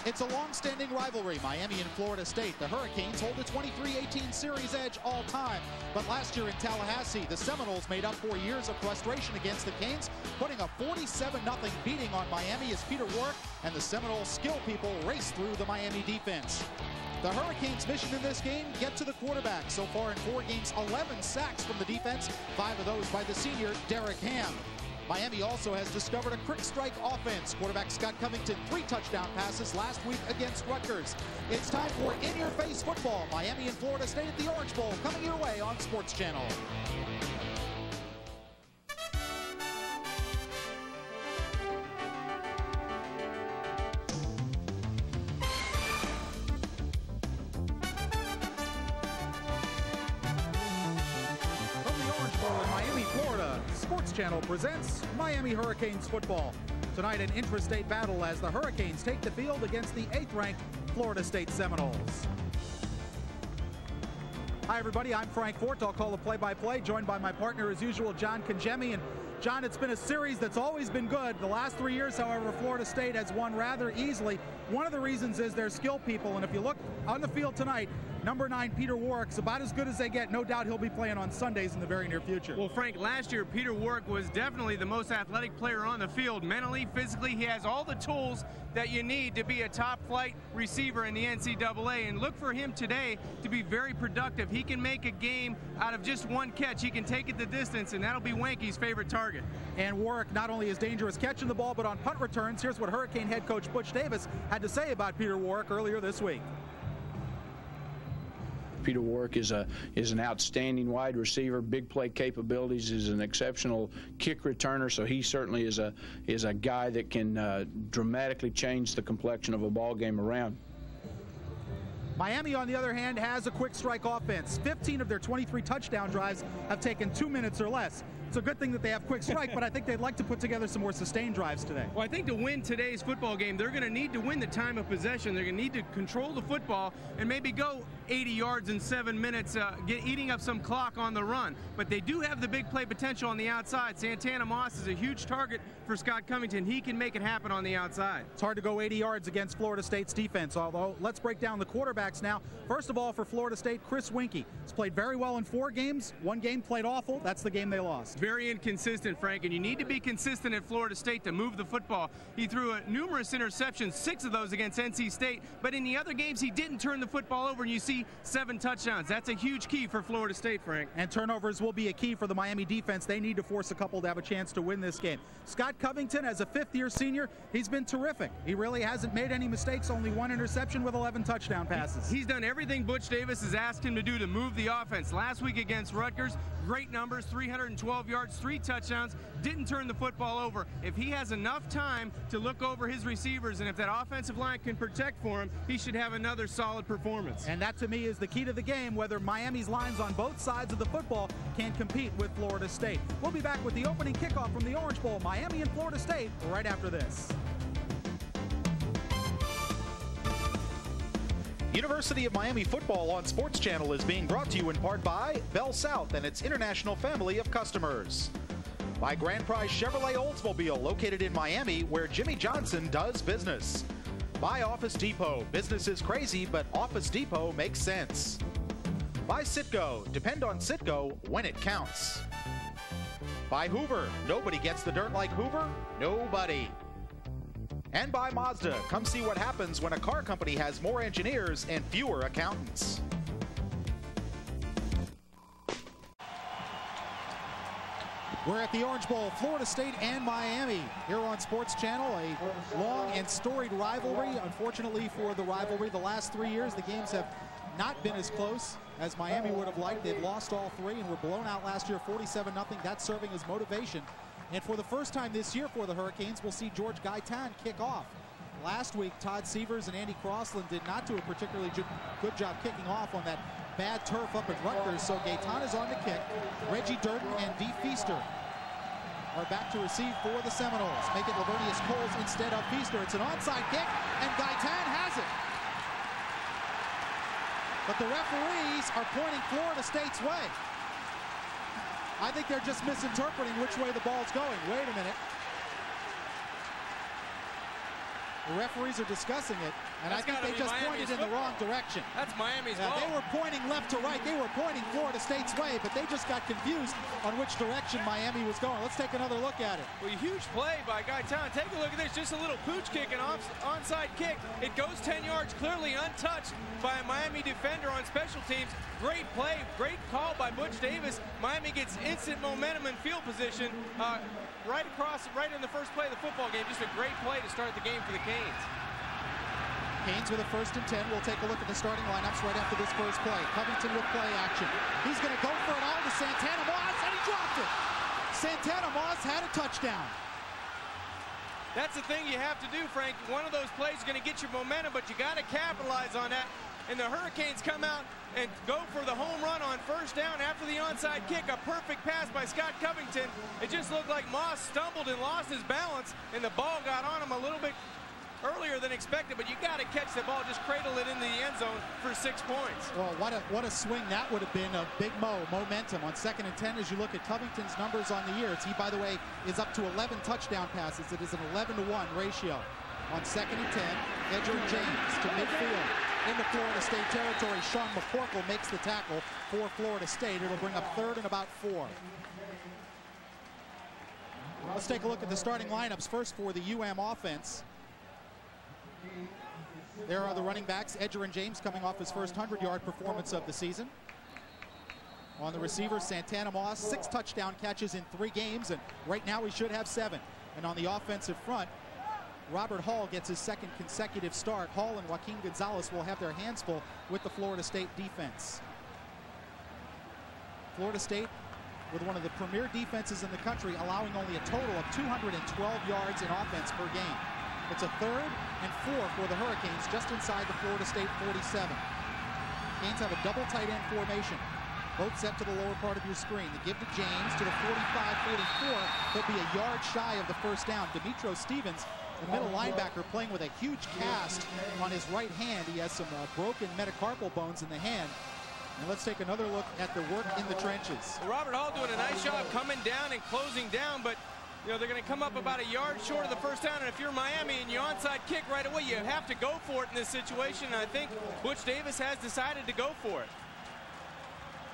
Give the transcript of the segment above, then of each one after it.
It's a long-standing rivalry, Miami and Florida State. The Hurricanes hold a 23-18 series edge all time. But last year in Tallahassee, the Seminoles made up for years of frustration against the Canes, putting a 47-0 beating on Miami as Peter Warrick and the Seminole skill people raced through the Miami defense. The Hurricanes' mission in this game, get to the quarterback. So far in 4 games, 11 sacks from the defense, 5 of those by the senior Derek Ham. Miami also has discovered a quick strike offense. Quarterback Scott Covington, 3 touchdown passes last week against Rutgers. It's time for in-your-face football. Miami and Florida State at the Orange Bowl, coming your way on Sports Channel. Sports Channel presents Miami Hurricanes football. Tonight, an intrastate battle as the Hurricanes take the field against the 8th-ranked Florida State Seminoles. Hi, everybody. I'm Frank Fort. I'll call the play-by-play, joined by my partner, as usual, John Congemi. And John, it's been a series that's always been good. The last 3 years, however, Florida State has won rather easily. One of the reasons is their skill people, and if you look on the field tonight, number 9, Peter Warrick's about as good as they get. No doubt he'll be playing on Sundays in the very near future. Well, Frank, last year, Peter Warrick was definitely the most athletic player on the field. Mentally, physically, he has all the tools that you need to be a top-flight receiver in the NCAA. And look for him today to be very productive. He can make a game out of just one catch. He can take it the distance, and that'll be Wanky's favorite target. And Warrick not only is dangerous catching the ball, but on punt returns. Here's what Hurricane head coach Butch Davis had to say about Peter Warrick earlier this week. Peter Warrick is an outstanding wide receiver, big play capabilities, is an exceptional kick returner, so he certainly is a guy that can dramatically change the complexion of a ball game around. Miami, on the other hand, has a quick strike offense. 15 of their 23 touchdown drives have taken 2 minutes or less. It's a good thing that they have quick strike, but I think they'd like to put together some more sustained drives today. Well, I think to win today's football game, they're going to need to win the time of possession. They're going to need to control the football and maybe go 80 yards in 7 minutes, eating up some clock on the run. But they do have the big play potential on the outside. Santana Moss is a huge target for Scott Covington. He can make it happen on the outside. It's hard to go 80 yards against Florida State's defense, although let's break down the quarterbacks now. First of all, for Florida State, Chris Winkie has played very well in 4 games. 1 game played awful. That's the game they lost. Very inconsistent, Frank, and you need to be consistent at Florida State to move the football. He threw numerous interceptions, 6 of those against NC State, but in the other games he didn't turn the football over, and you see 7 touchdowns. That's a huge key for Florida State, Frank. And turnovers will be a key for the Miami defense. They need to force a couple to have a chance to win this game. Scott Covington, as a 5th-year senior, he's been terrific. He really hasn't made any mistakes, only 1 interception with 11 touchdown passes. He's done everything Butch Davis has asked him to do to move the offense. Last week against Rutgers, great numbers, 312 yards, 3 touchdowns, didn't turn the football over. If he has enough time to look over his receivers and if that offensive line can protect for him, he should have another solid performance. And that, to me, is the key to the game, whether Miami's lines on both sides of the football can compete with Florida State. We'll be back with the opening kickoff from the Orange Bowl, Miami and Florida State, right after this. University of Miami football on Sports Channel is being brought to you in part by Bell South and its international family of customers. By Grand Prize Chevrolet Oldsmobile, located in Miami, where Jimmy Johnson does business. By Office Depot, business is crazy, but Office Depot makes sense. By Citgo, depend on Citgo when it counts. By Hoover, nobody gets the dirt like Hoover, nobody. And by Mazda, come see what happens when a car company has more engineers and fewer accountants. We're at the Orange Bowl, Florida State and Miami, here on Sports Channel. A long and storied rivalry. Unfortunately for the rivalry, the last 3 years, the games have not been as close as Miami would have liked. They've lost all 3 and were blown out last year 47-0. That's serving as motivation. And for the first time this year for the Hurricanes, we'll see George Gaitan kick off. Last week, Todd Sievers and Andy Crossland did not do a particularly good job kicking off on that bad turf up at Rutgers, so Gaitan is on the kick. Reggie Durden and Dee Feaster are back to receive for the Seminoles. Make it Lavernius Coles instead of Feaster. It's an onside kick, and Gaitan has it. But the referees are pointing Florida State's way. I think they're just misinterpreting which way the ball's going. Wait a minute. The referees are discussing it, and That's I think they just pointed in the wrong direction. That's Miami's ball. They were pointing left to right. They were pointing Florida State's way, but they just got confused on which direction Miami was going. Let's take another look at it. Well, a huge play by Guy Town. Take a look at this. Just a little pooch kick, an onside kick. It goes 10 yards, clearly untouched by a Miami defender on special teams. Great play, great call by Butch Davis. Miami gets instant momentum and field position right in the first play of the football game. Just a great play to start the game for the Canes. Canes with a 1st and 10. We'll take a look at the starting lineups right after this first play. Covington with play action. He's going to go for it all to Santana Moss, and he dropped it. Santana Moss had a touchdown. That's the thing you have to do, Frank. One of those plays is going to get your momentum, but you got to capitalize on that. And the Hurricanes come out and go for the home run on 1st down after the onside kick. A perfect pass by Scott Covington. It just looked like Moss stumbled and lost his balance, and the ball got on him a little bit earlier than expected, but you got to catch the ball, just cradle it into the end zone for 6 points. Well, what a swing that would have been. A big momentum on 2nd and 10. As you look at Covington's numbers on the year, he, by the way, is up to 11 touchdown passes. It is an 11-to-1 ratio. On 2nd and 10, Edgerrin James to midfield into Florida State territory. Sean McCorkle makes the tackle for Florida State. It'll bring up 3rd and about 4. Let's take a look at the starting lineups first for the UM offense. There are the running backs. Edgerrin James coming off his first 100-yard performance of the season. On the receivers, Santana Moss, 6 touchdown catches in 3 games, and right now he should have 7. And on the offensive front, Robert Hall gets his 2nd consecutive start. Hall and Joaquin Gonzalez will have their hands full with the Florida State defense. Florida State with one of the premier defenses in the country, allowing only a total of 212 yards in offense per game. It's a 3rd and 4 for the Hurricanes, just inside the Florida State 47. Canes have a double tight end formation, both set to the lower part of your screen. The give to James to the 45-44. He'll be a yard shy of the 1st down. Demetro Stevens, the middle linebacker, playing with a huge cast on his right hand. He has some broken metacarpal bones in the hand. And let's take another look at the work in the trenches. Robert Hall doing a nice job coming down and closing down, but you know, they're going to come up about a yard short of the 1st down, and if you're Miami and you onside kick right away, you have to go for it in this situation, and I think Butch Davis has decided to go for it.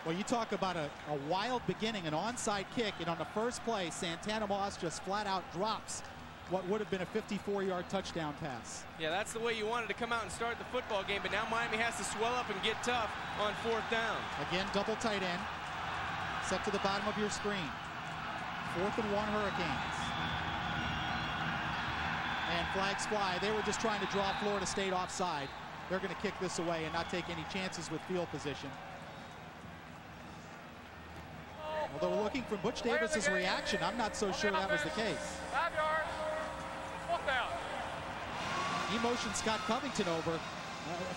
Well, you talk about a wild beginning, an onside kick, and on the first play, Santana Moss just flat out drops what would have been a 54-yard touchdown pass. Yeah, that's the way you wanted to come out and start the football game, but now Miami has to swell up and get tough on 4th down. Again, double tight end, set to the bottom of your screen. 4th and 1 Hurricanes. And flags fly. They were just trying to draw Florida State offside. They're going to kick this away and not take any chances with field position. Although we're looking from Butch Davis's reaction, I'm not so sure that was the case. 5 yards. 4th down. He motioned Scott Covington over.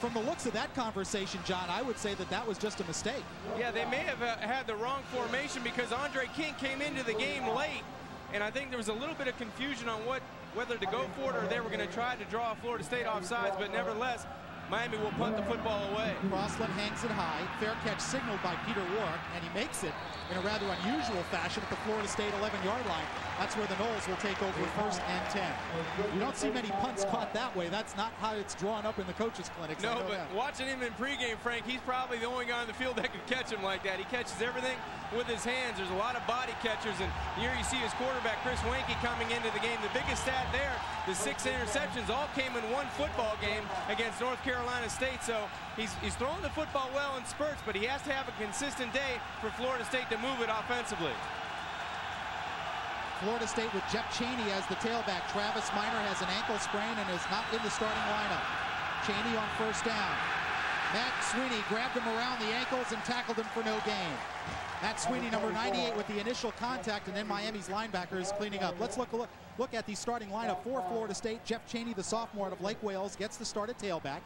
From the looks of that conversation, John, I would say that that was just a mistake. Yeah, they may have had the wrong formation because Andre King came into the game late, and I think there was a little bit of confusion on whether to go for it or they were going to try to draw Florida State offsides, but nevertheless, Miami will punt the football away. Crossland hangs it high. Fair catch signaled by Peter Warwick, and he makes it in a rather unusual fashion at the Florida State 11-yard line. That's where the Noles will take over 1st and 10. You don't see many punts caught that way. That's not how it's drawn up in the coaches' clinics. No, but watching him in pregame, Frank, he's probably the only guy on the field that could catch him like that. He catches everything with his hands. There's a lot of body catchers, and here you see his quarterback, Chris Wanke, coming into the game. The biggest stat there, the 6 interceptions all came in one football game against North Carolina State, so he's throwing the football well in spurts, but he has to have a consistent day for Florida State to move it offensively. Florida State with Jeff Chaney as the tailback. Travis Minor has an ankle sprain and is not in the starting lineup. Chaney on 1st down. Matt Sweeney grabbed him around the ankles and tackled him for no gain. Matt Sweeney, number 98, with the initial contact, and then Miami's linebackers cleaning up. Let's look at the starting lineup for Florida State. Jeff Chaney, the sophomore out of Lake Wales, gets the start at tailback.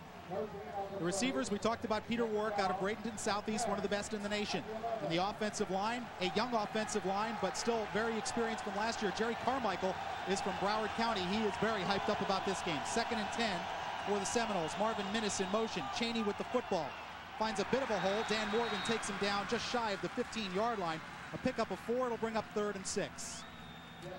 The receivers, we talked about Peter Warwick out of Bradenton Southeast, one of the best in the nation. In the offensive line, a young offensive line, but still very experienced from last year. Jerry Carmichael is from Broward County. He is very hyped up about this game. 2nd and 10 for the Seminoles. Marvin Minnis in motion. Chaney with the football. Finds a bit of a hole. Dan Morgan takes him down just shy of the 15-yard line. A pickup of 4. It'll bring up 3rd and 6.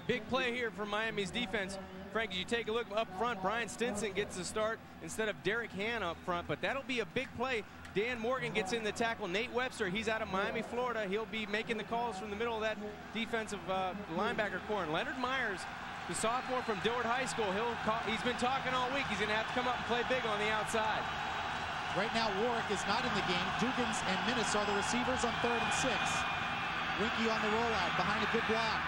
Big play here for Miami's defense. Frank, as you take a look up front, Brian Stinson gets the start instead of Derek Hand up front, but that'll be a big play. Dan Morgan gets in the tackle. Nate Webster, he's out of Miami, Florida. He'll be making the calls from the middle of that defensive linebacker core. And Leonard Myers, the sophomore from Dillard High School, he's been talking all week. He's going to have to come up and play big on the outside. Right now, Warwick is not in the game. Dugans and Minnis are the receivers on 3rd and 6. Winky on the rollout behind a good block.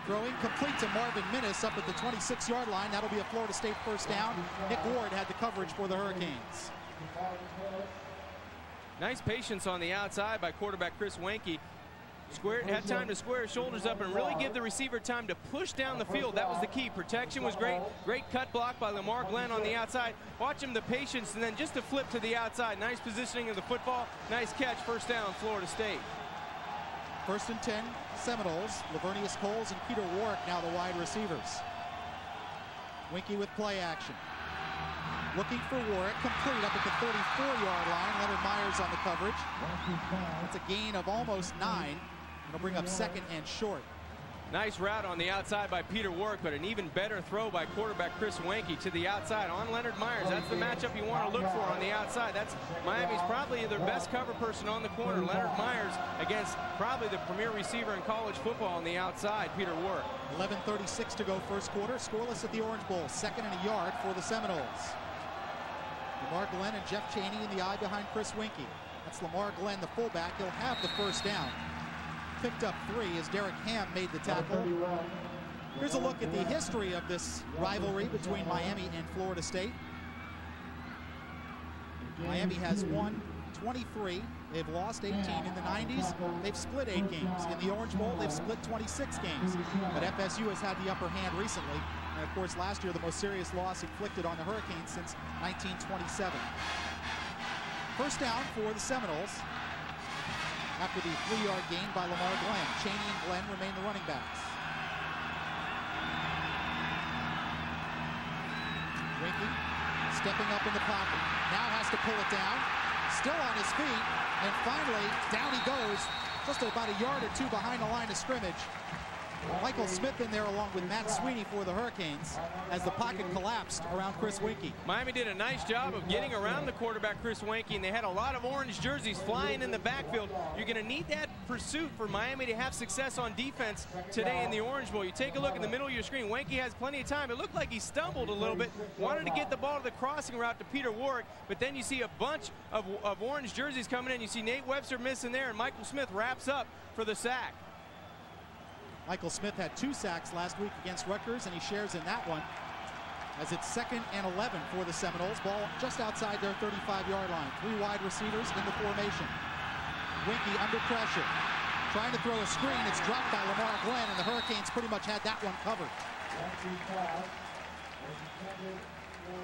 Throwing complete to Marvin Minnis up at the 26-yard line. That'll be a Florida State first down. Nick Ward had the coverage for the Hurricanes. Nice patience on the outside by quarterback Chris Wenke. Had time to square his shoulders up and really give the receiver time to push down the field. That was the key. Protection was great. Great cut block by Lamar Glenn on the outside. Watch him, the patience, and then just to flip to the outside. Nice positioning of the football. Nice catch. First down, Florida State. 1st and 10, Seminoles. Lavernius Coles and Peter Warwick now the wide receivers. Winky with play action. Looking for Warwick, complete up at the 34-yard line. Leonard Myers on the coverage. That's a gain of almost 9. It'll bring up 2nd and short. Nice route on the outside by Peter Warwick, but an even better throw by quarterback Chris Wenke to the outside on Leonard Myers. That's the matchup you want to look for on the outside. That's Miami's probably their best cover person on the corner. Leonard Myers against probably the premier receiver in college football on the outside, Peter Warwick. 11:36 to go first quarter. Scoreless at the Orange Bowl. 2nd and a yard for the Seminoles. Lamar Glenn and Jeff Chaney in the eye behind Chris Winky. That's Lamar Glenn, the fullback. He'll have the first down. Picked up 3 as Derek Ham made the tackle. Here's a look at the history of this rivalry between Miami and Florida State. Miami has won 23. They've lost 18 in the 90s. They've split 8 games. In the Orange Bowl, they've split 26 games. But FSU has had the upper hand recently. And of course, last year, the most serious loss inflicted on the Hurricanes since 1927. First down for the Seminoles after the 3-yard gain by Lamar Glenn. Chaney and Glenn remain the running backs. Winky stepping up in the pocket. Now has to pull it down. Still on his feet. And finally, down he goes. Just about a yard or 2 behind the line of scrimmage. Michael Smith in there along with Matt Sweeney for the Hurricanes as the pocket collapsed around Chris Winky. Miami did a nice job of getting around the quarterback Chris Winky, and they had a lot of orange jerseys flying in the backfield. You're going to need that pursuit for Miami to have success on defense today in the Orange Bowl. You take a look in the middle of your screen. Winky has plenty of time. It looked like he stumbled a little bit, wanted to get the ball to the crossing route to Peter Warwick, but then you see a bunch of orange jerseys coming in. You see Nate Webster missing there, and Michael Smith wraps up for the sack. Michael Smith had 2 sacks last week against Rutgers, and he shares in that one as it's 2nd and 11 for the Seminoles. Ball just outside their 35-yard line. 3 wide receivers in the formation. Winky under pressure. Trying to throw a screen. It's dropped by Lamar Glenn, and the Hurricanes pretty much had that one covered.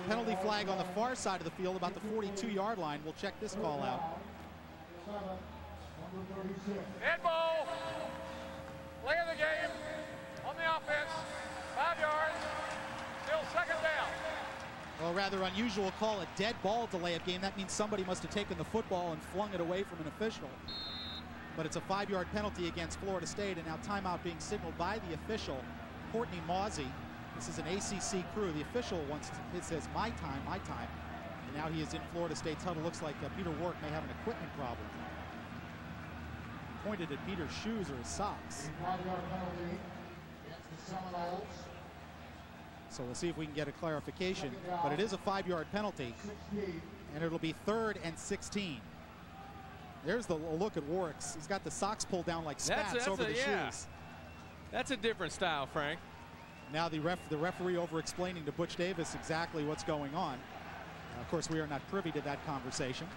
Penalty flag on the far side of the field, about the 42-yard line. We'll check this call out. Head ball. Play of the game on the offense. 5 yards. Still 2nd down. Well, rather unusual call, a dead ball delay of game. That means somebody must have taken the football and flung it away from an official. But it's a 5-yard penalty against Florida State, and now timeout being signaled by the official, Courtney Mawsey. This is an ACC crew. The official it says my time, and now he is in Florida State's huddle. Looks like Peter Warwick may have an equipment problem. Pointed at Peter's shoes or his socks. So we'll see if we can get a clarification, but it is a 5-yard penalty, and it'll be 3rd and 16. There's the look at Warwick's. He's got the socks pulled down like spats over the shoes. That's a different style, Frank. Now the referee over explaining to Butch Davis exactly what's going on. Of course, we are not privy to that conversation.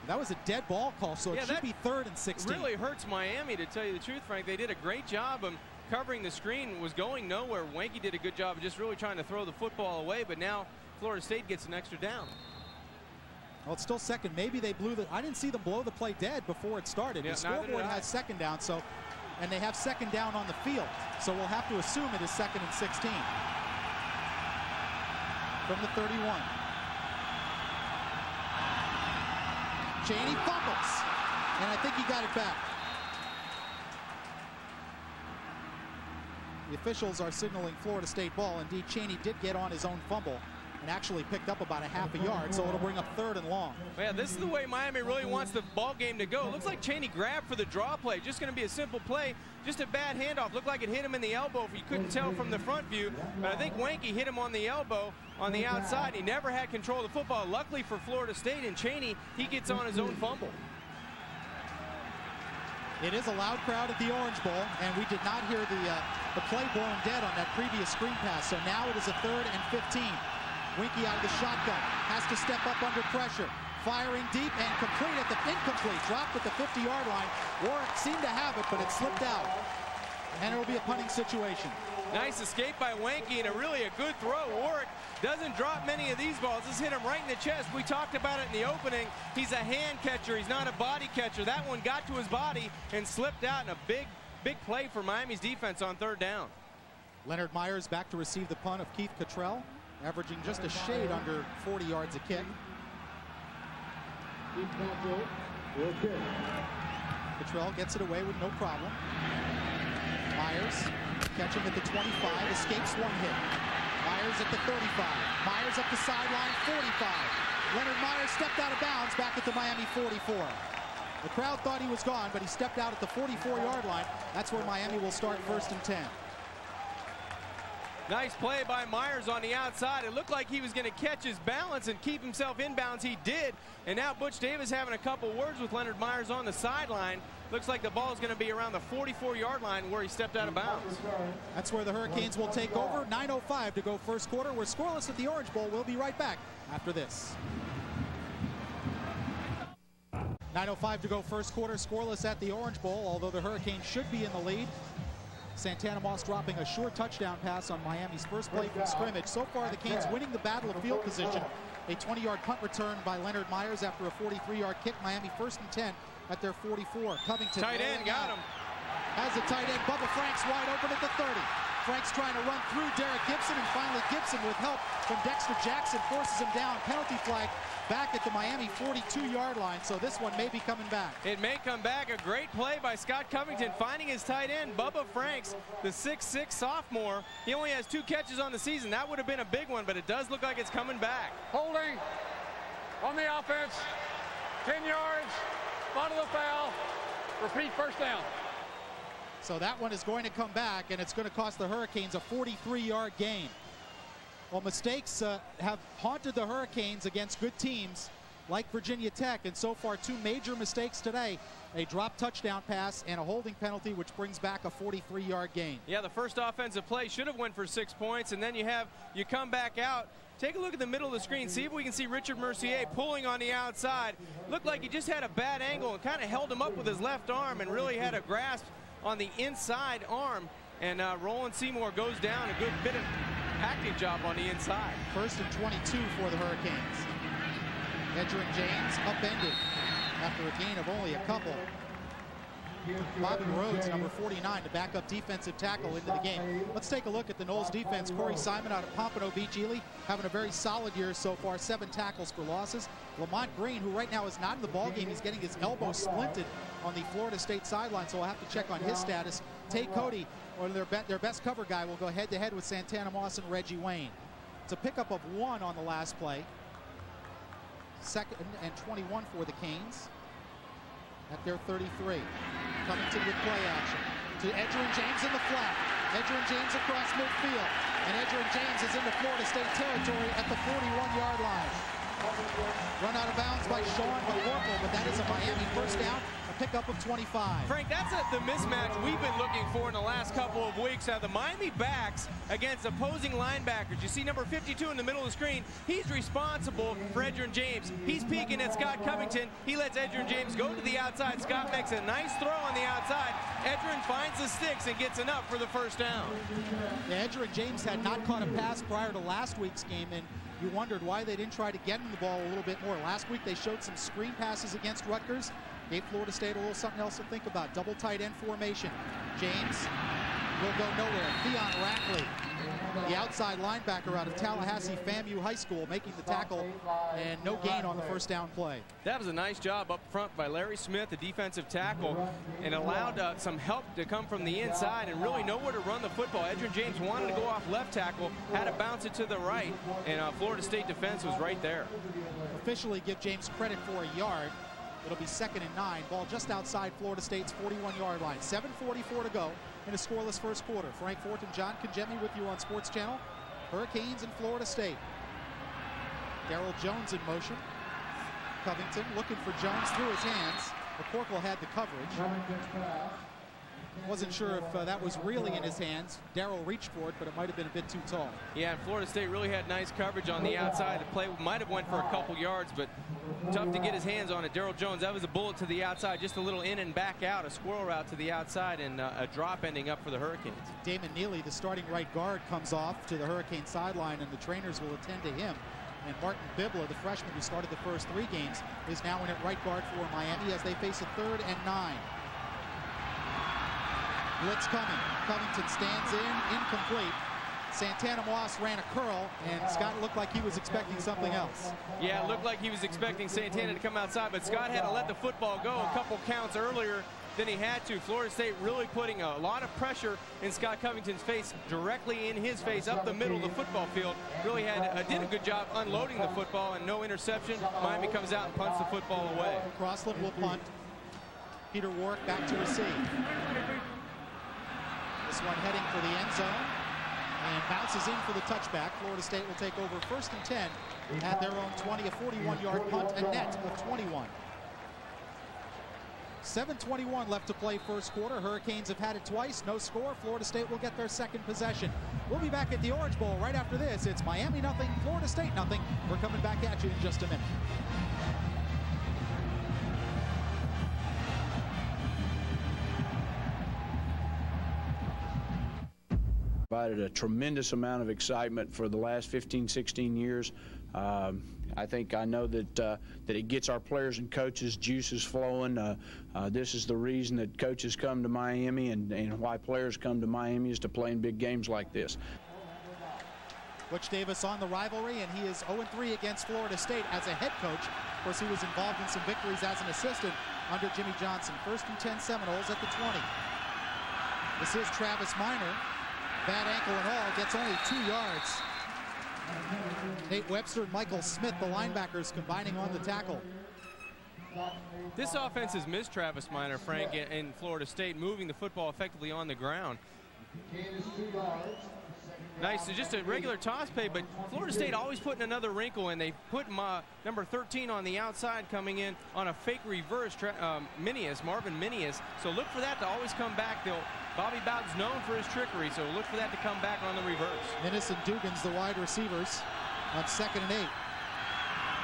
That was a dead ball call, so it should be 3rd and 16. Really hurts Miami, to tell you the truth, Frank. They did a great job of covering the screen. Was going nowhere. Winky did a good job of just really trying to throw the football away, but now Florida State gets an extra down. Well, it's still 2nd. Maybe they blew I didn't see them blow the play dead before it started. Yeah, the scoreboard has 2nd down, and they have 2nd down on the field. So we'll have to assume it is 2nd and 16. From the 31. Chaney fumbles, and I think he got it back. The officials are signaling Florida State ball. Indeed, Cheney did get on his own fumble and actually picked up about a half a yard, so it'll bring up 3rd and long. Yeah, this is the way Miami really wants the ball game to go. It looks like Cheney grabbed for the draw play. Just going to be a simple play, just a bad handoff. Looked like it hit him in the elbow. You couldn't tell from the front view, but I think Wanke hit him on the elbow on the outside. He never had control of the football. Luckily for Florida State, and Cheney, he gets on his own fumble. It is a loud crowd at the Orange Bowl, and we did not hear the play blown dead on that previous screen pass. So now it is a 3rd and 15. Winky out of the shotgun, has to step up under pressure. Firing deep and complete at the incomplete. Dropped at the 50-yard line. Warwick seemed to have it, but it slipped out. And it will be a punting situation. Nice escape by Wanke and really a good throw. Warwick doesn't drop many of these balls. This hit him right in the chest. We talked about it in the opening. He's a hand catcher. He's not a body catcher. That one got to his body and slipped out in a big play for Miami's defense on 3rd down. Leonard Myers back to receive the punt of Keith Cottrell, averaging just a shade under 40 yards a kick. Cottrell gets it away with no problem. Myers catching at the 25, escapes one hit. Myers at the 35. Myers up the sideline, 45. Leonard Myers stepped out of bounds back at the Miami 44. The crowd thought he was gone, but he stepped out at the 44-yard line. That's where Miami will start 1st and 10. Nice play by Myers on the outside. It looked like he was going to catch his balance and keep himself in bounds. He did. And now Butch Davis having a couple words with Leonard Myers on the sideline. Looks like the ball is going to be around the 44-yard line where he stepped out of bounds. That's where the Hurricanes will take over. 9:05 to go first quarter. We're scoreless at the Orange Bowl. We'll be right back after this. 9:05 to go first quarter. Scoreless at the Orange Bowl, although the Hurricanes should be in the lead. Santana Moss dropping a short touchdown pass on Miami's first play from scrimmage. So far, the Canes winning the battle of field position. A 20-yard punt return by Leonard Myers after a 43-yard kick. Miami 1st and 10 at their 44. Covington. Tight end, got him. Has a tight end. Bubba Franks wide open at the 30. Franks trying to run through Derek Gibson, and finally Gibson, with help from Dexter Jackson, forces him down. Penalty flag back at the Miami 42-yard line, so this one may be coming back. It may come back. A great play by Scott Covington, finding his tight end, Bubba Franks, the 6'6" sophomore. He only has 2 catches on the season. That would have been a big one, but it does look like it's coming back. Holding on the offense, 10 yards, spot of the foul, repeat 1st down. So that one is going to come back, and it's going to cost the Hurricanes a 43-yard gain. Well, mistakes have haunted the Hurricanes against good teams like Virginia Tech, and so far 2 major mistakes today. A drop touchdown pass and a holding penalty, which brings back a 43-yard gain. Yeah, the first offensive play should have went for 6 points, and then you come back out. Take a look at the middle of the screen. See if we can see Richard Mercier pulling on the outside. Looked like he just had a bad angle and kind of held him up with his left arm and really had a grasp on the inside arm. And Roland Seymour goes down. A good bit of packing job on the inside. 1st and 22 for the Hurricanes. Edgerrin James upended after a gain of only a couple. Bobby Rhodes, number 49, the backup defensive tackle, into the game. Let's take a look at the Noles defense. Corey Simon out of Pompano Beach, Ely, having a very solid year so far. 7 tackles for losses. Lamont Green, who right now is not in the ball game, he's getting his elbow splinted on the Florida State sideline, so we'll have to check on his status. Tay Cody, or their best cover guy, will go head-to-head with Santana Moss and Reggie Wayne. It's a pickup of 1 on the last play. 2nd and 21 for the Canes at their 33. Covington with play action to Edgerrin James in the flat. Edgerrin James across midfield, and Edgerrin James is into Florida State territory at the 41-yard line. Run out of bounds by Sean McCorkle, but that is a Miami 1st down. Pickup of 25. Frank, that's the mismatch we've been looking for in the last couple of weeks. Now, the Miami backs against opposing linebackers. You see number 52 in the middle of the screen. He's responsible for Edgerrin James. He's peeking at Scott Covington. He lets Edgerrin James go to the outside. Scott makes a nice throw on the outside. Edgerrin finds the sticks and gets enough for the 1st down. Yeah, Edgerrin James had not caught a pass prior to last week's game, and you wondered why they didn't try to get him the ball a little bit more. Last week they showed some screen passes against Rutgers. Gave Florida State a little something else to think about. Double tight end formation. James will go nowhere. Theon Rackley the outside linebacker out of Tallahassee FAMU High School, making the tackle, and no gain on the first down play. That was a nice job up front by Larry Smith, the defensive tackle, and allowed some help to come from the inside and really nowhere to run the football. Edgerrin James wanted to go off left tackle, had to bounce it to the right, and Florida State defense was right there. Officially give James credit for a yard. It'll be 2nd and 9. Ball just outside Florida State's 41-yard line. 7:44 to go in a scoreless first quarter. Frank Fort and John Congemi with you on Sports Channel. Hurricanes and Florida State. Darrell Jones in motion. Covington looking for Jones through his hands. McCorkle had the coverage. Wasn't sure if that was really in his hands. Darrell reached for it, but it might have been a bit too tall. Yeah, and Florida State really had nice coverage on the outside. The play might have went for a couple yards, but tough to get his hands on it. Darrell Jones, that was a bullet to the outside, just a little in and back out, a squirrel route to the outside, and a drop ending up for the Hurricanes. Damon Neely, the starting right guard, comes off to the Hurricane sideline, and the trainers will attend to him. And Martin Bibla, the freshman who started the first 3 games, is now in at right guard for Miami as they face a 3rd and 9. Blitz coming. Covington stands in, incomplete. Santana Moss ran a curl, and Scott looked like he was expecting something else. Yeah, it looked like he was expecting Santana to come outside, but Scott had to let the football go a couple counts earlier than he had to. Florida State really putting a lot of pressure in Scott Covington's face, directly in his face, up the middle of the football field. Really did a good job unloading the football, and no interception. Miami comes out and punts the football away. Crossland will punt. Peter Warwick back to receive. This one heading for the end zone and bounces in for the touchback. Florida State will take over 1st and 10 at their own 20, a 41-yard punt, a net of 21. 7:21 left to play first quarter. Hurricanes have had it twice, no score. Florida State will get their 2nd possession. We'll be back at the Orange Bowl right after this. It's Miami nothing, Florida State nothing. We're coming back at you in just a minute. Provided a tremendous amount of excitement for the last 15, 16 years. I know that it gets our players and coaches juices flowing. This is the reason that coaches come to Miami, and why players come to Miami is to play in big games like this. Butch Davis on the rivalry, and he is 0-3 against Florida State as a head coach. Of course, he was involved in some victories as an assistant under Jimmy Johnson. 1st and 10 Seminoles at the 20. This is Travis Minor. Bad ankle and all, gets only 2 yards. Nate Webster and Michael Smith, the linebackers, combining on the tackle. This offense has missed Travis Minor, Frank, in Florida State, moving the football effectively on the ground. Nice, just a regular toss play, but Florida State always putting another wrinkle in. They put number 13 on the outside coming in on a fake reverse, Marvin Minius. So look for that to always come back. Bobby Bowden's known for his trickery, so look for that to come back on the reverse. Minnis and Dugans, the wide receivers, on 2nd and 8.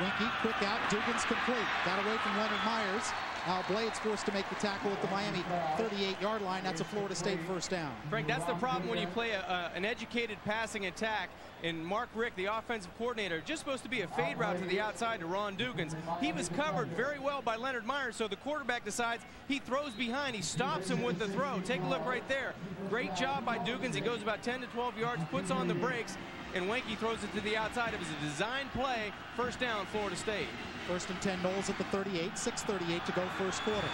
Winky, quick out, Dugans complete. Got away from Leonard Myers. Al Blades forced to make the tackle at the Miami 38-yard line. That's a Florida State first down. Frank, that's the problem when you play an educated passing attack. And Mark Rick, the offensive coordinator, just supposed to be a fade route to the outside to Ron Dugans. He was covered very well by Leonard Myers, so the quarterback decides he throws behind. He stops him with the throw. Take a look right there. Great job by Dugans. He goes about 10 to 12 yards, puts on the brakes, and Wenke throws it to the outside. It was a design play. First down, Florida State. 1st and 10 Knowles at the 38, 6:38 to go first quarter.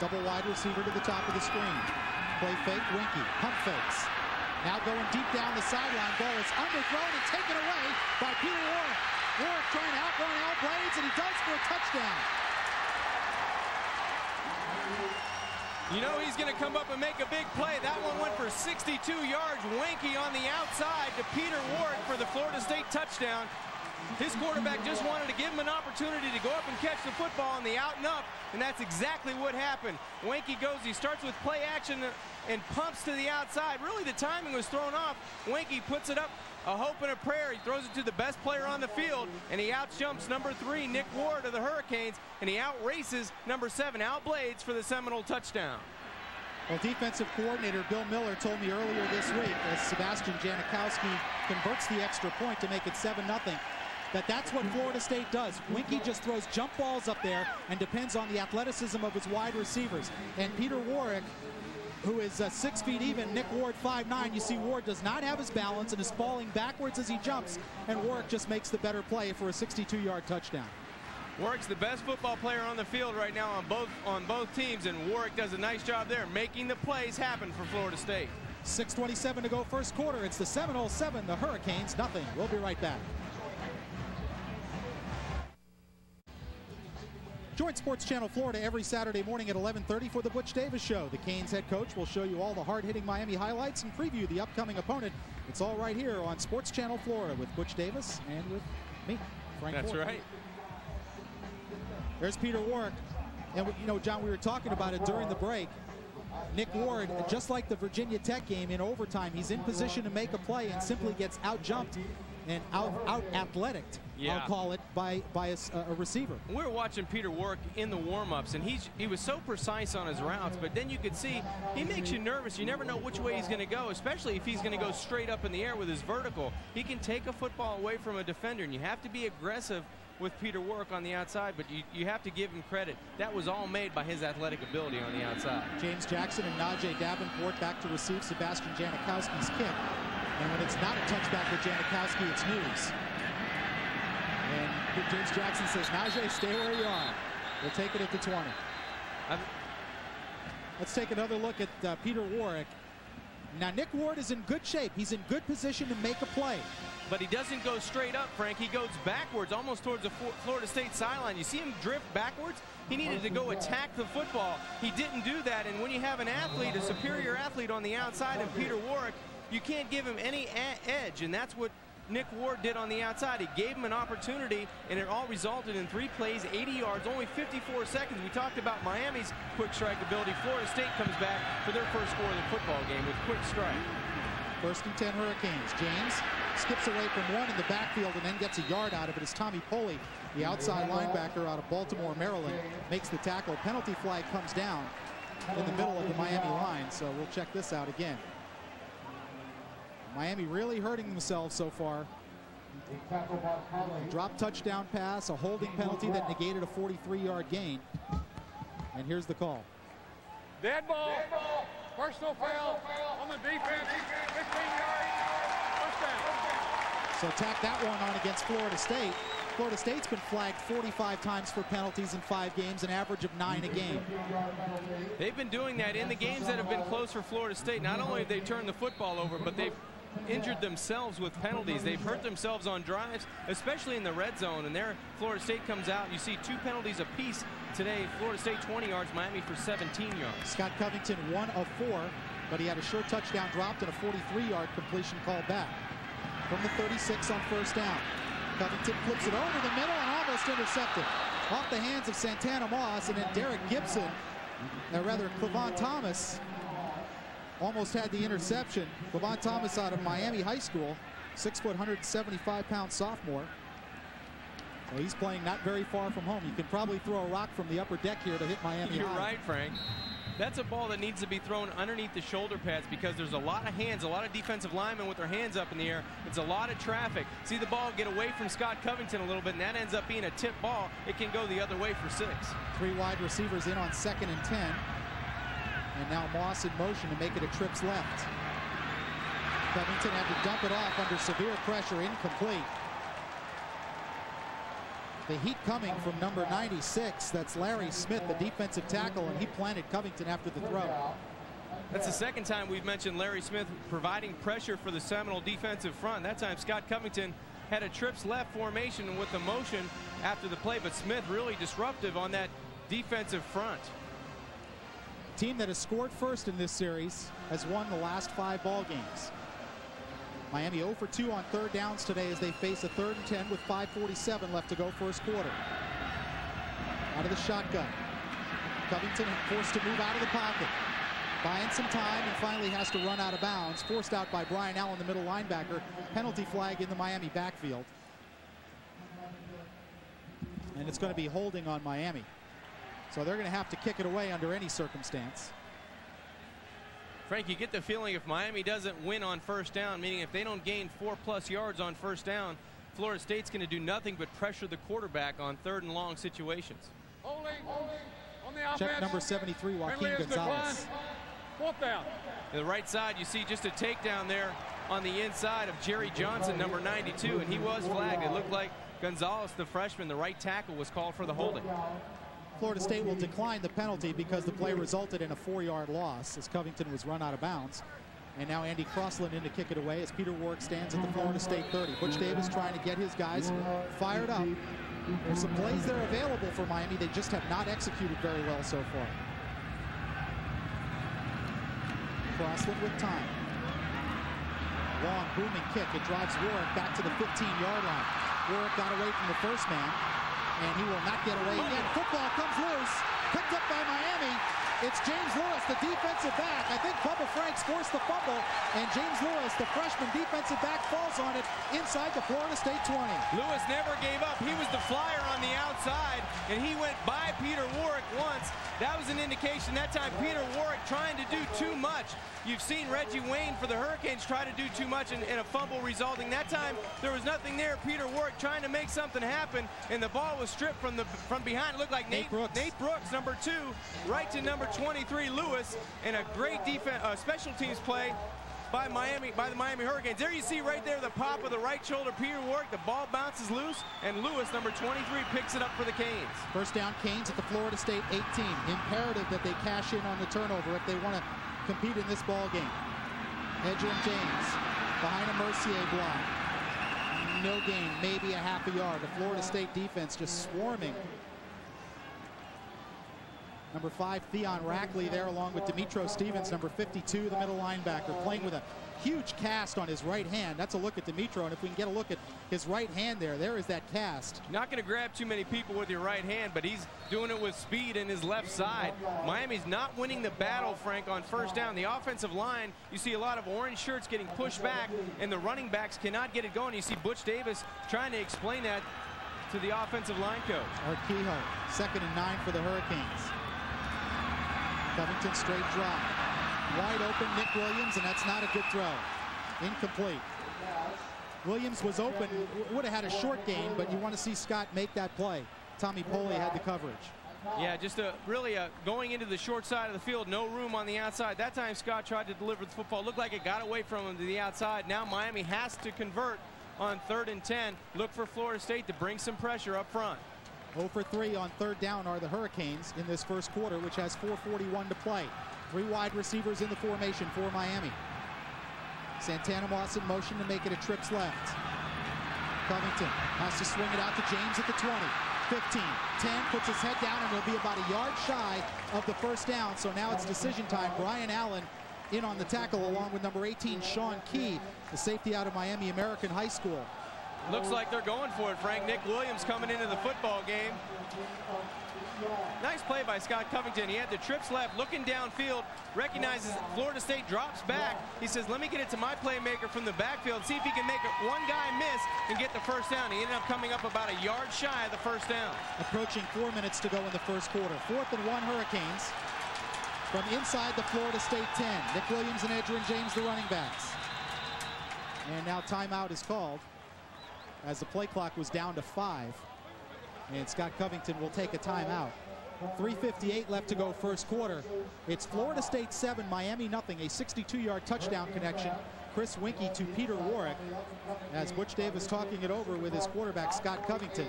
Double wide receiver to the top of the screen. Play fake, Winky, pump fakes. Now going deep down the sideline. Ball is underthrown and taken away by Peter Warwick. Warwick trying to outrun Al Blades, and he does for a touchdown. You know he's going to come up and make a big play. That one went for 62 yards. Wenke on the outside to Peter Warwick for the Florida State touchdown. His quarterback just wanted to give him an opportunity to go up and catch the football on the out and up, and that's exactly what happened. Wenke goes, he starts with play action and pumps to the outside. Really, the timing was thrown off. Wenke puts it up, a hope and a prayer. He throws it to the best player on the field, and he outjumps number 3, Nick Ward of the Hurricanes, and he outraces number 7, Al Blades, for the Seminole touchdown. Well, defensive coordinator Bill Miller told me earlier this week, as Sebastian Janikowski converts the extra point to make it 7-0, that's what Florida State does. Winky just throws jump balls up there and depends on the athleticism of his wide receivers. And Peter Warwick who is 6 feet even, Nick Ward 5'9". You see Ward does not have his balance and is falling backwards as he jumps, and Warwick just makes the better play for a 62-yard touchdown. Warwick's the best football player on the field right now on both teams, and Warwick does a nice job there making the plays happen for Florida State. 6:27 to go first quarter. It's the Seminoles 7, the Hurricanes nothing. We'll be right back. Join Sports Channel Florida every Saturday morning at 11:30 for the Butch Davis Show. The Canes head coach will show you all the hard-hitting Miami highlights and preview the upcoming opponent. It's all right here on Sports Channel Florida with Butch Davis and with me, Frank That's Ford. right. There's Peter Warwick. And, you know, John, we were talking about it during the break. Nick Ward, just like the Virginia Tech game in overtime, he's in position to make a play and simply gets out-jumped and out-athletic, yeah, I'll call it, by a receiver. We were watching Peter Warwick in the warm-ups, and he was so precise on his routes, but then you could see he makes you nervous. You never know which way he's going to go, especially if he's going to go straight up in the air with his vertical. He can take a football away from a defender, and you have to be aggressive with Peter Warwick on the outside, but you have to give him credit. That was all made by his athletic ability on the outside. James Jackson and Najee Davenport back to receive Sebastian Janikowski's kick. And when it's not a touchback with Janikowski, it's news. And James Jackson says, Najee, stay where you are. We'll take it at the 20. Let's take another look at Peter Warwick. Now, Nick Ward is in good shape. He's in good position to make a play. But he doesn't go straight up, Frank. He goes backwards, almost towards the Florida State sideline. You see him drift backwards? He needed to go attack the football. He didn't do that, and when you have an athlete, a superior athlete on the outside, and Peter Warwick, you can't give him any edge, and that's what Nick Ward did on the outside. He gave him an opportunity, and it all resulted in 3 plays, 80 yards, only 54 seconds. We talked about Miami's quick strike ability. Florida State comes back for their first score of the football game with quick strike. 1st and 10 Hurricanes. James skips away from one in the backfield and then gets a yard out of it as Tommy Poley, the outside linebacker out of Baltimore, Maryland, makes the tackle. Penalty flag comes down in the middle of the Miami line, so we'll check this out again. Miami really hurting themselves so far. A drop touchdown pass, a holding penalty that negated a 43-yard gain. And here's the call. Dead ball. Personal foul on the defense. 15 yards. First down. So tack that one on against Florida State. Florida State's been flagged 45 times for penalties in 5 games, an average of 9 a game. They've been doing that in the games that have been close for Florida State. Not only have they turned the football over, but they've injured themselves with penalties. They've hurt themselves on drives, especially in the red zone. And there, Florida State comes out. You see 2 penalties apiece today. Florida State 20 yards, Miami for 17 yards. Scott Covington 1 of 4, but he had a short touchdown dropped and a 43-yard completion called back. From the 36 on first down. Covington flips it over the middle and almost intercepted. Off the hands of Santana Moss, and then Derek Gibson, Clevon Thomas, almost had the interception. Clevon Thomas out of Miami High School, 6 foot, 175-pound sophomore. So he's playing not very far from home. You can probably throw a rock from the upper deck here to hit Miami. You're high. right, Frank. That's a ball that needs to be thrown underneath the shoulder pads because there's a lot of hands, a lot of defensive linemen with their hands up in the air. It's a lot of traffic. See the ball get away from Scott Covington a little bit, and that ends up being a tip ball. It can go the other way for 6. 3 wide receivers in on 2nd and 10. And now Moss in motion to make it a trips left. Covington had to dump it off under severe pressure, incomplete. The heat coming from number 96. That's Larry Smith, the defensive tackle, and he planted Covington after the throw. That's the second time we've mentioned Larry Smith providing pressure for the Seminole defensive front. That time Scott Covington had a trips left formation with the motion after the play, but Smith really disruptive on that defensive front. Team that has scored first in this series has won the last 5 ball games. Miami 0 for 2 on 3rd downs today as they face a 3rd and 10 with 5:47 left to go first quarter. Out of the shotgun. Covington forced to move out of the pocket. Buying some time and finally has to run out of bounds. Forced out by Brian Allen, the middle linebacker. Penalty flag in the Miami backfield. And it's going to be holding on Miami. So they're going to have to kick it away under any circumstance. Frank, you get the feeling if Miami doesn't win on first down, meaning if they don't gain 4+ yards on first down, Florida State's going to do nothing but pressure the quarterback on 3rd and long situations. Holding on the offense. Check number 73, Joaquin Gonzalez. Fourth down. To the right side, you see just a takedown there on the inside of Jerry Johnson, number 92, and he was flagged. It looked like Gonzalez, the freshman, the right tackle, was called for the holding. Florida State will decline the penalty because the play resulted in a 4-yard loss as Covington was run out of bounds. And now Andy Crossland in to kick it away as Peter Warwick stands at the Florida State 30. Butch Davis trying to get his guys fired up. There's some plays that are available for Miami. They just have not executed very well so far. Crossland with time. Long booming kick. It drives Warwick back to the 15-yard line. Warwick got away from the first man, and he will not get away again. Football comes loose, picked up by Miami. It's James Lewis, the defensive back. I think Bubba Franks forced the fumble, and James Lewis, the freshman defensive back, falls on it inside the Florida State 20. Lewis never gave up. He was the flyer on the outside, and he went by Peter Warwick once. That was an indication that time Peter Warwick trying to do too much. You've seen Reggie Wayne for the Hurricanes try to do too much and a fumble resulting. That time there was nothing there. Peter Warwick trying to make something happen, and the ball was stripped from behind. It looked like Nate Brooks, number 2, right to number 23, Lewis, and a great special teams play by the Miami Hurricanes. There you see right there the pop of the right shoulder, Peter Warwick. The ball bounces loose, and Lewis, number 23, picks it up for the Canes. First down, Canes at the Florida State 18. Imperative that they cash in on the turnover if they want to compete in this ball game. Edgerrin James behind a Mercier block. No gain, maybe a half a yard. The Florida State defense just swarming. Number 5, Theon Rackley there along with Demetro Stevens, number 52, the middle linebacker, playing with a huge cast on his right hand. That's a look at Demetro, and if we can get a look at his right hand there is that cast. Not going to grab too many people with your right hand, but he's doing it with speed in his left side. Miami's not winning the battle, Frank, on first down. The offensive line, you see a lot of orange shirts getting pushed back, and the running backs cannot get it going. You see Butch Davis trying to explain that to the offensive line coach. Arquijo, 2nd and 9 for the Hurricanes. Covington straight drop. Wide open, Nick Williams, and that's not a good throw. Incomplete. Williams was open, would have had a short gain, but you want to see Scott make that play. Tommy Poley had the coverage. Yeah, just really going into the short side of the field, no room on the outside. That time Scott tried to deliver the football. Looked like it got away from him to the outside. Now Miami has to convert on 3rd and 10. Look for Florida State to bring some pressure up front. 0 for 3 on 3rd down are the Hurricanes in this first quarter, which has 4:41 to play. 3 wide receivers in the formation for Miami. Santana Moss in motion to make it a trips left. Covington has to swing it out to James at the 20. 15, 10, puts his head down, and will be about a yard shy of the first down. So now it's decision time. Brian Allen in on the tackle along with number 18, Sean Key, the safety out of Miami American High School. Looks like they're going for it, Frank. Nick Williams coming into the football game. Nice play by Scott Covington. He had the trips left, looking downfield, recognizes Florida State drops back. He says, let me get it to my playmaker from the backfield, see if he can make one guy miss and get the first down. He ended up coming up about a yard shy of the first down. Approaching 4 minutes to go in the first quarter. 4th and 1 Hurricanes from inside the Florida State 10. Nick Williams and Edgerrin James, the running backs. And now timeout is called as the play clock was down to 5. And Scott Covington will take a timeout. 3:58 left to go first quarter. It's Florida State 7, Miami nothing. A 62-yard touchdown connection. Chris Winkie to Peter Warwick as Butch Davis talking it over with his quarterback Scott Covington,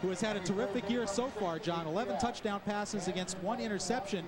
who has had a terrific year so far, John. 11 touchdown passes against 1 interception.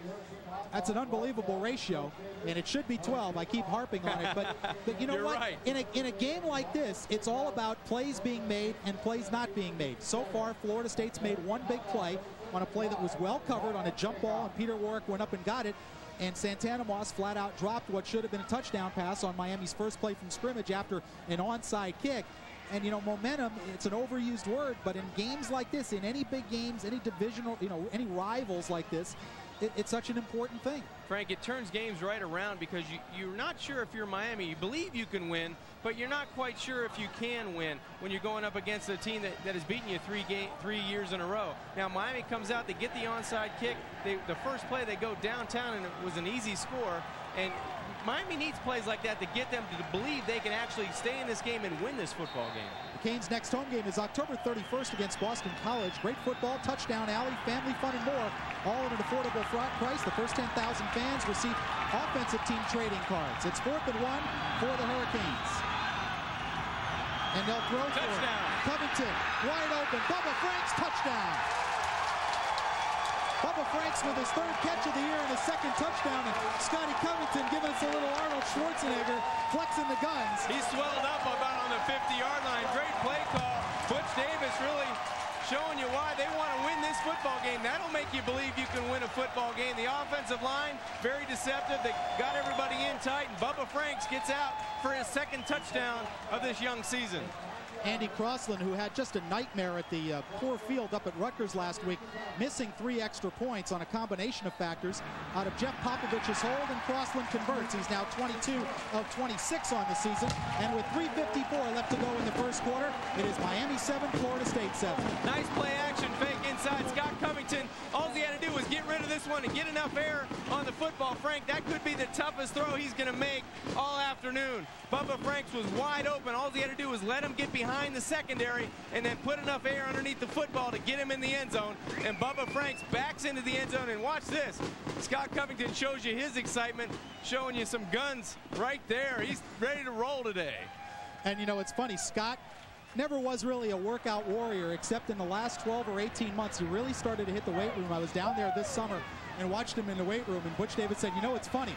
That's an unbelievable ratio, and it should be 12. I keep harping on it, but you know what? Right. In a game like this, it's all about plays being made and plays not being made. So far, Florida State's made one big play on a play that was well covered on a jump ball, and Peter Warwick went up and got it. And Santana Moss flat out dropped what should have been a touchdown pass on Miami's first play from scrimmage after an onside kick. And, you know, momentum, it's an overused word, but in games like this, in any big games, any divisional, you know, any rivals like this, it's such an important thing. Frank, it turns games right around because you're not sure if you're Miami. You believe you can win, but you're not quite sure if you can win when you're going up against a team that has beaten you 3 years in a row. Now, Miami comes out, they get the onside kick. The first play, they go downtown, and it was an easy score. And Miami needs plays like that to get them to believe they can actually stay in this game and win this football game. The Canes' next home game is October 31st against Boston College. Great football, touchdown alley, family fun, and more, all at an affordable price. The first 10,000 fans receive offensive team trading cards. It's 4th and 1 for the Hurricanes. And they'll throw for it. Covington, wide open. Bubba Franks, touchdown. Bubba Franks with his 3rd catch of the year and his 2nd touchdown. And Scotty Covington giving us a little Arnold Schwarzenegger, flexing the guns. He swelled up about on the 50-yard line. Great play call. Butch Davis really showing you why they want to win this football game. That'll make you believe you can win a football game. The offensive line, very deceptive. They got everybody in tight, and Bubba Franks gets out for his 2nd touchdown of this young season. Andy Crossland, who had just a nightmare at the poor field up at Rutgers last week, missing 3 extra points on a combination of factors out of Jeff Popovich's hold, and Crossland converts. He's now 22 of 26 on the season, and with 3:54 left to go in the first quarter, it is Miami 7, Florida State 7. Nice play action fake inside Scott Covington. All he had to do was get rid of this one and get enough air on the football. Frank, that could be the toughest throw he's going to make all afternoon. Bubba Franks was wide open. All he had to do was let him get behind the secondary and then put enough air underneath the football to get him in the end zone. And Bubba Franks backs into the end zone. And watch this. Scott Covington shows you his excitement, showing you some guns right there. He's ready to roll today. And you know, it's funny, Scott never was really a workout warrior, except in the last 12 or 18 months. He really started to hit the weight room. I was down there this summer and watched him in the weight room, and Butch Davis said, you know, it's funny.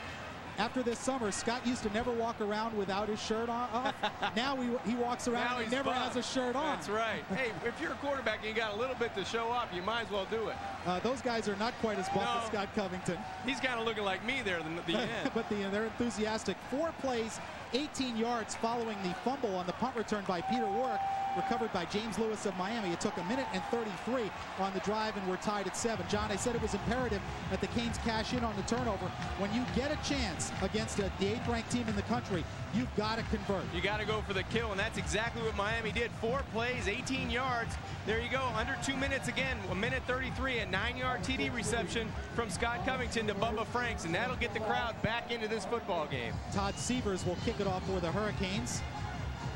After this summer, Scott used to never walk around without his shirt on. Now he walks around and he never has a shirt on. That's right. Hey, if you're a quarterback and you got a little bit to show off, you might as well do it. Those guys are not quite as buff as Scott Covington. He's kind of looking like me there at the end. But they're enthusiastic. 4 plays, 18 yards following the fumble on the punt return by Peter Warwick, recovered by James Lewis of Miami. It took 1 minute and 33 on the drive, and we're tied at 7. John, I said it was imperative that the Canes cash in on the turnover. When you get a chance against the 8th-ranked team in the country, you've got to convert. You got to go for the kill, and that's exactly what Miami did. 4 plays, 18 yards. There you go, under 2 minutes again, 1 minute 33, a 9-yard TD reception from Scott Covington to Bubba Franks, and that'll get the crowd back into this football game. Todd Severs will kick it off for the Hurricanes.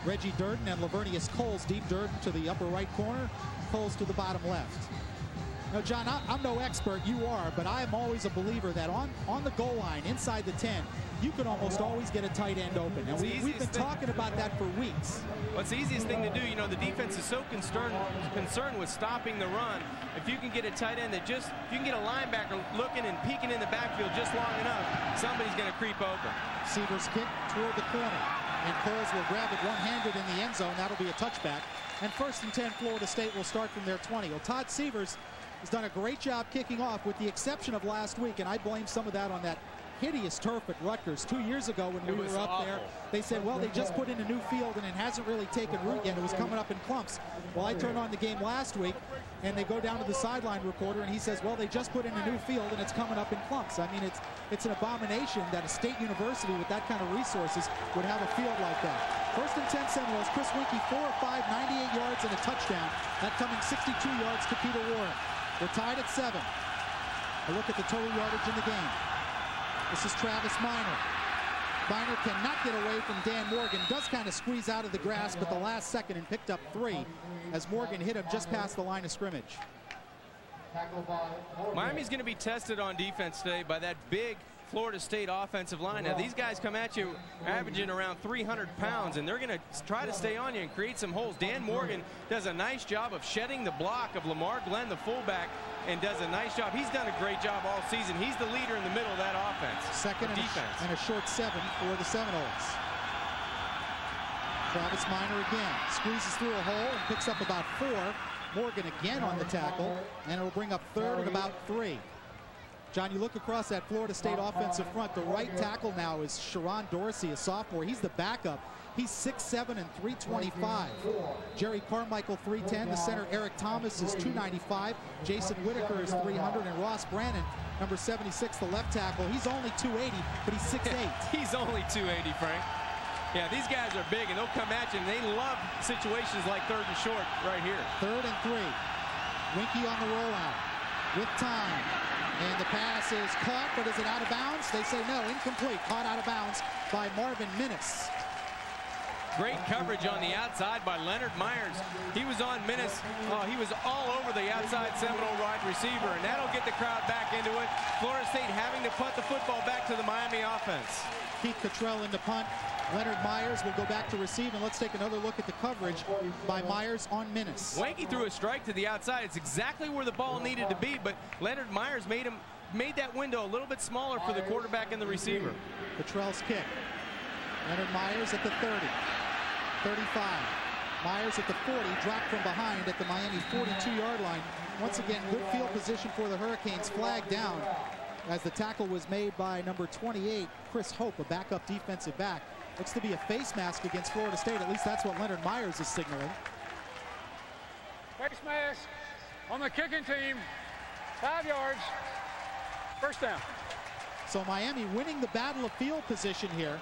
Reggie Durden and Lavernius Coles deep. Durden to the upper right corner, Coles to the bottom left. Now, John, I'm no expert, you are, but I am always a believer that on the goal line, inside the 10, you can almost always get a tight end open. And we've been talking about that for weeks. Well, it's the easiest thing to do. You know, the defense is so concerned with stopping the run. If you can get a tight end that if you can get a linebacker looking and peeking in the backfield just long enough, somebody's going to creep open. Severs kick toward the corner, and Coles will grab it one-handed in the end zone. That'll be a touchback. And 1st and 10, Florida State will start from their 20. Well, Todd Severs has done a great job kicking off, with the exception of last week, and I blame some of that on that hideous turf at Rutgers 2 years ago when we were up there. They said, well, they just put in a new field and it hasn't really taken root yet. It was coming up in clumps. Well, I turned on the game last week, and they go down to the sideline reporter, and he says, well, they just put in a new field and it's coming up in clumps. I mean, it's an abomination that a state university with that kind of resources would have a field like that. 1st and 10 Seminoles. Chris Winkie, 4 of 5, 98 yards and a touchdown. That coming 62 yards to Peter Warren. We're tied at 7. A look at the total yardage in the game. This is Travis Minor. Minor cannot get away from Dan Morgan. Does kind of squeeze out of the grasp at the last second and picked up 3 as Morgan hit him just past the line of scrimmage. Miami's going to be tested on defense today by that big Florida State offensive line. Now, these guys come at you averaging around 300 pounds, and they're going to try to stay on you and create some holes. Dan Morgan does a nice job of shedding the block of Lamar Glenn, the fullback, and does a nice job. He's done a great job all season. He's the leader in the middle of that offense. Second and a short 7 for the Seminoles. Travis Minor again squeezes through a hole and picks up about 4. Morgan again on the tackle, and it'll bring up 3rd and about 3. John, you look across that Florida State offensive front. The right tackle now is Sharon Dorsey, a sophomore. He's the backup. He's 6'7" and 325. Jerry Carmichael, 310. The center, Eric Thomas, is 295. Jason Whitaker is 300. And Ross Brannon, number 76, the left tackle. He's only 280, but he's 6'8". He's only 280, Frank. Yeah, these guys are big, and they'll come at you, and they love situations like 3rd and short right here. 3rd and 3. Winkie on the rollout with time. And the pass is caught, but is it out of bounds? They say no, incomplete. Caught out of bounds by Marvin Minnis. Great coverage on the outside by Leonard Myers. He was on Minnis. Oh, he was all over the outside Seminole wide receiver, and that'll get the crowd back into it. Florida State having to punt the football back to the Miami offense. Keith Cottrell in the punt. Leonard Myers will go back to receive, and let's take another look at the coverage by Myers on Minnis. Wanky threw a strike to the outside. It's exactly where the ball needed to be, but Leonard Myers made that window a little bit smaller for the quarterback and the receiver. Cottrell's kick. Leonard Myers at the 30, 35. Myers at the 40, dropped from behind at the Miami 42-yard line. Once again, good field position for the Hurricanes. Flag down as the tackle was made by number 28, Chris Hope, a backup defensive back. Looks to be a face mask against Florida State. At least that's what Leonard Myers is signaling. Face mask on the kicking team. 5 yards. First down. So Miami winning the battle of field position here.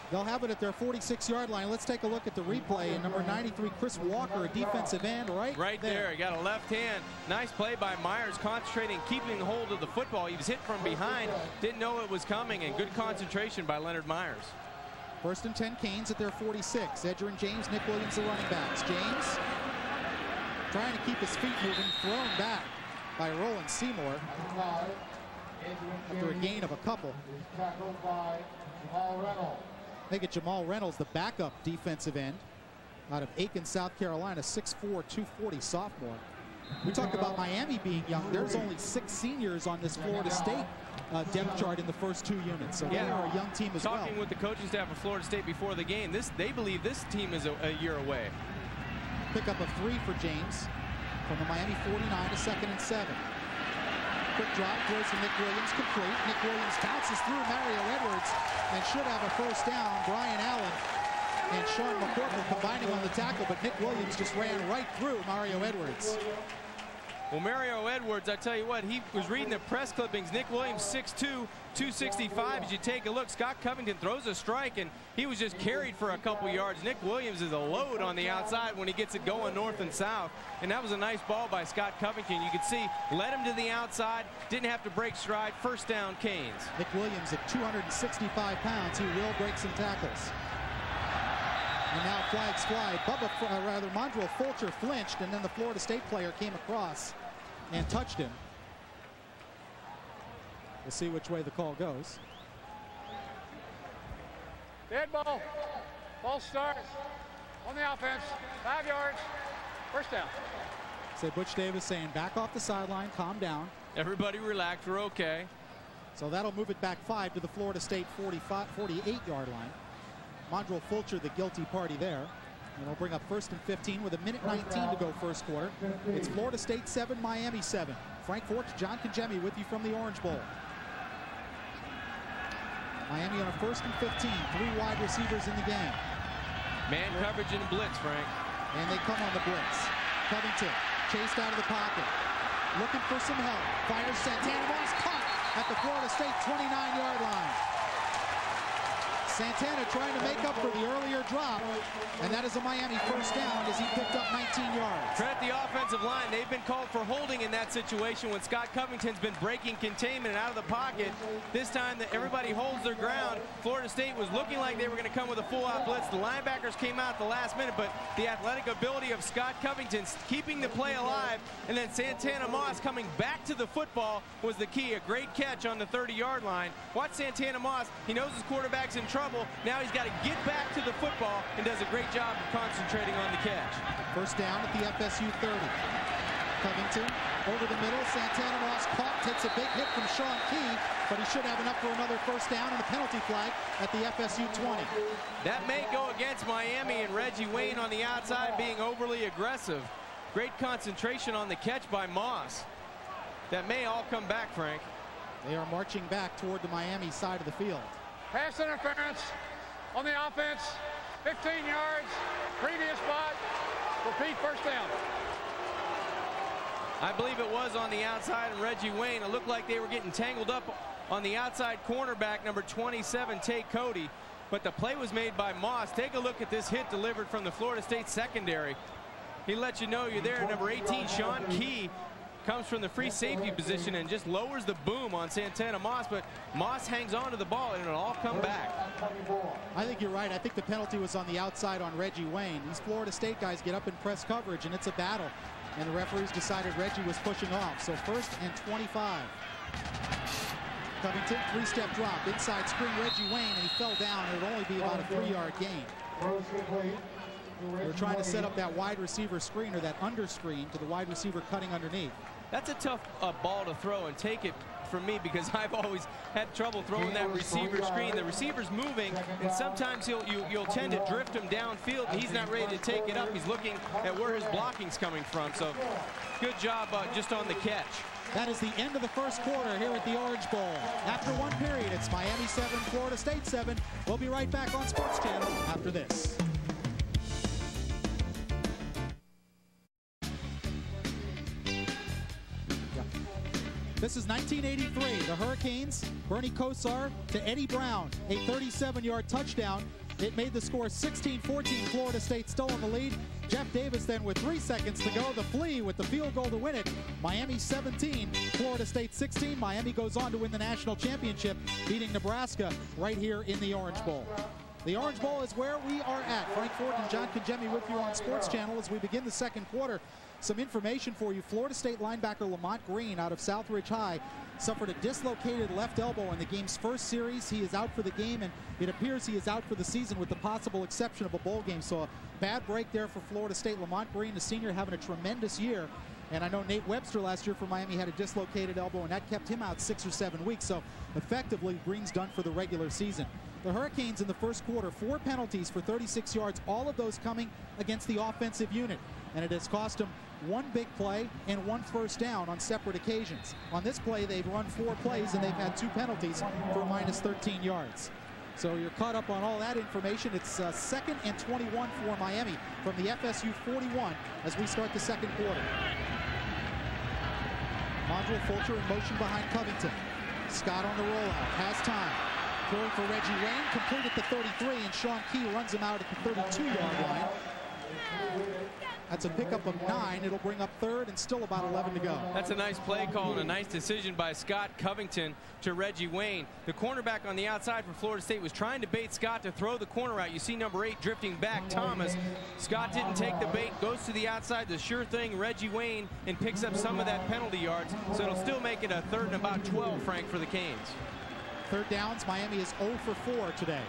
They'll have it at their 46-yard line. Let's take a look at the replay. And number 93, Chris Walker, a defensive end, right there. He got a left hand. Nice play by Myers, concentrating, keeping hold of the football. He was hit from behind, didn't know it was coming, and good concentration by Leonard Myers. First and 10, Canes at their 46. Edgerrin James, Nick Williams, the running backs. James trying to keep his feet moving, thrown back by Roland Seymour after a gain of a couple. They get Jamal Reynolds, the backup defensive end out of Aiken, South Carolina, 6'4", 240 sophomore. We talked about Miami being young. There's only 6 seniors on this Florida State depth chart in the first 2 units. So they are a young team as well. Talking with the coaching staff of Florida State before the game, they believe this team is a year away. Pickup of 3 for James from the Miami 49 to 2nd and 7. Quick drop, throws to Nick Williams, complete. Nick Williams bounces through Mario Edwards and should have a first down. Brian Allen and Sean McCorkle combining on the tackle, but Nick Williams just ran right through Mario Edwards. Well, Mario Edwards, I tell you what, he was reading the press clippings. Nick Williams, 6'2", 265. As you take a look, Scott Covington throws a strike, and he was just carried for a couple yards. Nick Williams is a load on the outside when he gets it going north and south, and that was a nice ball by Scott Covington. You could see, led him to the outside, didn't have to break stride. First down, Canes. Nick Williams at 265 pounds. He will break some tackles. And now flags fly. Mondrell Fulcher flinched, and then the Florida State player came across and touched him. We'll see which way the call goes. Dead ball. False start on the offense. 5 yards. First down. So Butch Davis saying back off the sideline, calm down. Everybody relax, we're okay. So that'll move it back 5 to the Florida State 48-yard line. Mondrell Fulcher, the guilty party there. And we'll bring up 1st and 15 with 1:19 to go first quarter. It's Florida State 7, Miami 7. Frank Forks, John Congemi with you from the Orange Bowl. Miami on a 1st and 15, 3 wide receivers in the game. Man coverage and blitz, Frank. And they come on the blitz. Covington chased out of the pocket. Looking for some help. Fires Santana Moss, caught at the Florida State 29-yard line. Santana trying to make up for the earlier drop, and that is a Miami first down as he picked up 19 yards. Credit the offensive line. They've been called for holding in that situation when Scott Covington's been breaking containment and out of the pocket. This time that everybody holds their ground. Florida State was looking like they were going to come with a full-out blitz. The linebackers came out at the last minute, but the athletic ability of Scott Covington keeping the play alive, and then Santana Moss coming back to the football was the key. A great catch on the 30-yard line. Watch Santana Moss. He knows his quarterback's in trouble. Now he's got to get back to the football and does a great job of concentrating on the catch. First down at the FSU 30. Covington over the middle. Santana Moss caught, takes a big hit from Sean Key, but he should have enough for another first down and a penalty flag at the FSU 20. That may go against Miami and Reggie Wayne on the outside being overly aggressive. Great concentration on the catch by Moss. That may all come back, Frank. They are marching back toward the Miami side of the field. Pass interference on the offense. 15 yards. Previous spot. Repeat, first down. I believe it was on the outside, and Reggie Wayne, it looked like they were getting tangled up on the outside cornerback, number 27, Tay Cody. But the play was made by Moss. Take a look at this hit delivered from the Florida State secondary. He let you know you're there. Number 18, Sean Key, comes from the free safety position and just lowers the boom on Santana Moss, but Moss hangs on to the ball and it'll all come back. I think you're right. I think the penalty was on the outside on Reggie Wayne. These Florida State guys get up in press coverage and it's a battle. And the referees decided Reggie was pushing off. So 1st and 25. Covington, 3-step drop, inside screen, Reggie Wayne, and he fell down. It would only be about a 3-yard gain. They're trying to set up that wide receiver screen or that under screen to the wide receiver cutting underneath. That's a tough ball to throw, and take it from me because I've always had trouble throwing that receiver screen. The receiver's moving, and sometimes you'll tend to drift him downfield. He's not ready to take it up. He's looking at where his blocking's coming from. So good job just on the catch. That is the end of the first quarter here at the Orange Bowl. After one period, it's Miami 7, Florida State 7. We'll be right back on Sports Channel after this. This is 1983. The Hurricanes, Bernie Kosar to Eddie Brown, a 37-yard touchdown. It made the score 16-14. Florida State still in the lead. Jeff Davis then with 3 seconds to go. The Flea with the field goal to win it. Miami 17, Florida State 16. Miami goes on to win the national championship, beating Nebraska right here in the Orange Bowl. The Orange Bowl is where we are at. Frank Ford and John Congemi with you on Sports Channel as we begin the second quarter. Some information for you. Florida State linebacker Lamont Green out of Southridge High suffered a dislocated left elbow in the game's first series. He is out for the game, and it appears he is out for the season with the possible exception of a bowl game. So a bad break there for Florida State. Lamont Green, the senior, having a tremendous year. And I know Nate Webster last year for Miami had a dislocated elbow, and that kept him out 6 or 7 weeks. So effectively, Green's done for the regular season. The Hurricanes in the first quarter, 4 penalties for 36 yards, all of those coming against the offensive unit. And it has cost them 1 big play and 1 first down on separate occasions. On this play, they've run 4 plays, and they've had 2 penalties for minus 13 yards. So you're caught up on all that information. It's 2nd and 21 for Miami from the FSU 41 as we start the second quarter. Mondrell Fulcher in motion behind Covington. Scott on the rollout, has time. Throwing for Reggie Wayne, complete at the 33, and Sean Key runs him out at the 32-yard line. That's a pickup of 9. It'll bring up 3rd and still about 11 to go. That's a nice play call and a nice decision by Scott Covington to Reggie Wayne. The cornerback on the outside for Florida State was trying to bait Scott to throw the corner out. You see number 8 drifting back, Thomas. Scott didn't take the bait, goes to the outside, the sure thing, Reggie Wayne, and picks up some of that penalty yards. So it'll still make it a 3rd and about 12, Frank, for the Canes. 3rd downs, Miami is 0 for 4 today.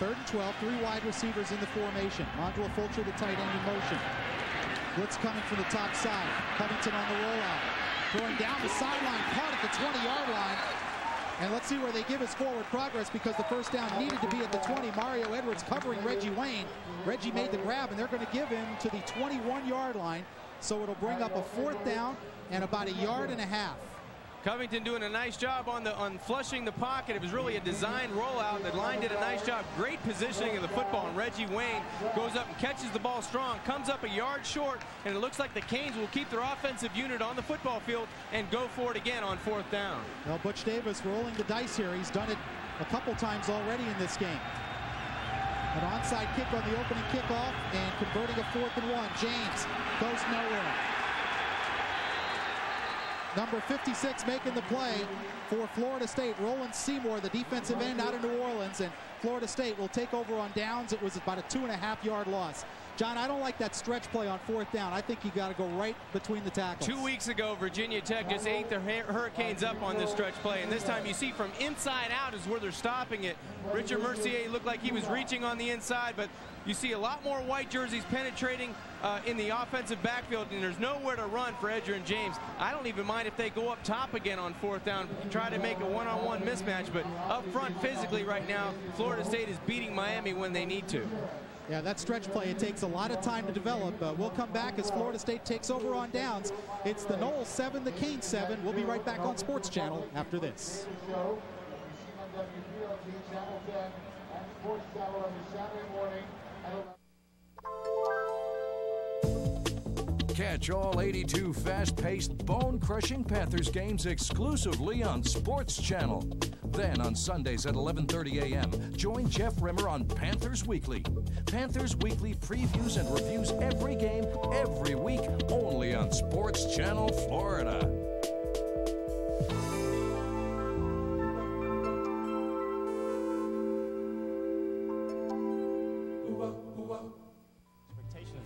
3rd and 12, 3 wide receivers in the formation. Mondrell Fulcher, the tight end, in motion. Blitz coming from the top side. Covington on the rollout. Throwing down the sideline, caught at the 20-yard line. And let's see where they give us forward progress because the first down needed to be at the 20. Mario Edwards covering Reggie Wayne. Reggie made the grab, and they're going to give him to the 21-yard line. So it'll bring up a 4th down and about 1.5 yards. Covington doing a nice job on flushing the pocket. It was really a designed rollout. The line did a nice job. Great positioning of the football. And Reggie Wayne goes up and catches the ball strong, comes up 1 yard short, and it looks like the Canes will keep their offensive unit on the football field and go for it again on 4th down. Well, Butch Davis rolling the dice here. He's done it a couple times already in this game. An onside kick on the opening kickoff and converting a 4th and 1. James goes nowhere. Number 56 making the play for Florida State. Roland Seymour, the defensive end out of New Orleans, and Florida State will take over on downs. It was about a 2.5 yard loss. John, I don't like that stretch play on 4th down. I think you got to go right between the tackles. 2 weeks ago, Virginia Tech just ate the Hurricanes up on this stretch play, and this time you see from inside out is where they're stopping it. Richard Mercier looked like he was reaching on the inside, but you see a lot more white jerseys penetrating in the offensive backfield, and there's nowhere to run for Edgerrin James. I don't even mind if they go up top again on 4th down, try to make a one-on-one mismatch, but up front physically right now, Florida State is beating Miami when they need to. Yeah, that stretch play, it takes a lot of time to develop. We'll come back as Florida State takes over on downs. It's the Noles 7, the Canes 7. We'll be right back on Sports Channel after this. Catch all 82 fast-paced, bone-crushing Panthers games exclusively on Sports Channel. Then on Sundays at 11:30 a.m., join Jeff Rimmer on Panthers Weekly. Panthers Weekly previews and reviews every game, every week, only on Sports Channel Florida.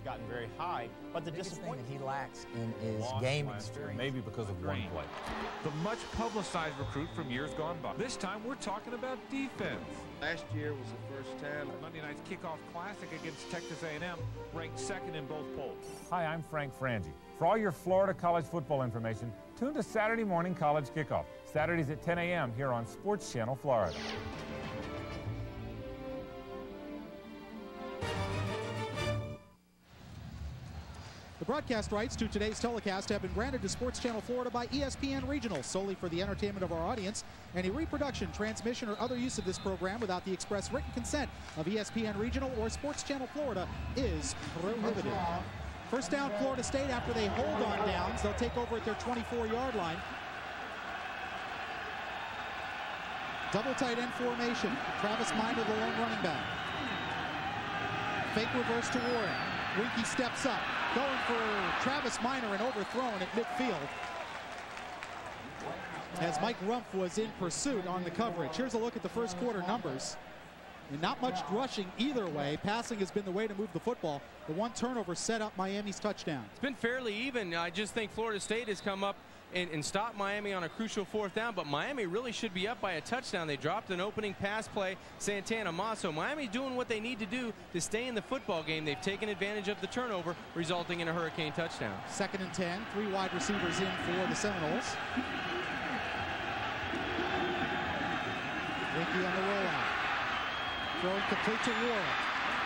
Gotten very high, but the disappointment he lacks in his game experience. Maybe because of one play. The much publicized recruit from years gone by. This time we're talking about defense. Last year was the first time. Monday night's kickoff classic against Texas A&M, ranked second in both polls. Hi, I'm Frank Frangie. For all your Florida college football information, tune to Saturday morning college kickoff. Saturdays at 10 a.m. here on Sports Channel Florida. The broadcast rights to today's telecast have been granted to Sports Channel Florida by ESPN Regional solely for the entertainment of our audience. Any reproduction, transmission, or other use of this program without the express written consent of ESPN Regional or Sports Channel Florida is prohibited. First down, Florida State. After they hold on downs, they'll take over at their 24-yard line. Double tight end formation. Travis Minor, the lone running back. Fake reverse to Warren. Winky steps up, going for Travis Minor and overthrown at midfield as Mike Rumpf was in pursuit on the coverage. Here's a look at the first quarter numbers. And not much rushing either way. Passing has been the way to move the football. The one turnover set up Miami's touchdown. It's been fairly even. I just think Florida State has come up and stopped Miami on a crucial fourth down, but Miami really should be up by a touchdown. They dropped an opening pass play, Santana Masso. Miami's doing what they need to do to stay in the football game. They've taken advantage of the turnover, resulting in a Hurricane touchdown. 2nd and 10, 3 wide receivers in for the Seminoles. Winky on the rollout. Throwing complete to Warren.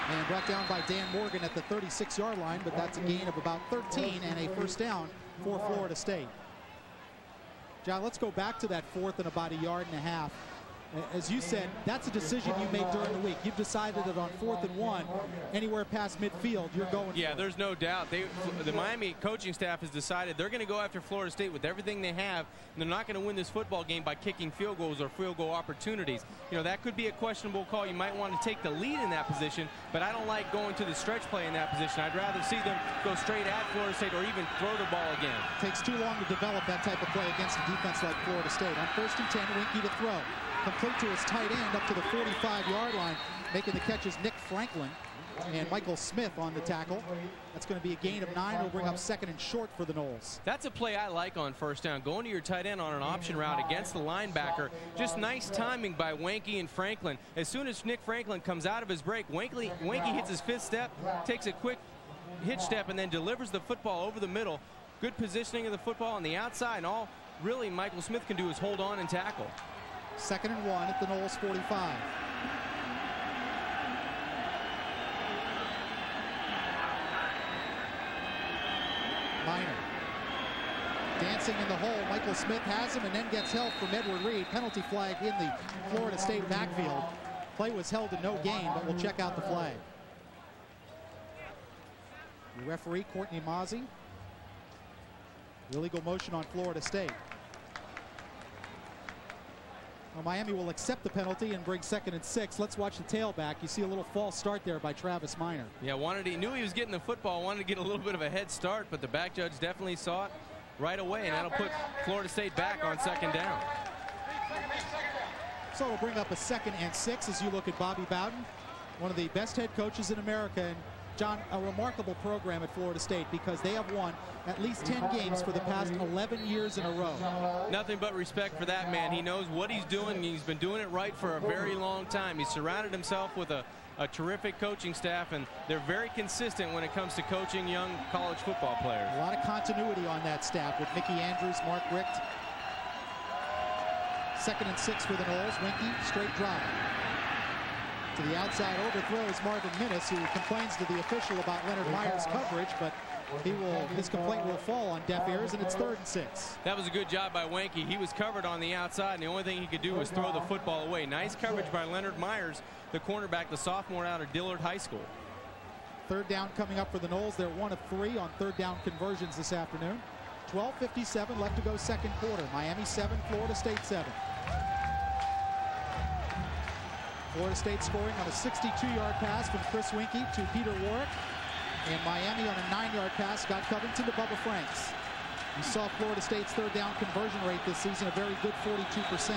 And brought down by Dan Morgan at the 36-yard line, but that's a gain of about 13 and a first down for Florida State. John, let's go back to that fourth and about 1.5 yards. As you said, that's a decision you made during the week. You've decided that on 4th and 1, anywhere past midfield, you're going for it. There's no doubt. The Miami coaching staff has decided they're going to go after Florida State with everything they have, and they're not going to win this football game by kicking field goals or field goal opportunities. You know, that could be a questionable call. You might want to take the lead in that position, but I don't like going to the stretch play in that position. I'd rather see them go straight at Florida State or even throw the ball again. It takes too long to develop that type of play against a defense like Florida State. On 1st and 10, Winky to throw. Complete to his tight end up to the 45-yard line. Making the catches Nick Franklin and Michael Smith on the tackle. That's going to be a gain of 9. It'll bring up 2nd and short for the Noles. That's a play I like on first down. Going to your tight end on an option route against the linebacker. Just nice timing by Wanky and Franklin. As soon as Nick Franklin comes out of his break, Wanky hits his 5th step, takes a quick hitch step, and then delivers the football over the middle. Good positioning of the football on the outside, and all really Michael Smith can do is hold on and tackle. 2nd and 1 at the Noles 45. Minor dancing in the hole. Michael Smith has him and then gets help from Edward Reed. Penalty flag in the Florida State backfield. Play was held to no gain, but we'll check out the flag. The referee, Courtney Mozzie. Illegal motion on Florida State. Well, Miami will accept the penalty and bring 2nd and 6. Let's watch the tailback. You see a little false start there by Travis Minor. Yeah, he knew he was getting the football, wanted to get a little bit of a head start, but the back judge definitely saw it right away, and that'll put Florida State back on 2nd down. So it'll bring up a 2nd and 6 as you look at Bobby Bowden, one of the best head coaches in America. And John, a remarkable program at Florida State because they have won at least 10 games for the past 11 years in a row. Nothing but respect for that man. He knows what he's doing, and he's been doing it right for a very long time. He's surrounded himself with a terrific coaching staff, and they're very consistent when it comes to coaching young college football players. A lot of continuity on that staff with Mickey Andrews, Mark Richt. 2nd and 6 for the Noles. Winky, straight drive. To the outside, overthrows Marvin Minnis, who complains to the official about Leonard Meyer's coverage, but his complaint will fall on deaf ears, and it's 3rd and 6. That was a good job by Wanky. He was covered on the outside, and the only thing he could do was throw the football away. Nice coverage by Leonard Myers, the cornerback, the sophomore out of Dillard High School. 3rd down coming up for the Noles. They're 1 of 3 on 3rd down conversions this afternoon. 12:57 left to go 2nd quarter. Miami 7, Florida State 7. Florida State scoring on a 62-yard pass from Chris Winkie to Peter Warwick. And Miami on a 9-yard pass, Scott Covington to Bubba Franks. You saw Florida State's third down conversion rate this season, a very good 42%.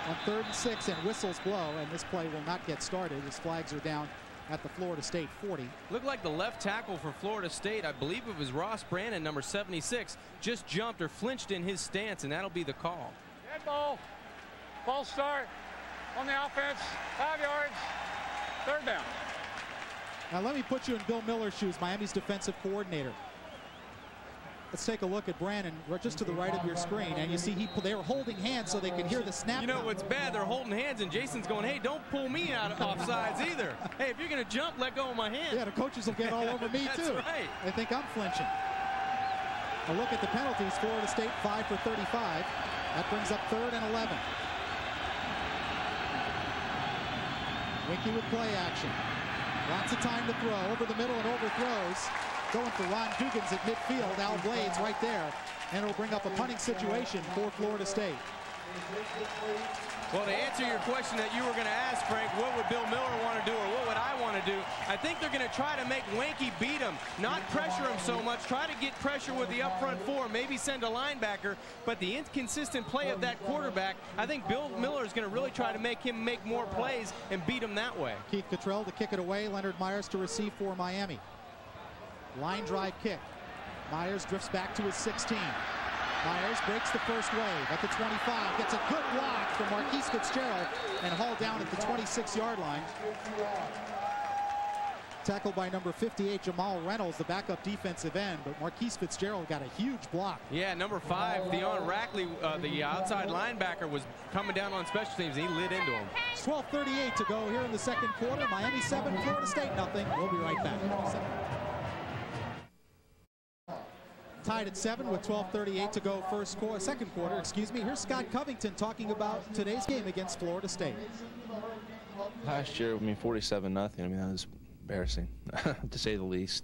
On 3rd and 6, and whistles blow, and this play will not get started as flags are down at the Florida State 40. Looked like the left tackle for Florida State, I believe it was Ross Brandon, number 76, just jumped or flinched in his stance, and that'll be the call. Dead ball. False start on the offense. 5 yards. 3rd down. Now let me put you in Bill Miller's shoes, Miami's defensive coordinator. Let's take a look at Brandon just to the right of your screen, and you see they were holding hands so they could hear the snap. You know what's bad? They're holding hands, and Jason's going, hey, don't pull me out of offsides either. Hey, if you're going to jump, let go of my hand. Yeah, the coaches will get all over me too. That's right. They think I'm flinching. A look at the penalties. Florida State 5 for 35. That brings up 3rd and 11. Winkie with play action. Lots of time to throw. Over the middle and overthrows. Going for Ron Dugans at midfield. Al Blades right there. And it'll bring up a punting situation for Florida State. Well, to answer your question that you were going to ask, Frank, what would Bill Miller want to do or what would I want to do? I think they're going to try to make Winkie beat him, not pressure him so much, try to get pressure with the up front 4, maybe send a linebacker, but the inconsistent play of that quarterback, I think Bill Miller is going to really try to make him make more plays and beat him that way. Keith Cottrell to kick it away, Leonard Myers to receive for Miami. Line drive kick. Myers drifts back to his 16. Myers breaks the first wave at the 25, gets a good block from Marquise Fitzgerald and hauled down at the 26-yard line. Tackled by number 58, Jamal Reynolds, the backup defensive end, but Marquise Fitzgerald got a huge block. Yeah, number 5, Theon Rackley, the outside linebacker, was coming down on special teams, and he lit into him. 12:38 to go here in the second quarter. Miami 7, Florida State nothing. We'll be right back. Tied at 7 with 12:38 to go second quarter, excuse me. Here's Scott Covington talking about today's game against Florida State. Last year, 47-0. That was embarrassing, to say the least.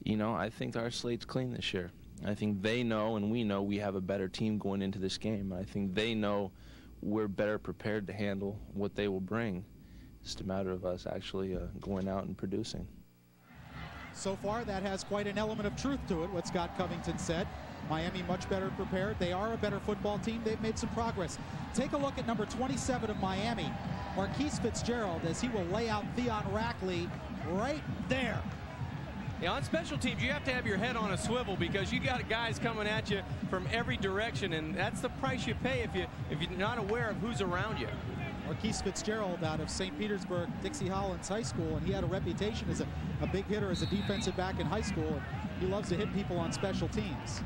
I think our slate's clean this year. I think they know and we know we have a better team going into this game. I think they know we're better prepared to handle what they will bring. It's just a matter of us actually going out and producing. So far, that has quite an element of truth to it, what Scott Covington said. Miami much better prepared. They are a better football team. They've made some progress. Take a look at number 27 of Miami, Marquise Fitzgerald, as he will lay out Theon Rackley right there. Yeah, on special teams, you have to have your head on a swivel because you got guys coming at you from every direction, and that's the price you pay if you're not aware of who's around you. Marquise Fitzgerald out of St. Petersburg, Dixie Hollins High School, and he had a reputation as a big hitter as a defensive back in high school, and he loves to hit people on special teams.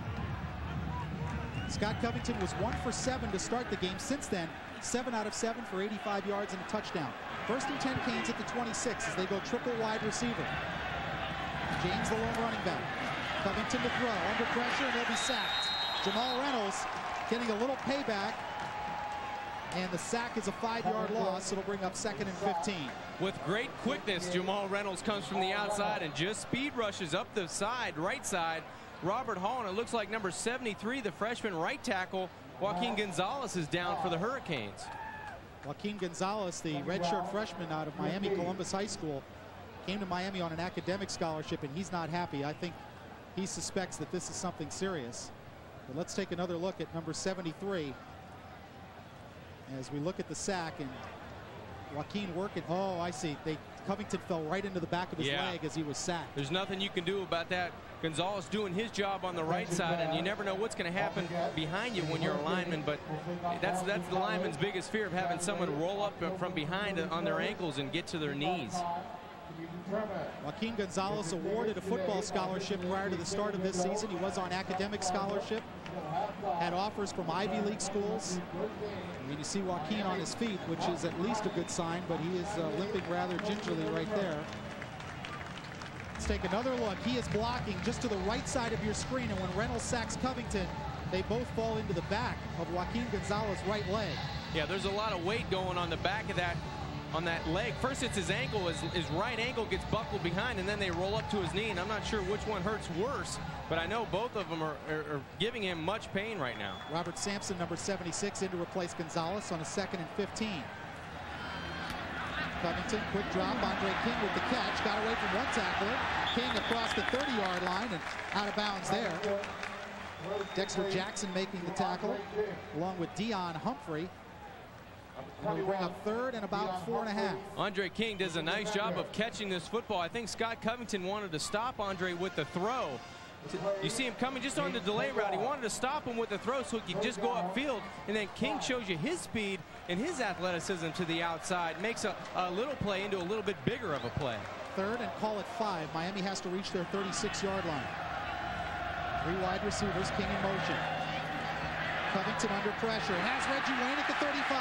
Scott Covington was 1 for 7 to start the game. Since then, 7 out of 7 for 85 yards and a touchdown. 1st and 10 Canes at the 26 as they go triple wide receiver. James the lone running back. Covington to throw, under pressure, and they'll be sacked. Jamal Reynolds getting a little payback. And the sack is a 5-yard loss. It'll bring up 2nd and 15. With great quickness, Jamal Reynolds comes from the outside and just speed rushes up the side, right side. Robert Hall, and it looks like number 73, the freshman right tackle, Joaquin Gonzalez, is down for the Hurricanes. Joaquin Gonzalez, the redshirt freshman out of Miami Columbus High School, came to Miami on an academic scholarship, and he's not happy. I think he suspects that this is something serious. But let's take another look at number 73. As we look at the sack, and Joaquin working. Oh, I see. Covington fell right into the back of his leg as he was sacked. There's nothing you can do about that. Gonzalez doing his job on the right side, and you never know what's going to happen behind you when you're a lineman, but that's the lineman's biggest fear, of having someone roll up from behind on their ankles and get to their knees. Joaquin Gonzalez awarded a football scholarship prior to the start of this season. He was on academic scholarship, had offers from Ivy League schools. You see Joaquin on his feet, which is at least a good sign, but he is limping rather gingerly right there. Let's take another look. He is blocking just to the right side of your screen, and when Reynolds sacks Covington, they both fall into the back of Joaquin Gonzalez's right leg. Yeah, there's a lot of weight going on the back of that, on that leg. First it's his ankle, his right ankle gets buckled behind, and then they roll up to his knee, and I'm not sure which one hurts worse, but I know both of them are giving him much pain right now. Robert Sampson, number 76, in to replace Gonzalez on a 2nd and 15. Covington, quick drop. Andre King with the catch. Got away from one tackler. King across the 30-yard line and out of bounds there. Dexter Jackson making the tackle, along with Dion Humphrey. And we'll bring up 3rd and about 4.5. Andre King does a nice job of catching this football. I think Scott Covington wanted to stop Andre with the throw. You see him coming just on the delay route. He wanted to stop him with the throw so he could just go upfield. And then King shows you his speed and his athleticism to the outside. Makes a little play into a little bit bigger of a play. 3rd and call it 5. Miami has to reach their 36-yard line. 3 wide receivers, King in motion. Covington under pressure. Has Reggie Wayne at the 35.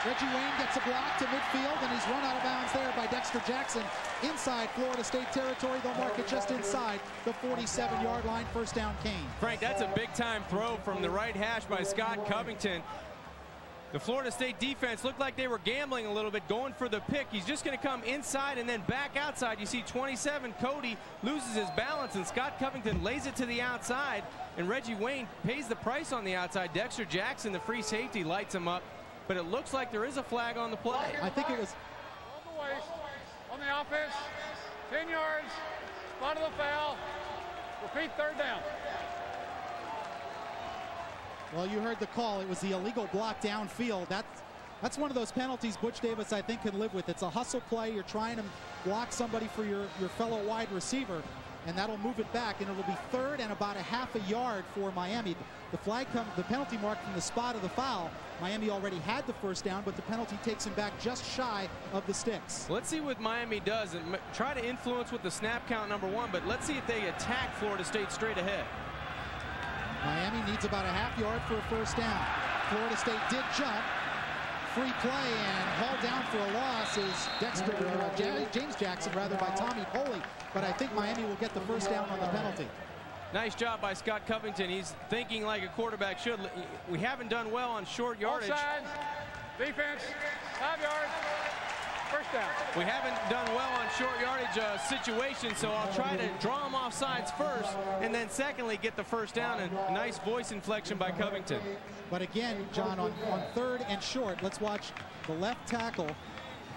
Reggie Wayne gets a block to midfield, and he's run out of bounds there by Dexter Jackson. Inside Florida State territory, they'll mark it just inside the 47-yard line. First down, Kane. Frank, that's a big-time throw from the right hash by Scott Covington. The Florida State defense looked like they were gambling a little bit, going for the pick. He's just going to come inside and then back outside. You see 27, Cody loses his balance, and Scott Covington lays it to the outside, and Reggie Wayne pays the price on the outside. Dexter Jackson, the free safety, lights him up, but it looks like there is a flag on the play. I think it was On the waist, on the offense, 10 yards, spot of the foul. Repeat, 3rd down. Well, you heard the call. It was the illegal block downfield. That's one of those penalties Butch Davis, I think, can live with. It's a hustle play. You're trying to block somebody for your fellow wide receiver, and that'll move it back, and it'll be 3rd and about a half a yard for Miami. The penalty mark from the spot of the foul. Miami already had the first down, but the penalty takes him back just shy of the sticks. Let's see what Miami does and try to influence with the snap count, #1, but let's see if they attack Florida State straight ahead. Miami needs about a half yard for a first down. Florida State did jump. Free play and hauled down for a loss is James Jackson, rather, by Tommy Poley. But I think Miami will get the first down on the penalty. Nice job by Scott Covington. He's thinking like a quarterback should. We haven't done well on short yardage. Offside, defense, 5 yards, first down. We haven't done well on short yardage situations, so I'll try to draw him off sides first, and then secondly get the first down. And nice voice inflection by Covington. But again, John, on 3rd and short, let's watch the left tackle.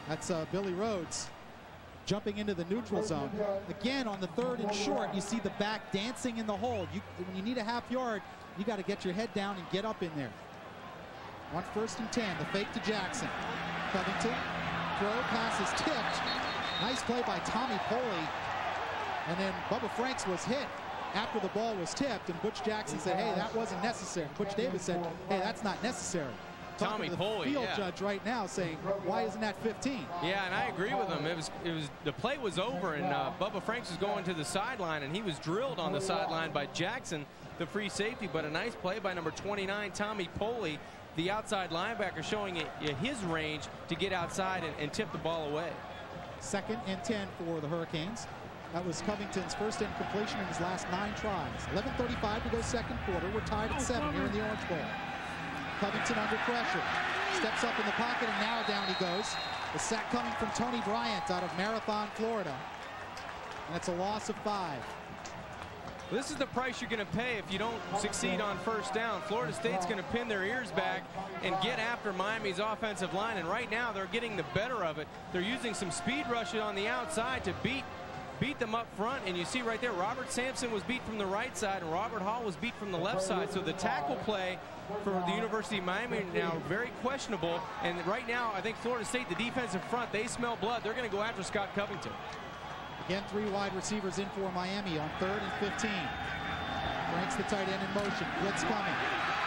That's Billy Rhodes jumping into the neutral zone. Again, on the 3rd and short, you see the back dancing in the hole. When you need a half yard, you got to get your head down and get up in there. On 1st and 10, the fake to Jackson. Covington, throw, pass is tipped. Nice play by Tommy Poley. And then Bubba Franks was hit after the ball was tipped, and Butch Jackson said, hey, that wasn't necessary. Butch Davis said, hey, that's not necessary. Tommy Poley, field judge right now saying, why isn't that 15? Yeah, and I agree with him. It was the play was over, and Bubba Franks was going to the sideline, and he was drilled on the sideline by Jackson, the free safety. But a nice play by number 29, Tommy Poley, the outside linebacker, showing his range to get outside and tip the ball away. 2nd and 10 for the Hurricanes. That was Covington's first incompletion in his last 9 tries. 11:35 to go second quarter. We're tied at 7 here in the Orange Bowl. Covington under pressure. Steps up in the pocket, and now down he goes. The sack coming from Tony Bryant out of Marathon, Florida. And that's a loss of 5. This is the price you're going to pay if you don't succeed on first down. Florida State's going to pin their ears back and get after Miami's offensive line, and right now they're getting the better of it. They're using some speed rushes on the outside to beat them up front, and you see right there Robert Sampson was beat from the right side and Robert Hall was beat from the left side. So the tackle play for the University of Miami now very questionable, and right now I think Florida State, the defensive front, they smell blood. They're going to go after Scott Covington. Again, 3 wide receivers in for Miami on 3rd and 15. Franks, the tight end, in motion. Blitz coming.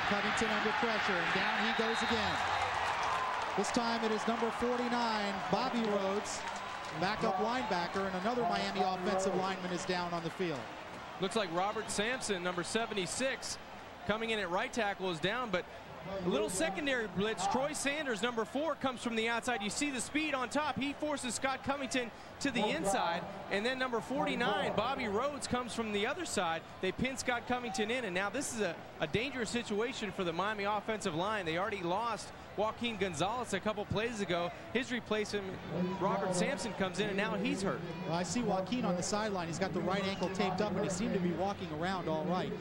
Covington under pressure, and down he goes again. This time it is number 49, Bobby Rhodes, backup linebacker, and another Miami offensive lineman is down on the field. Looks like Robert Sampson, number 76, coming in at right tackle, is down, but a little secondary blitz. Troy Sanders, number 4, comes from the outside. You see the speed on top. He forces Scott Covington to the inside, and then number 49, Bobby Rhodes, comes from the other side. They pin Scott Covington in, and now this is a dangerous situation for the Miami offensive line. They already lost Joaquin Gonzalez a couple plays ago. His replacement, Robert Sampson, comes in, and now he's hurt. Well, I see Joaquin on the sideline. He's got the right ankle taped up, and he seemed to be walking around all right,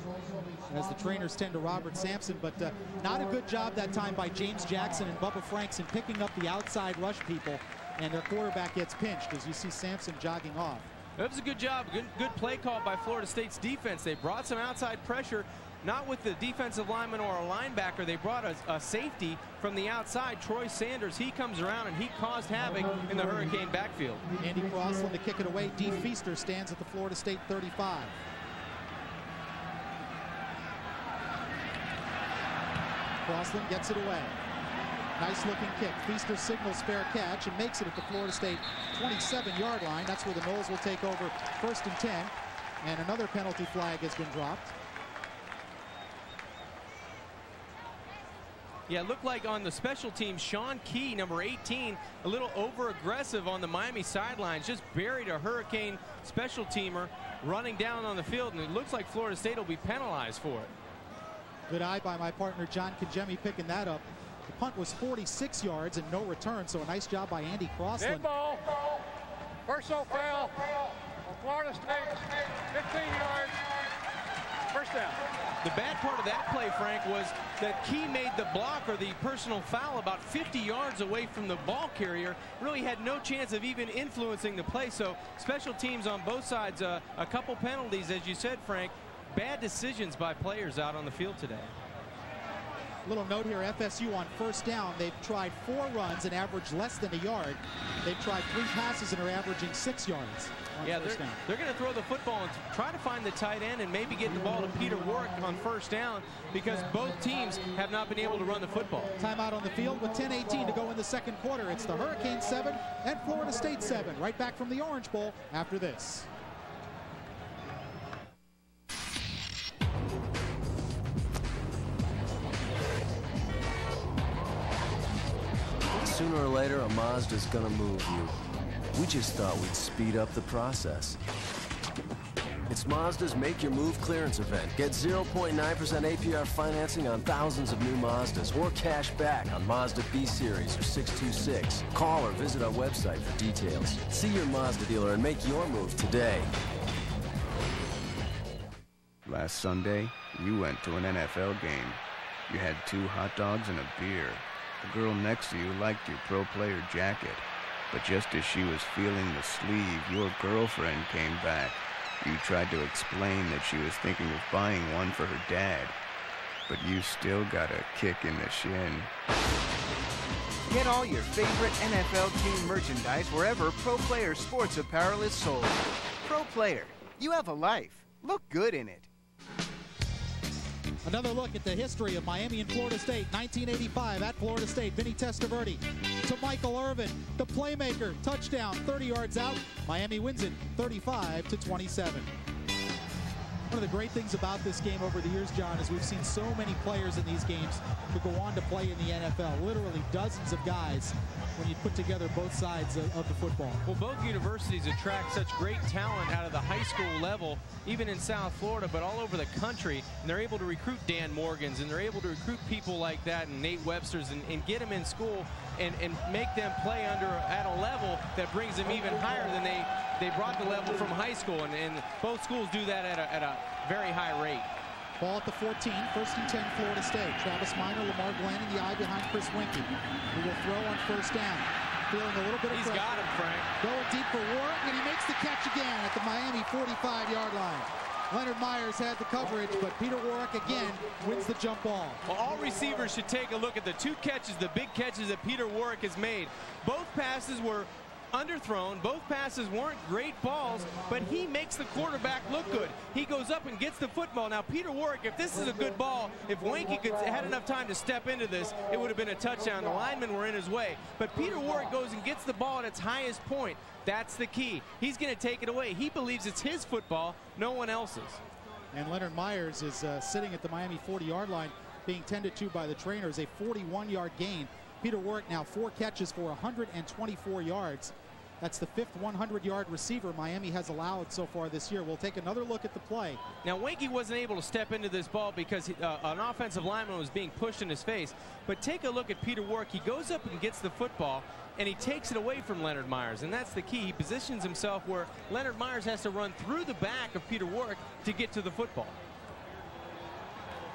as the trainers tend to Robert Sampson. But not a good job that time by James Jackson and Bubba Franks in picking up the outside rush people. and their quarterback gets pinched as you see Sampson jogging off. That was a good job, good play call by Florida State's defense. They brought some outside pressure, not with the defensive lineman or a linebacker. They brought a safety from the outside, Troy Sanders. He comes around and he caused havoc in the Hurricane backfield. Andy Crossland to kick it away. Dee Feaster stands at the Florida State 35. Crossland gets it away. Nice looking kick. Feaster signals fair catch and makes it at the Florida State 27-yard line. That's where the Noles will take over 1st and 10. And another penalty flag has been dropped. Yeah, it looked like on the special teams, Sean Key, number 18, a little over-aggressive on the Miami sidelines, just buried a Hurricane special teamer running down on the field, and it looks like Florida State will be penalized for it. Good eye by my partner John Kajemi picking that up. The punt was 46 yards and no return, so a nice job by Andy Crossland. Dead ball. Personal foul for Florida State. 15 yards. First down. The bad part of that play, Frank, was that Key made the block or the personal foul about 50 yards away from the ball carrier. Really had no chance of even influencing the play. So special teams on both sides, a couple penalties, as you said, Frank. Bad decisions by players out on the field today. Little note here, FSU on 1st down, they've tried 4 runs and averaged less than a yard. They've tried 3 passes and are averaging 6 yards on 1st down. They're going to throw the football and try to find the tight end and maybe get the ball to Peter Warwick on 1st down, because both teams have not been able to run the football. Timeout on the field with 10:18 to go in the 2nd quarter. It's the Hurricane 7 and Florida State 7. Right back from the Orange Bowl after this. Sooner or later, a Mazda's gonna move you. We just thought we'd speed up the process. It's Mazda's Make Your Move clearance event. Get 0.9% APR financing on thousands of new Mazdas or cash back on Mazda B-Series or 626. Call or visit our website for details. See your Mazda dealer and make your move today. Last Sunday, you went to an NFL game. You had 2 hot dogs and a beer. The girl next to you liked your pro player jacket, but just as she was feeling the sleeve, your girlfriend came back. You tried to explain that she was thinking of buying one for her dad, but you still got a kick in the shin. Get all your favorite NFL team merchandise wherever Pro Player sports apparel is sold. Pro Player, you have a life. Look good in it. Another look at the history of Miami and Florida State. 1985 at Florida State. Vinny Testaverde to Michael Irvin, the playmaker. Touchdown, 30 yards out. Miami wins it 35-27. One of the great things about this game over the years, John, is we've seen so many players in these games who go on to play in the NFL. Literally dozens of guys when you put together both sides of the football. Well, both universities attract such great talent out of the high school level, even in South Florida, but all over the country. And they're able to recruit Dan Morgans, and they're able to recruit people like that and Nate Websters and get them in school and make them play at a level that brings them even higher than they brought the level from high school. And both schools do that at a very high rate. Ball at the 14, 1st and 10 Florida State. Travis Minor, Lamar Glenn in the eye behind Chris Winkie, who will throw on 1st down. Feeling a little bit of pressure. He's got him, Frank. Going deep for Warwick, and he makes the catch again at the Miami 45-yard line. Leonard Myers had the coverage, but Peter Warwick again wins the jump ball. Well, all receivers should take a look at the 2 catches, the big catches that Peter Warwick has made. Both passes were underthrown. Both passes weren't great balls, but he makes the quarterback look good. He goes up and gets the football. Now, Peter Warwick, if this is a good ball, if Wanky had enough time to step into this, it would have been a touchdown. The linemen were in his way. But Peter Warwick goes and gets the ball at its highest point. That's the key. He's going to take it away. He believes it's his football, no one else's. And Leonard Myers is sitting at the Miami 40-yard line, being tended to by the trainers. A 41-yard gain. Peter Warwick now 4 catches for 124 yards. That's the 5th 100-yard receiver Miami has allowed so far this year. We'll take another look at the play. Now, Wanky wasn't able to step into this ball because an offensive lineman was being pushed in his face. But take a look at Peter Warwick. He goes up and gets the football, and he takes it away from Leonard Myers. And that's the key. He positions himself where Leonard Myers has to run through the back of Peter Warwick to get to the football.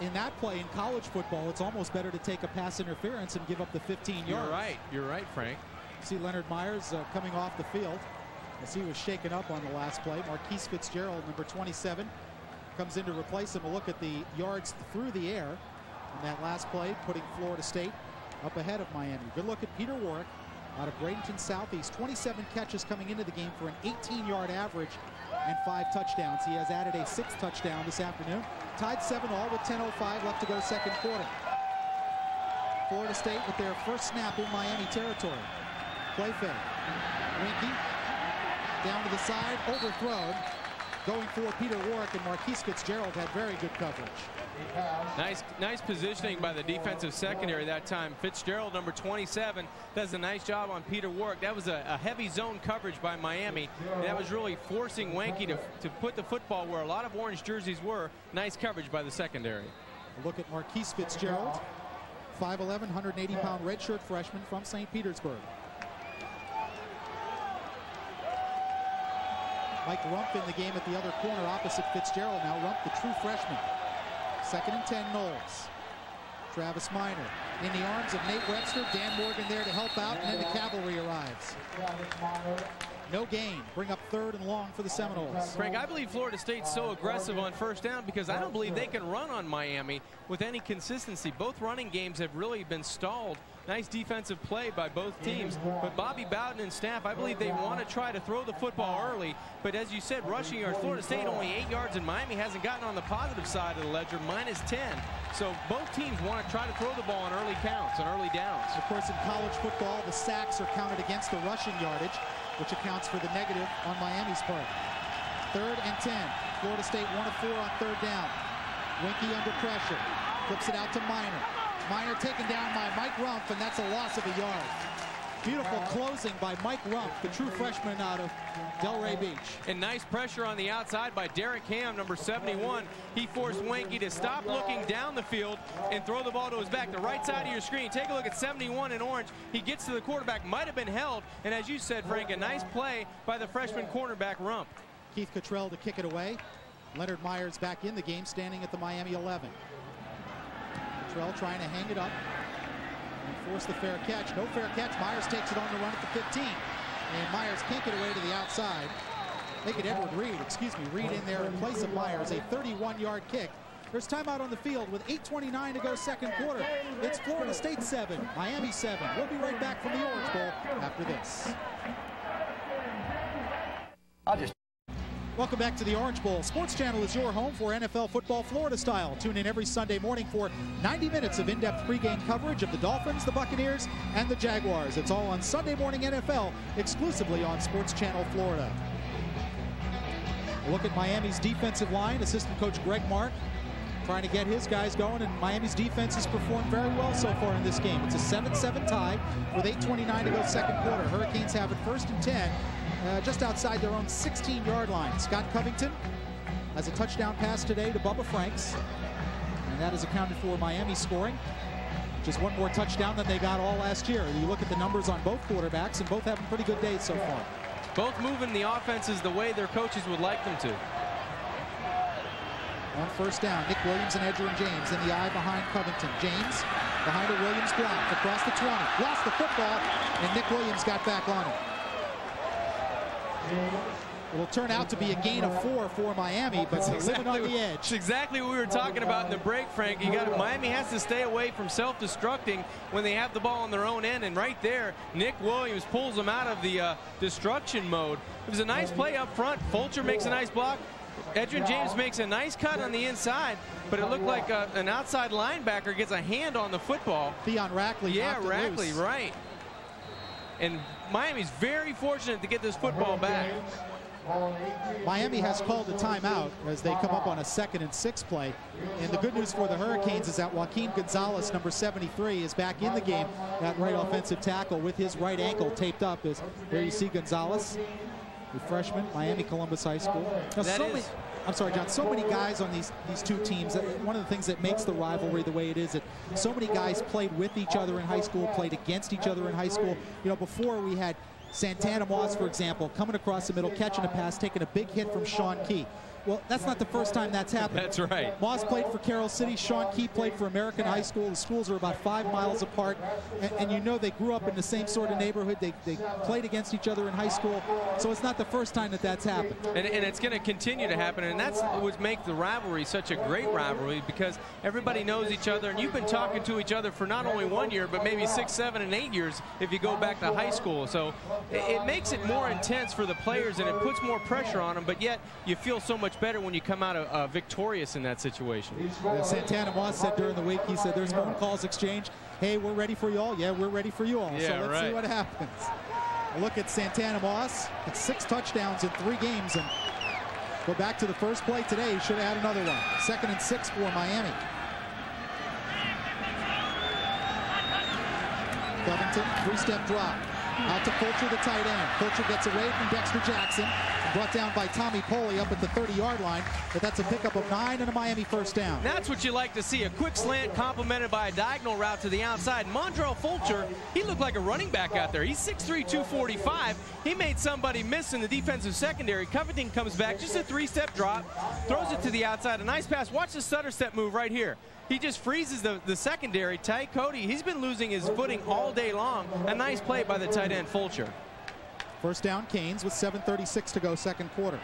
In that play in college football, it's almost better to take a pass interference and give up the 15 yards. You're right, Frank. See Leonard Myers coming off the field as he was shaken up on the last play. Marquise Fitzgerald, number 27, comes in to replace him. A look at the yards through the air in that last play, putting Florida State up ahead of Miami. Good look at Peter Warwick out of Bradenton Southeast. 27 catches coming into the game for an 18-yard average and 5 touchdowns. He has added a 6th touchdown this afternoon. Tied 7-all with 10:05 left to go second quarter. Florida State with their first snap in Miami territory. Play fake. Winky down to the side, overthrown. Going for Peter Warwick, and Marquise Fitzgerald had very good coverage. Nice positioning by the defensive secondary that time. Fitzgerald, number 27, does a nice job on Peter Warwick. That was a heavy zone coverage by Miami. And that was really forcing Wanky to put the football where a lot of orange jerseys were. Nice coverage by the secondary. A look at Marquise Fitzgerald, 5'11", 180-pound redshirt freshman from St. Petersburg. Mike Rumpf in the game at the other corner opposite Fitzgerald. Now Rumpf, the true freshman. 2nd and 10, Knowles. Travis Minor in the arms of Nate Webster. Dan Morgan there to help out, and then the cavalry arrives. No gain. Bring up 3rd and long for the Seminoles. Frank, I believe Florida State's so aggressive on first down because I don't believe they can run on Miami with any consistency. Both running games have really been stalled. Nice defensive play by both teams. But Bobby Bowden and staff, I believe they want to try to throw the football early. But as you said, rushing yards, Florida State only 8 yards, and Miami hasn't gotten on the positive side of the ledger, -10. So both teams want to try to throw the ball on early counts, on early downs. Of course, in college football, the sacks are counted against the rushing yardage, which accounts for the negative on Miami's part. 3rd and 10. Florida State 1 of 4 on 3rd down. Winky under pressure. Flips it out to Minor. Minor taken down by Mike Rumpf, and that's a loss of a yard. Beautiful closing by Mike Rumpf, the true freshman out of Delray Beach. And nice pressure on the outside by Derek Ham, number 71. He forced Wanky to stop looking down the field and throw the ball to his back. The right side of your screen. Take a look at 71 in orange. He gets to the quarterback, might have been held. And as you said, Frank, a nice play by the freshman cornerback Rumpf. Keith Cottrell to kick it away. Leonard Myers back in the game, standing at the Miami 11. Cottrell trying to hang it up and force the fair catch. No fair catch. Myers takes it on the run at the 15. And Myers can't get away to the outside. Make it Edward Reed, Reed in there in place of Myers. A 31-yard kick. There's timeout on the field with 8:29 to go second quarter. It's Florida State 7, Miami 7. We'll be right back from the Orange Bowl after this. Welcome back to the Orange Bowl. Sports Channel is your home for NFL football Florida style. Tune in every Sunday morning for 90 minutes of in-depth pregame coverage of the Dolphins, the Buccaneers, and the Jaguars. It's all on Sunday Morning NFL, exclusively on Sports Channel Florida. A look at Miami's defensive line. Assistant coach Greg Mark trying to get his guys going, and Miami's defense has performed very well so far in this game. It's a 7-7 tie with 8:29 to go second quarter. Hurricanes have it 1st and 10. Just outside their own 16-yard line. Scott Covington has a touchdown pass today to Bubba Franks, and that has accounted for Miami scoring just one more touchdown than they got all last year. You look at the numbers on both quarterbacks, and both having pretty good days so far. Both moving the offenses the way their coaches would like them to. On first down, Nick Williams and Edgerrin James in the eye behind Covington. James behind a Williams block across the 20. Lost the football, and Nick Williams got back on it. It'll turn out to be a gain of 4 for Miami, but living on the edge. It's exactly what we were talking about in the break, Frank. Miami has to stay away from self-destructing when they have the ball on their own end, and right there, Nick Williams pulls them out of the destruction mode. It was a nice play up front. Fulcher makes a nice block. Edgerrin James makes a nice cut on the inside, but it looked like an outside linebacker gets a hand on the football. Theon Rackley. Yeah, Rackley, right. And Miami's very fortunate to get this football back. Miami has called a timeout as they come up on a 2nd and 6 play. And the good news for the Hurricanes is that Joaquin Gonzalez, number 73, is back in the game. That right offensive tackle with his right ankle taped up. There you see Gonzalez, the freshman, Miami Columbus High School. Now, I'm sorry, John, so many guys on these two teams. One of the things that makes the rivalry the way it is that so many guys played with each other in high school, played against each other in high school. You know, before we had Santana Moss, for example, coming across the middle, catching a pass, taking a big hit from Sean Key. Well, that's not the first time that's happened. That's right. Moss played for Carroll City. Sean Key played for American High School. The schools are about 5 miles apart. And you know they grew up in the same sort of neighborhood. They played against each other in high school. So it's not the first time that that's happened. And it's going to continue to happen. And that's what makes the rivalry such a great rivalry, because everybody knows each other. And you've been talking to each other for not only 1 year, but maybe 6, 7, and 8 years if you go back to high school. So it makes it more intense for the players, and it puts more pressure on them. But yet you feel so much better when you come out victorious in that situation. Santana Moss said during the week, he said there's phone calls exchanged. Hey, we're ready for you all. Yeah, we're ready for you all. Yeah, so let's see what happens. A look at Santana Moss. It's 6 touchdowns in 3 games. And go back to the first play today. He should have had another one. 2nd and 6 for Miami. Covington, 3-step drop. Out to Fulcher, the tight end. Fulcher gets away from Dexter Jackson. Brought down by Tommy Poley up at the 30-yard line. But that's a pickup of 9 and a Miami first down. That's what you like to see. A quick slant complemented by a diagonal route to the outside. Mondrell Fulcher, he looked like a running back out there. He's 6'3", 245. He made somebody miss in the defensive secondary. Covington comes back, just a 3-step drop. Throws it to the outside. A nice pass. Watch the stutter step move right here. He just freezes the secondary. Ty Cody, he's been losing his footing all day long. A nice play by the tight end, Fulcher. First down, Canes, with 7:36 to go, second quarter.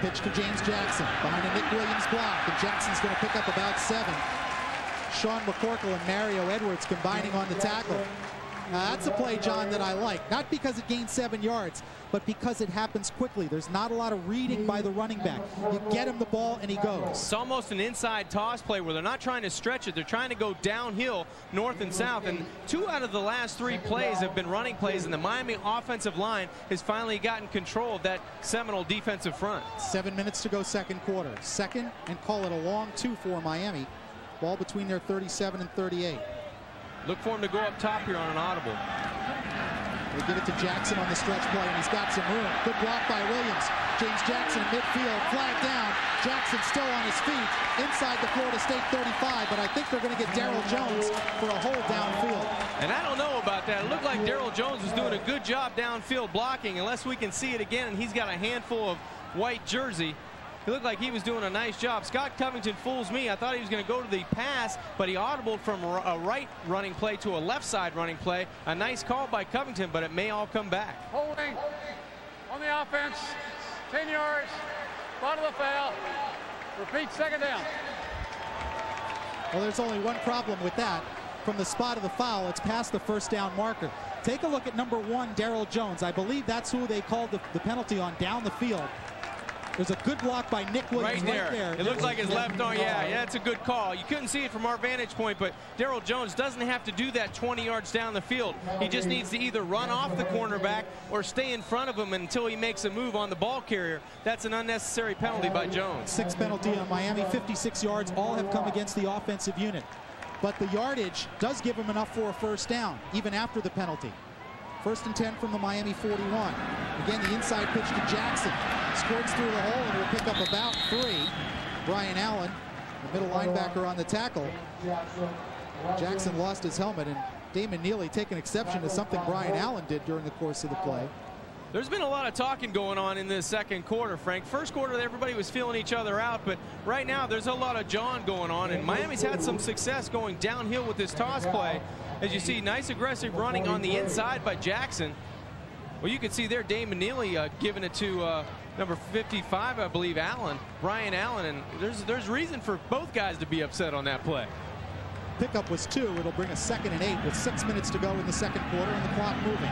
Pitch to James Jackson behind a Nick Williams block, and Jackson's going to pick up about 7. Sean McCorkle and Mario Edwards combining on the tackle. That's a play, John, that I like. Not because it gained 7 yards, but because it happens quickly. There's not a lot of reading by the running back. You get him the ball, and he goes. It's almost an inside toss play where they're not trying to stretch it. They're trying to go downhill, north and south. And 2 out of the last 3 plays have been running plays, and the Miami offensive line has finally gotten control of that Seminole defensive front. 7 minutes to go, second quarter. Second, and call it a long 2 for Miami. Ball between their 37 and 38. Look for him to go up top here on an audible. They give it to Jackson on the stretch play, and he's got some room. Good block by Williams. James Jackson in midfield, flag down. Jackson still on his feet inside the Florida State 35, but I think they're going to get Darryl Jones for a hold downfield. And I don't know about that. It looked like Darryl Jones was doing a good job downfield blocking, unless we can see it again, and he's got a handful of white jersey. It looked like he was doing a nice job. Scott Covington fools me. I thought he was going to go to the pass, but he audibled from a right running play to a left side running play. A nice call by Covington, but it may all come back. Holding on the offense, 10 yards, spot of the foul. Repeat, 2nd down. Well, there's only one problem with that. From the spot of the foul, it's past the first down marker. Take a look at number 1, Darryl Jones. I believe that's who they called the penalty on down the field. There's a good block by Nick Williams right there. It looks like his left arm. Yeah, it's a good call. You couldn't see it from our vantage point, but Darryl Jones doesn't have to do that 20 yards down the field. He just needs to either run off the cornerback or stay in front of him until he makes a move on the ball carrier. That's an unnecessary penalty by Jones. 6 penalty on Miami, 56 yards. All have come against the offensive unit. But the yardage does give him enough for a first down, even after the penalty. 1st and 10 from the Miami 41. Again, the inside pitch to Jackson. Squirts through the hole and will pick up about 3. Brian Allen, the middle linebacker on the tackle. Jackson lost his helmet, and Damon Neely taking exception to something Brian Allen did during the course of the play. There's been a lot of talking going on in this second quarter, Frank. First quarter, everybody was feeling each other out, but right now there's a lot of jawing going on, and Miami's had some success going downhill with this toss play. As you see, nice aggressive running on the inside by Jackson. Well, you can see there Damon Neely giving it to number 55, I believe, Allen, Brian Allen, and there's reason for both guys to be upset on that play. Pickup was 2. It'll bring a 2nd and 8 with 6 minutes to go in the second quarter and the clock moving.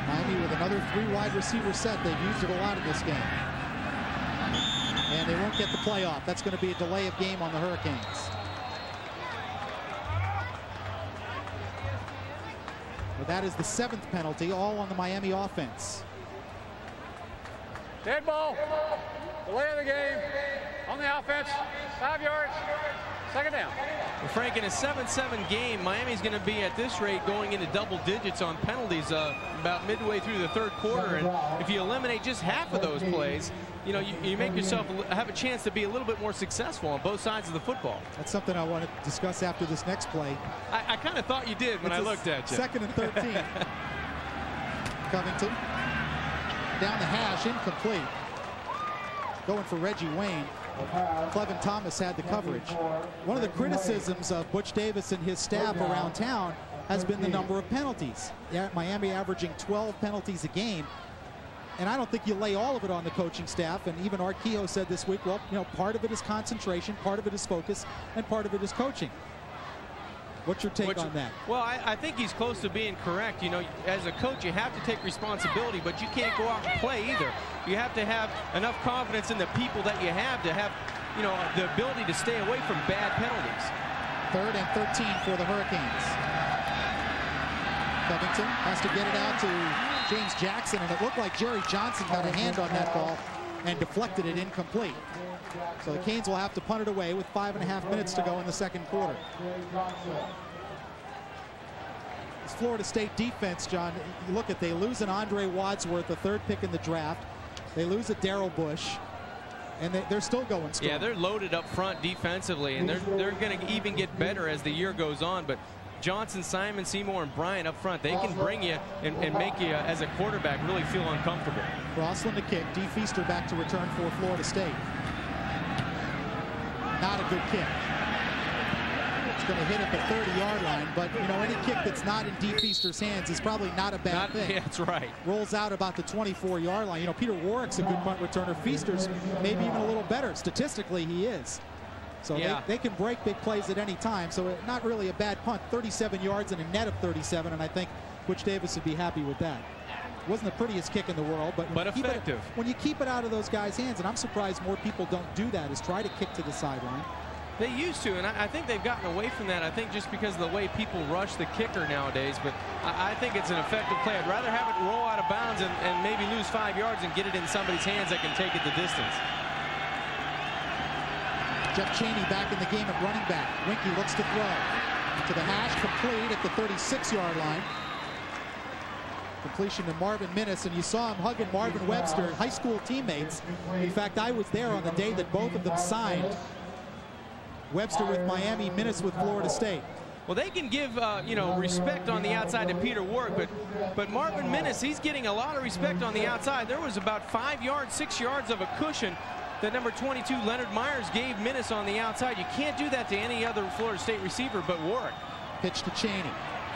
Miami with another 3 wide receiver set. They've used it a lot in this game. And they won't get the playoff. That's going to be a delay of game on the Hurricanes. Well, that is the 7th penalty, all on the Miami offense. Dead ball. Delay of the game. On the offense. 5 yards. 2nd down. Well, Frank, in a 7-7 game, Miami's going to be at this rate going into double digits on penalties about midway through the 3rd quarter. And if you eliminate just half of those plays, you know, you make yourself have a chance to be a little bit more successful on both sides of the football. That's something I want to discuss after this next play. I kind of thought you did when I looked at you. 2nd and 13. Covington. Down the hash, incomplete. Going for Reggie Wayne. Clevin Thomas had the coverage. One of the criticisms of Butch Davis and his staff around town has been the number of penalties. Yeah, Miami averaging 12 penalties a game. And I don't think you lay all of it on the coaching staff. And even Art Kehoe said this week, well, you know, part of it is concentration, part of it is focus, and part of it is coaching. What's your take on that? Well, I think he's close to being correct. You know, as a coach, you have to take responsibility, but you can't go out and play either. You have to have enough confidence in the people that you have, you know, the ability to stay away from bad penalties. 3rd and 13 for the Hurricanes. Covington has to get it out to James Jackson, and it looked like Jerry Johnson got a hand on that ball and deflected it incomplete. So the Canes will have to punt it away with 5.5 minutes to go in the second quarter. This Florida State defense, John, you look at, they lose an Andre Wadsworth, the 3rd pick in the draft. They lose a Darrell Bush, and they're still going strong. Yeah, they're loaded up front defensively, and they're going to even get better as the year goes on. But Johnson, Simon, Seymour, and Bryant up front, they can bring you and make you, as a quarterback, really feel uncomfortable. Crossland to kick. D. Feaster back to return for Florida State. Not a good kick. It's going to hit at the 30-yard line, but, you know, any kick that's not in D. Feaster's hands is probably not a bad thing. Yeah, that's right. Rolls out about the 24-yard line. You know, Peter Warwick's a good punt returner. Feaster's maybe even a little better. Statistically, he is. So yeah, they can break big plays at any time. So not really a bad punt. 37 yards and a net of 37, and I think Butch Davis would be happy with that. Wasn't the prettiest kick in the world, but effective. When you keep it out of those guys' hands, and I'm surprised more people don't do that, is try to kick to the sideline. They used to, and I think they've gotten away from that. I think just because of the way people rush the kicker nowadays, but I think it's an effective play. I'd rather have it roll out of bounds and maybe lose 5 yards and get it in somebody's hands that can take it the distance. Jeff Chaney back in the game at running back. Winky looks to throw. To the hash, complete at the 36-yard line. Completion to Marvin Minnis, and you saw him hugging Marvin Webster, high school teammates. In fact, I was there on the day that both of them signed. Webster with Miami, Minnis with Florida State. Well, they can give, you know, respect on the outside to Peter Warwick, but Marvin Minnis, he's getting a lot of respect on the outside. There was about 5 yards, 6 yards of a cushion that number 22, Leonard Myers, gave Minnis on the outside. You can't do that to any other Florida State receiver but Warwick. Pitch to Chaney.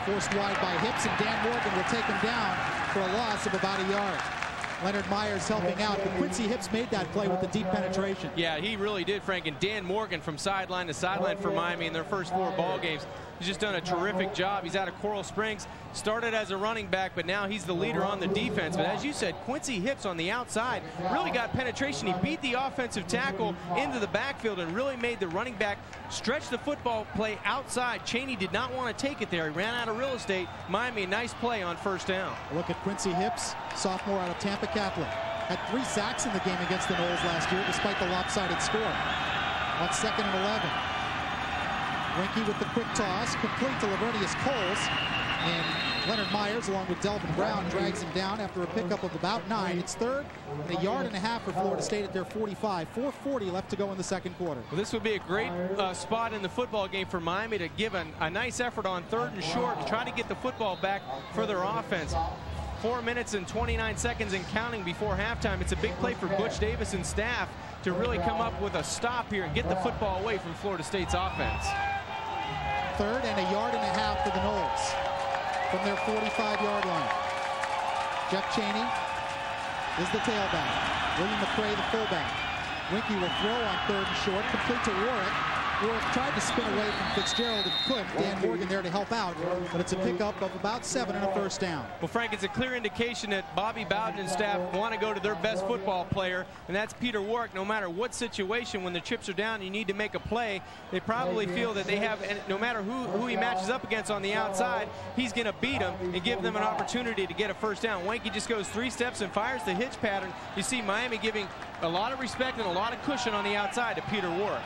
Forced wide by Hips, and Dan Morgan will take him down for a loss of about a yard. Leonard Myers helping out, but Quincy Hips made that play with the deep penetration. Yeah, he really did, Frank. And Dan Morgan from sideline to sideline for Miami in their first 4 ball games. He's just done a terrific job. He's out of Coral Springs, started as a running back, but now he's the leader on the defense. But as you said, Quincy Hips on the outside really got penetration. He beat the offensive tackle into the backfield and really made the running back stretch the football play outside. Chaney did not want to take it there. He ran out of real estate. Miami, a nice play on first down. Look at Quincy Hips, sophomore out of Tampa Catholic. Had 3 sacks in the game against the Noles last year, despite the lopsided score. On 2nd and 11. Winky with the quick toss, complete to Lavernius Coles, and Leonard Myers, along with Delvin Brown, drags him down after a pickup of about 9. It's 3rd and a yard and a half for Florida State at their 45. 4:40 left to go in the second quarter. Well, this would be a great spot in the football game for Miami to give a nice effort on 3rd and short and try to get the football back for their offense. 4 minutes and 29 seconds and counting before halftime. It's a big play for Butch Davis and staff to really come up with a stop here and get the football away from Florida State's offense. 3rd and a yard and a half for the Noles from their 45-yard line. Jeff Chaney is the tailback. William McCray the fullback. Winky will throw on 3rd and short, complete to Warwick. Warwick tried to spin away from Fitzgerald and couldn't. Dan Morgan there to help out, but it's a pickup of about 7 and a first down. Well, Frank, it's a clear indication that Bobby Bowden and staff want to go to their best football player, and that's Peter Warwick. No matter what situation, when the chips are down, you need to make a play. They probably feel that they have, and no matter who he matches up against on the outside, he's going to beat them and give them an opportunity to get a first down. Winky just goes 3 steps and fires the hitch pattern. You see Miami giving a lot of respect and a lot of cushion on the outside to Peter Warwick.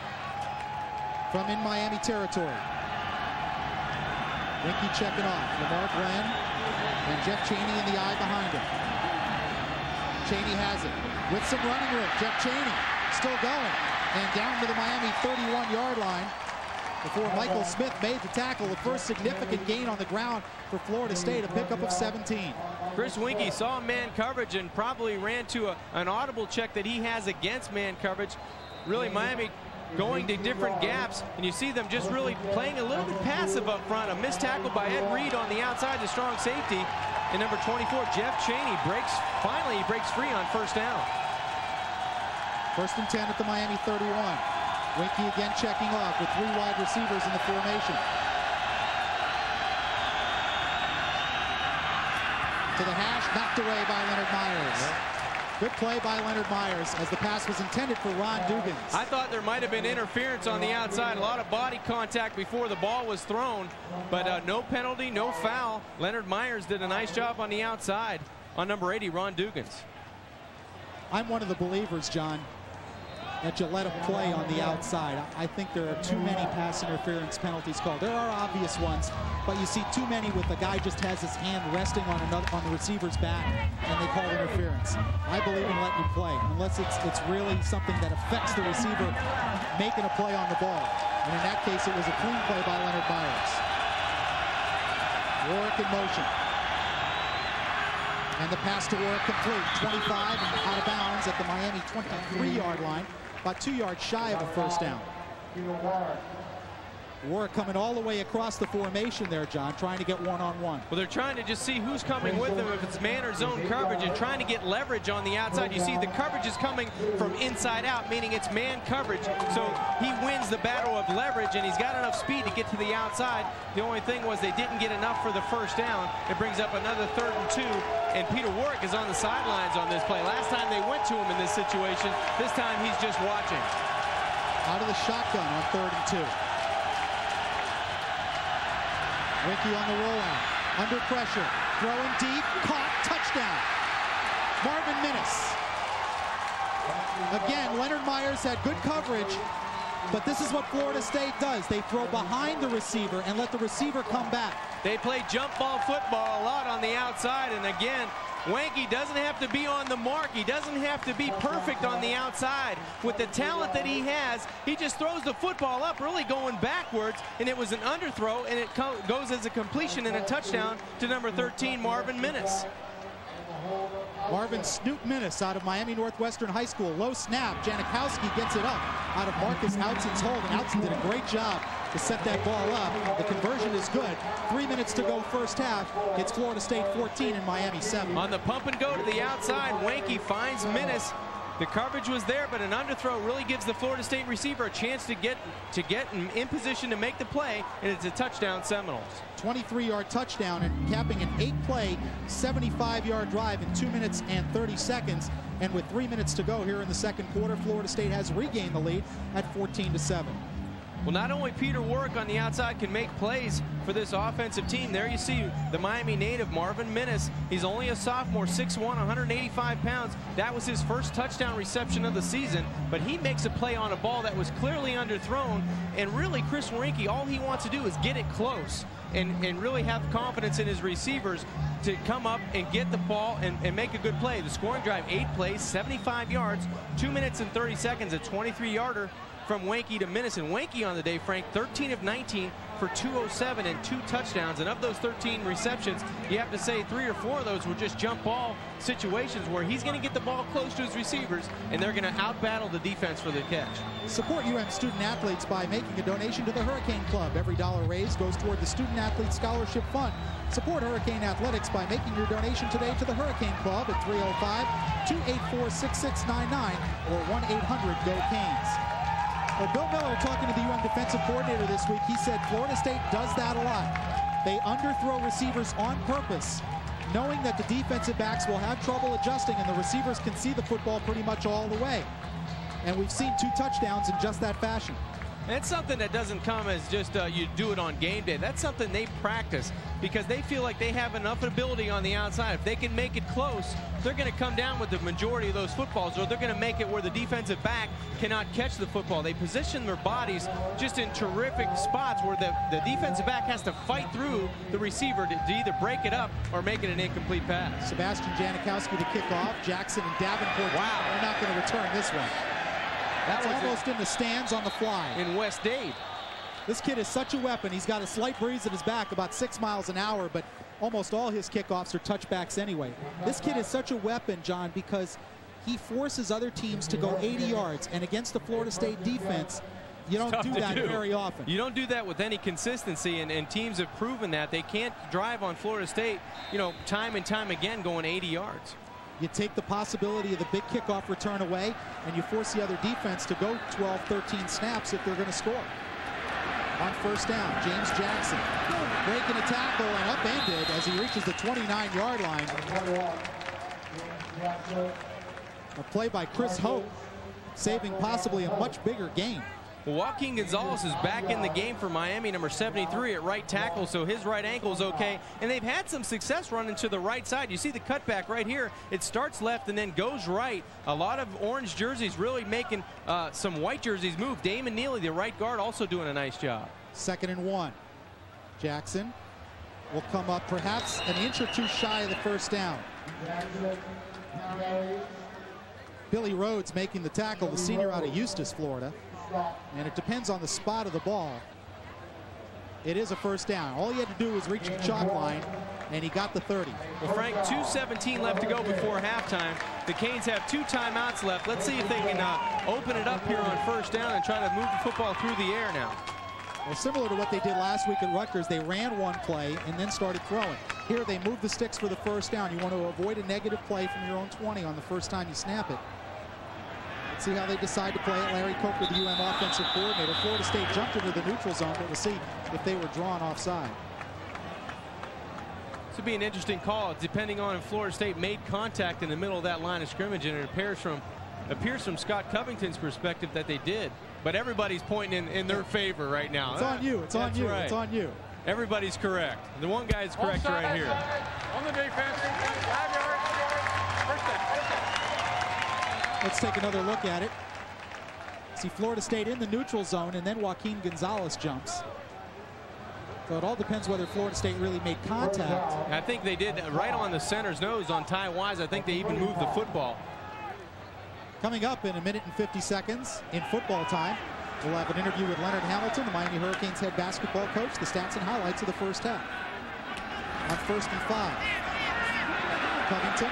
From in Miami territory. Winky checking off. Lamar Glenn and Jeff Chaney in the eye behind him. Chaney has it with some running room. Jeff Chaney still going and down to the Miami 31-yard line before Michael Smith made the tackle. The first significant gain on the ground for Florida State, a pickup of 17. Chris Winkie saw man coverage and probably ran to an audible check that he has against man coverage. Really, Miami going to different gaps, and you see them just really playing a little bit passive up front. A missed tackle by Ed Reed on the outside, the strong safety. And number 24, Jeff Cheney, finally he breaks free on first down. 1st and 10 at the Miami 31. Winkie again checking off with 3 wide receivers in the formation. To the hash, knocked away by Leonard Myers. Good play by Leonard Myers as the pass was intended for Ron Dugans. I thought there might have been interference on the outside. A lot of body contact before the ball was thrown, but no penalty, no foul. Leonard Myers did a nice job on the outside on number 80, Ron Dugans. I'm one of the believers, John, that you let him play on the outside. I think there are too many pass interference penalties called. There are obvious ones, but you see too many with the guy just has his hand resting on the receiver's back, and they call interference. I believe in letting him play, unless it's really something that affects the receiver making a play on the ball. And in that case, it was a clean play by Leonard Myers. Warwick in motion. And the pass to Warwick complete. 25 and out of bounds at the Miami 23-yard line. About 2 yards shy of a first down. Warwick coming all the way across the formation there, John, trying to get one-on-one. Well, they're trying to just see who's coming with them, if it's man or zone coverage, and trying to get leverage on the outside. You see the coverage is coming from inside out, meaning it's man coverage. So he wins the battle of leverage, and he's got enough speed to get to the outside. The only thing was they didn't get enough for the first down. It brings up another 3rd and 2, and Peter Warwick is on the sidelines on this play. Last time they went to him in this situation, this time he's just watching. Out of the shotgun on 3rd and 2. Winkie on the rollout, under pressure, throwing deep, caught, touchdown. Marvin Minnis. Again, Leonard Myers had good coverage, but this is what Florida State does. They throw behind the receiver and let the receiver come back. They play jump ball football a lot on the outside, and again, Winkie doesn't have to be on the mark. He doesn't have to be perfect on the outside. With the talent that he has, he just throws the football up, really going backwards, and it was an underthrow, and it goes as a completion and a touchdown to number 13, Marvin Minnis. Marvin Snoop Minnis out of Miami Northwestern High School. Low snap. Janikowski gets it up out of Marcus Outson's hold, and Outson did a great job to set that ball up. The conversion is good. 3 minutes to go first half. It's Florida State 14 and Miami 7. On the pump and go to the outside, Winkie finds Minnis. The coverage was there, but an underthrow really gives the Florida State receiver a chance to get in position to make the play, and it's a touchdown, Seminoles. 23-yard touchdown and capping an 8-play, 75-yard drive in 2 minutes and 30 seconds. And with 3 minutes to go here in the second quarter, Florida State has regained the lead at 14-7. Well, not only Peter Warwick on the outside can make plays for this offensive team. There you see the Miami native, Marvin Minnis. He's only a sophomore, 6'1", 185 pounds. That was his first touchdown reception of the season, but he makes a play on a ball that was clearly underthrown. And really, Chris Winkie, all he wants to do is get it close and really have confidence in his receivers to come up and get the ball and make a good play. The scoring drive, 8 plays, 75 yards, 2 minutes and 30 seconds, a 23-yarder from Winkie to Minnis. And Winkie on the day, Frank, 13 of 19 for 207 and 2 touchdowns. And of those 13 receptions, you have to say 3 or 4 of those were just jump ball situations where he's going to get the ball close to his receivers, and they're going to out-battle the defense for the catch. Support UM student athletes by making a donation to the Hurricane Club. Every dollar raised goes toward the Student Athlete Scholarship Fund. Support Hurricane Athletics by making your donation today to the Hurricane Club at 305-284-6699 or 1-800-GO-CANES. Well, Bill Miller, talking to the UM defensive coordinator this week, he said Florida State does that a lot. They underthrow receivers on purpose, knowing that the defensive backs will have trouble adjusting and the receivers can see the football pretty much all the way. And we've seen 2 touchdowns in just that fashion. That's something that doesn't come as just you do it on game day. That's something they practice because they feel like they have enough ability on the outside. If they can make it close, they're going to come down with the majority of those footballs, or they're going to make it where the defensive back cannot catch the football. They position their bodies just in terrific spots where the defensive back has to fight through the receiver to either break it up or make it an incomplete pass. Sebastian Janikowski to kick off. Jackson and Davenport. Wow. They're not going to return this one. That's almost in the stands on the fly. In West Dade. This kid is such a weapon. He's got a slight breeze at his back, about 6 miles an hour, but almost all his kickoffs are touchbacks anyway. This kid is such a weapon, John, because he forces other teams to go 80 yards. And against the Florida State defense, you don't do that very often. You don't do that with any consistency, and teams have proven that. They can't drive on Florida State, time and time again going 80 yards. You take the possibility of the big kickoff return away, and you force the other defense to go 12, 13 snaps if they're going to score. On first down, James Jackson breaking a tackle and upended as he reaches the 29-yard line. A play by Chris Hope, saving possibly a much bigger gain. Well, Joaquin Gonzalez is back in the game for Miami, number 73 at right tackle, so his right ankle's okay. And they've had some success running to the right side. You see the cutback right here. It starts left and then goes right. A lot of orange jerseys really making some white jerseys move. Damon Neely, the right guard, also doing a nice job. 2nd and 1. Jackson will come up perhaps an inch or two shy of the first down. Billy Rhodes making the tackle, the senior out of Eustis, Florida. And it depends on the spot of the ball. It is a first down. All he had to do was reach the chalk line, and he got the 30. Well, Frank, 2:17 left to go before halftime. The Canes have 2 timeouts left. Let's see if they can open it up here on first down and try to move the football through the air now. Well, similar to what they did last week at Rutgers, they ran one play and then started throwing. Here they move the sticks for the first down. You want to avoid a negative play from your own 20 on the first time you snap it. Let's see how they decide to play it. Larry Coker, the UM offensive coordinator. Florida State jumped into the neutral zone, but we'll see if they were drawn offside. This would be an interesting call, depending on if Florida State made contact in the middle of that line of scrimmage, and it appears from Scott Covington's perspective that they did. But everybody's pointing in their favor right now. It's on you. It's on you. Right. It's on you. Everybody's correct. The one guy's correct right here. On the defense, 5 yards. First down. Let's take another look at it. See Florida State in the neutral zone, and then Joaquin Gonzalez jumps. So it all depends whether Florida State really made contact. I think they did right on the center's nose on Ty Wise. I think they even moved the football. Coming up in 1 minute and 50 seconds in football time, we'll have an interview with Leonard Hamilton, the Miami Hurricanes head basketball coach, the stats and highlights of the first half. On 1st and 5. Covington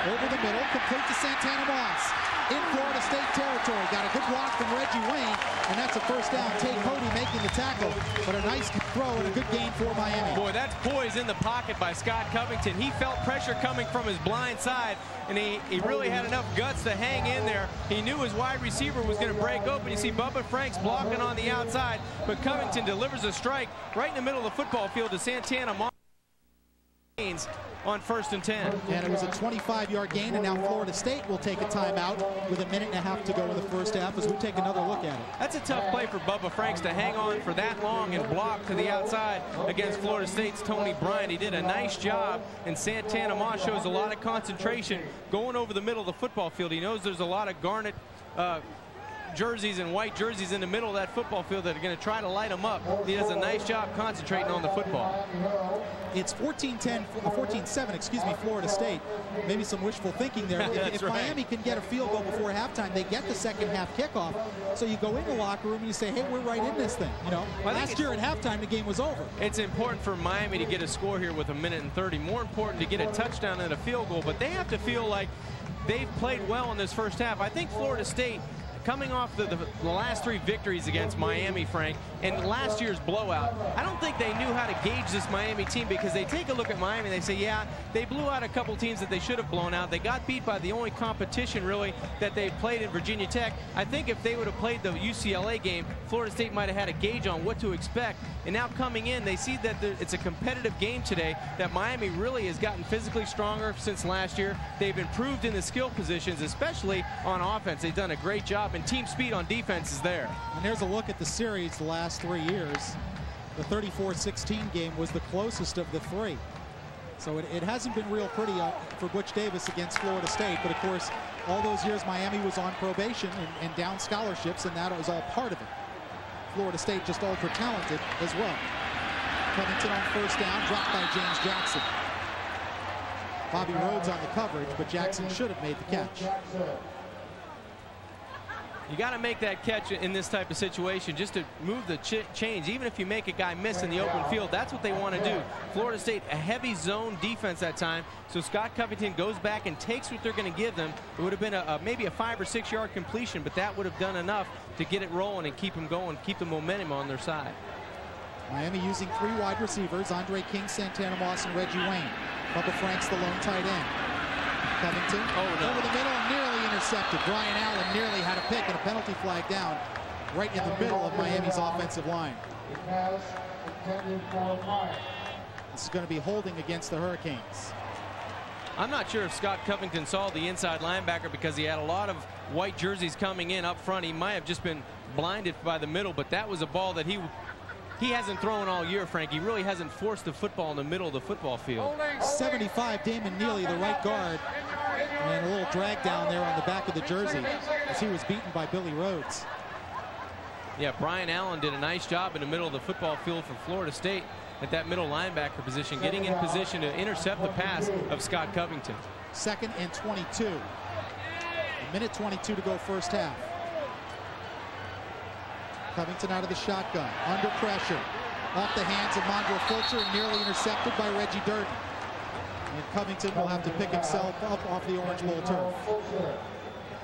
over the middle, complete to Santana Moss. In Florida State territory. Got a good block from Reggie Wayne, and that's a first down. Tate Cody making the tackle, but a nice throw and a good gain for Miami. Boy, that's poise in the pocket by Scott Covington. He felt pressure coming from his blind side, and he really had enough guts to hang in there. He knew his wide receiver was going to break open. You see Bubba Franks blocking on the outside, but Covington delivers a strike right in the middle of the football field to Santana Moss on 1st and 10. And it was a 25-yard gain, and now Florida State will take a timeout with 1.5 minutes to go in the first half as we take another look at it. That's a tough play for Bubba Franks to hang on for that long and block to the outside against Florida State's Tony Bryant. He did a nice job, and Santana Moss shows a lot of concentration going over the middle of the football field. He knows there's a lot of garnet jerseys and white jerseys in the middle of that football field that are going to try to light him up. He does a nice job concentrating on the football. It's 14-7, excuse me, Florida State. Maybe some wishful thinking there. If right. Miami can get a field goal before halftime, they get the second half kickoff. So you go in the locker room and you say, hey, we're right in this thing. You know, last year at halftime, the game was over. It's important for Miami to get a score here with 1 minute and 30. More important to get a touchdown and a field goal, but they have to feel like they've played well in this first half. I think Florida State, coming off the last 3 victories against Miami, Frank, and last year's blowout, I don't think they knew how to gauge this Miami team, because they take a look at Miami and they say, yeah, they blew out a couple teams that they should have blown out. They got beat by the only competition, really, that they played in Virginia Tech. I think if they would have played the UCLA game, Florida State might have had a gauge on what to expect. And now coming in, they see that it's a competitive game today, that Miami really has gotten physically stronger since last year. They've improved in the skill positions, especially on offense. They've done a great job, and team speed on defense is there. And there's a look at the series the last 3 years. The 34-16 game was the closest of the 3. So it hasn't been real pretty for Butch Davis against Florida State. But, of course, all those years Miami was on probation and down scholarships, and that was all part of it. Florida State just ultra-talented as well. Covington on first down, dropped by James Jackson. Bobby Rhodes on the coverage, but Jackson should have made the catch. You got to make that catch in this type of situation just to move the chains. Even if you make a guy miss in the open field, that's what they want to do. Florida State, a heavy zone defense that time. So Scott Covington goes back and takes what they're going to give them. It would have been maybe a 5 or 6 yard completion, but that would have done enough to get it rolling and keep them going, keep the momentum on their side. Miami using 3 wide receivers, Andre King, Santana Moss, and Reggie Wayne. Bubba Frank's the lone tight end. Covington over the middle, nearly intercepted. Brian Allen nearly had a pick and a penalty flag down right in the middle of Miami's offensive line. This is going to be holding against the Hurricanes. I'm not sure if Scott Covington saw the inside linebacker because he had a lot of white jerseys coming in up front. He might have just been blinded by the middle, but that was a ball that he hasn't thrown all year, Frank. He really hasn't forced the football in the middle of the football field. 75, Damon Neely, the right guard, and a little drag down there on the back of the jersey as he was beaten by Billy Rhodes. Yeah, Brian Allen did a nice job in the middle of the football field for Florida State at that middle linebacker position, getting in position to intercept the pass of Scott Covington. 2nd and 22. A minute 22 to go first half. Covington out of the shotgun, under pressure, off the hands of Mondre Fulcher, nearly intercepted by Reggie Durden. And Covington will have to pick himself up off the Orange Bowl turf.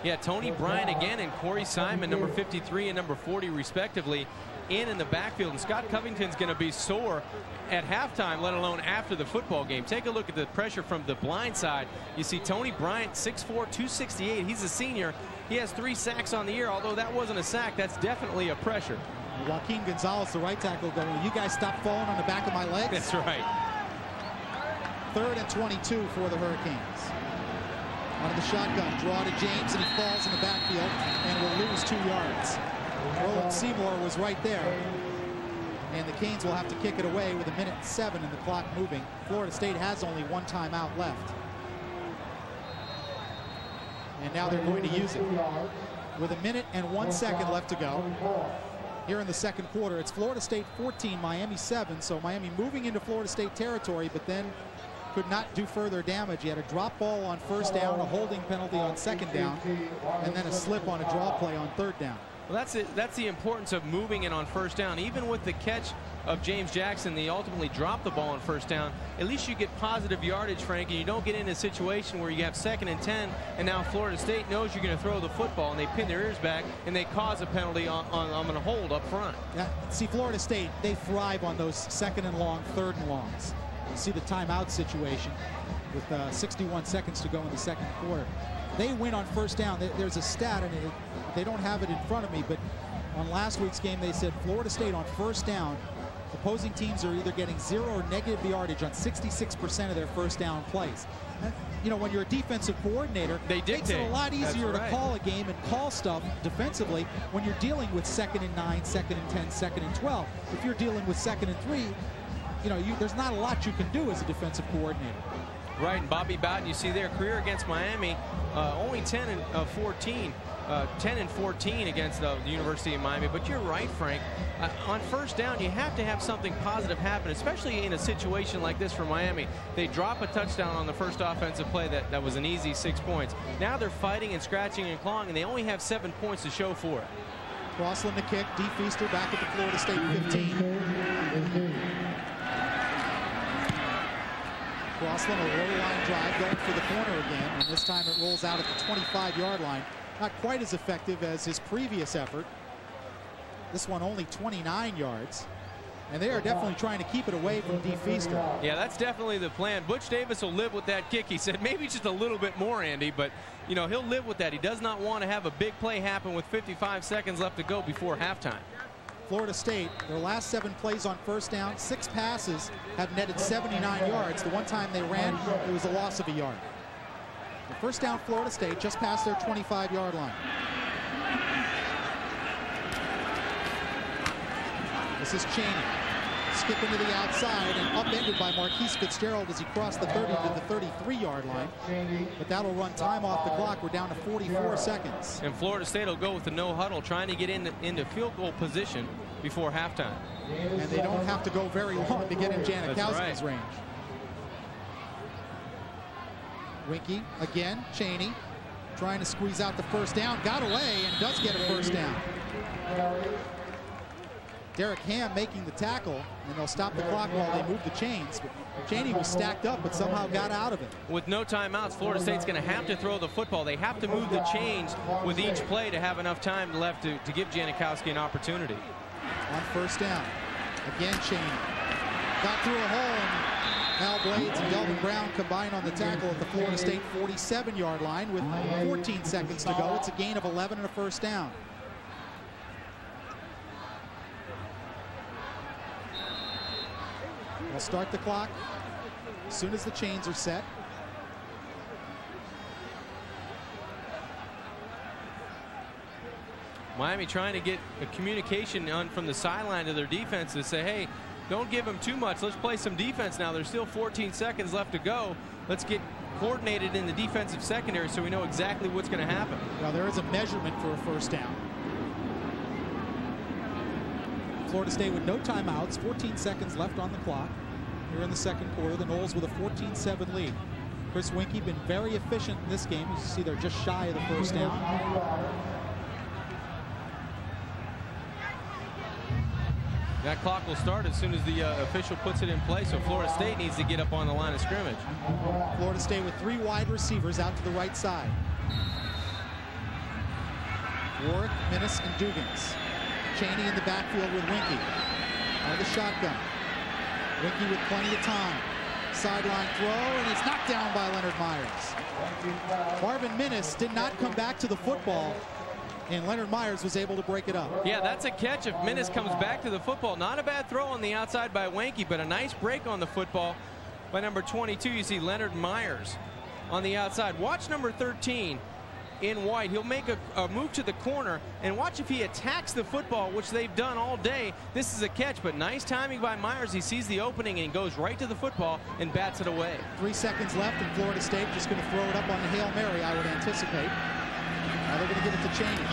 Yeah, Tony Bryant again and Corey Simon, number 53 and number 40 respectively, in the backfield. And Scott Covington's going to be sore at halftime, let alone after the football game. Take a look at the pressure from the blind side. You see Tony Bryant, 6'4", 268. He's a senior. He has 3 sacks on the year, although that wasn't a sack. That's definitely a pressure. Joaquin Gonzalez, the right tackle, going, you guys stop falling on the back of my legs? That's right. 3rd and 22 for the Hurricanes. Out of the shotgun, draw to James, and he falls in the backfield and will lose 2 yards. Roland Seymour was right there. And the Canes will have to kick it away with 1:07 and the clock moving. Florida State has only 1 timeout left. And now they're going to use it. With 1 minute and 1 second left to go. Here in the second quarter, it's Florida State 14, Miami 7. So Miami moving into Florida State territory, but then could not do further damage. He had a drop ball on 1st down, a holding penalty on 2nd down, and then a slip on a draw play on 3rd down. Well, that's it. That's the importance of moving it on 1st down. Even with the catch of James Jackson, they ultimately dropped the ball on 1st down. At least you get positive yardage, Frank, and you don't get in a situation where you have 2nd and 10, and now Florida State knows you're going to throw the football, and they pin their ears back, and they cause a penalty on a hold up front. Yeah, see, Florida State, they thrive on those 2nd and long, 3rd and longs. You see the timeout situation with 61 seconds to go in the second quarter. They win on 1st down. There's a stat, and they don't have it in front of me, but on last week's game, they said Florida State on 1st down, opposing teams are either getting 0 or negative yardage on 66% of their 1st down plays. You know, when you're a defensive coordinator, it makes it a lot easier to call a game and call stuff defensively when you're dealing with 2nd and 9, 2nd and 10, 2nd and 12. If you're dealing with 2nd and 3, you know, there's not a lot you can do as a defensive coordinator. Right, and Bobby Bowden, you see their career against Miami, only 10 and 14. 10 and 14 against the University of Miami. But you're right, Frank. On 1st down, you have to have something positive happen, especially in a situation like this for Miami. They drop a touchdown on the first offensive play that was an easy 6 points. Now they're fighting and scratching and clawing, and they only have 7 points to show for it. Crossland the kick. D. Feaster back at the Florida State 15. Crossland, a roll line drive, going for the corner again, and this time it rolls out at the 25-yard line. Not quite as effective as his previous effort. This one only 29 yards. And they are definitely trying to keep it away from D. Feaster. Yeah, that's definitely the plan. Butch Davis will live with that kick. He said maybe just a little bit more, Andy, but, you know, he'll live with that. He does not want to have a big play happen with 55 seconds left to go before halftime. Florida State, their last 7 plays on 1st down, 6 passes have netted 79 yards. The one time they ran, it was a loss of a yard. The 1st down, Florida State, just past their 25-yard line. This is Cheney. Skipping to the outside and upended by Marquise Fitzgerald as he crossed the 30 to the 33-yard line. But that'll run time off the clock. We're down to 44 seconds. And Florida State will go with the no huddle, trying to get into field goal position before halftime. And they don't have to go very long to get in Janikowski's range. Winky again, Cheney trying to squeeze out the first down. Got away and does get a first down. Derek Ham making the tackle, and they'll stop the clock while they move the chains. But Chaney was stacked up, but somehow got out of it. With no timeouts, Florida State's going to have to throw the football. They have to move the chains with each play to have enough time left to give Janikowski an opportunity. On first down, again Chaney. Got through a hole, and Al Blades and Delvin Brown combine on the tackle at the Florida State 47-yard line with 14 seconds to go. It's a gain of 11 and a first down. We'll start the clock as soon as the chains are set. Miami trying to get a communication on from the sideline to their defense to say, hey, don't give them too much. Let's play some defense now. There's still 14 seconds left to go. Let's get coordinated in the defensive secondary so we know exactly what's going to happen. Well, there is a measurement for a first down. Florida State with no timeouts, 14 seconds left on the clock. Here in the second quarter, the Noles with a 14-7 lead. Chris Winkie been very efficient in this game. As you see, they're just shy of the first down. That clock will start as soon as the official puts it in place, so Florida State needs to get up on the line of scrimmage. Florida State with 3 wide receivers out to the right side. Warwick, Minnis, and Dugans. Chaney in the backfield with Winkie. Out of the shotgun. Winkie with plenty of time. Sideline throw, and it's knocked down by Leonard Myers. Marvin Minnis did not come back to the football, and Leonard Myers was able to break it up. Yeah, that's a catch if Minnis comes back to the football. Not a bad throw on the outside by Winkie, but a nice break on the football by number 22. You see Leonard Myers on the outside. Watch number 13 in white. He'll make a move to the corner, and watch if he attacks the football, which they've done all day. This is a catch, but nice timing by Myers. He sees the opening and he goes right to the football and bats it away. 3 seconds left, and Florida State just going to throw it up on the Hail Mary, I would anticipate. Now they're going to give it to Chaney.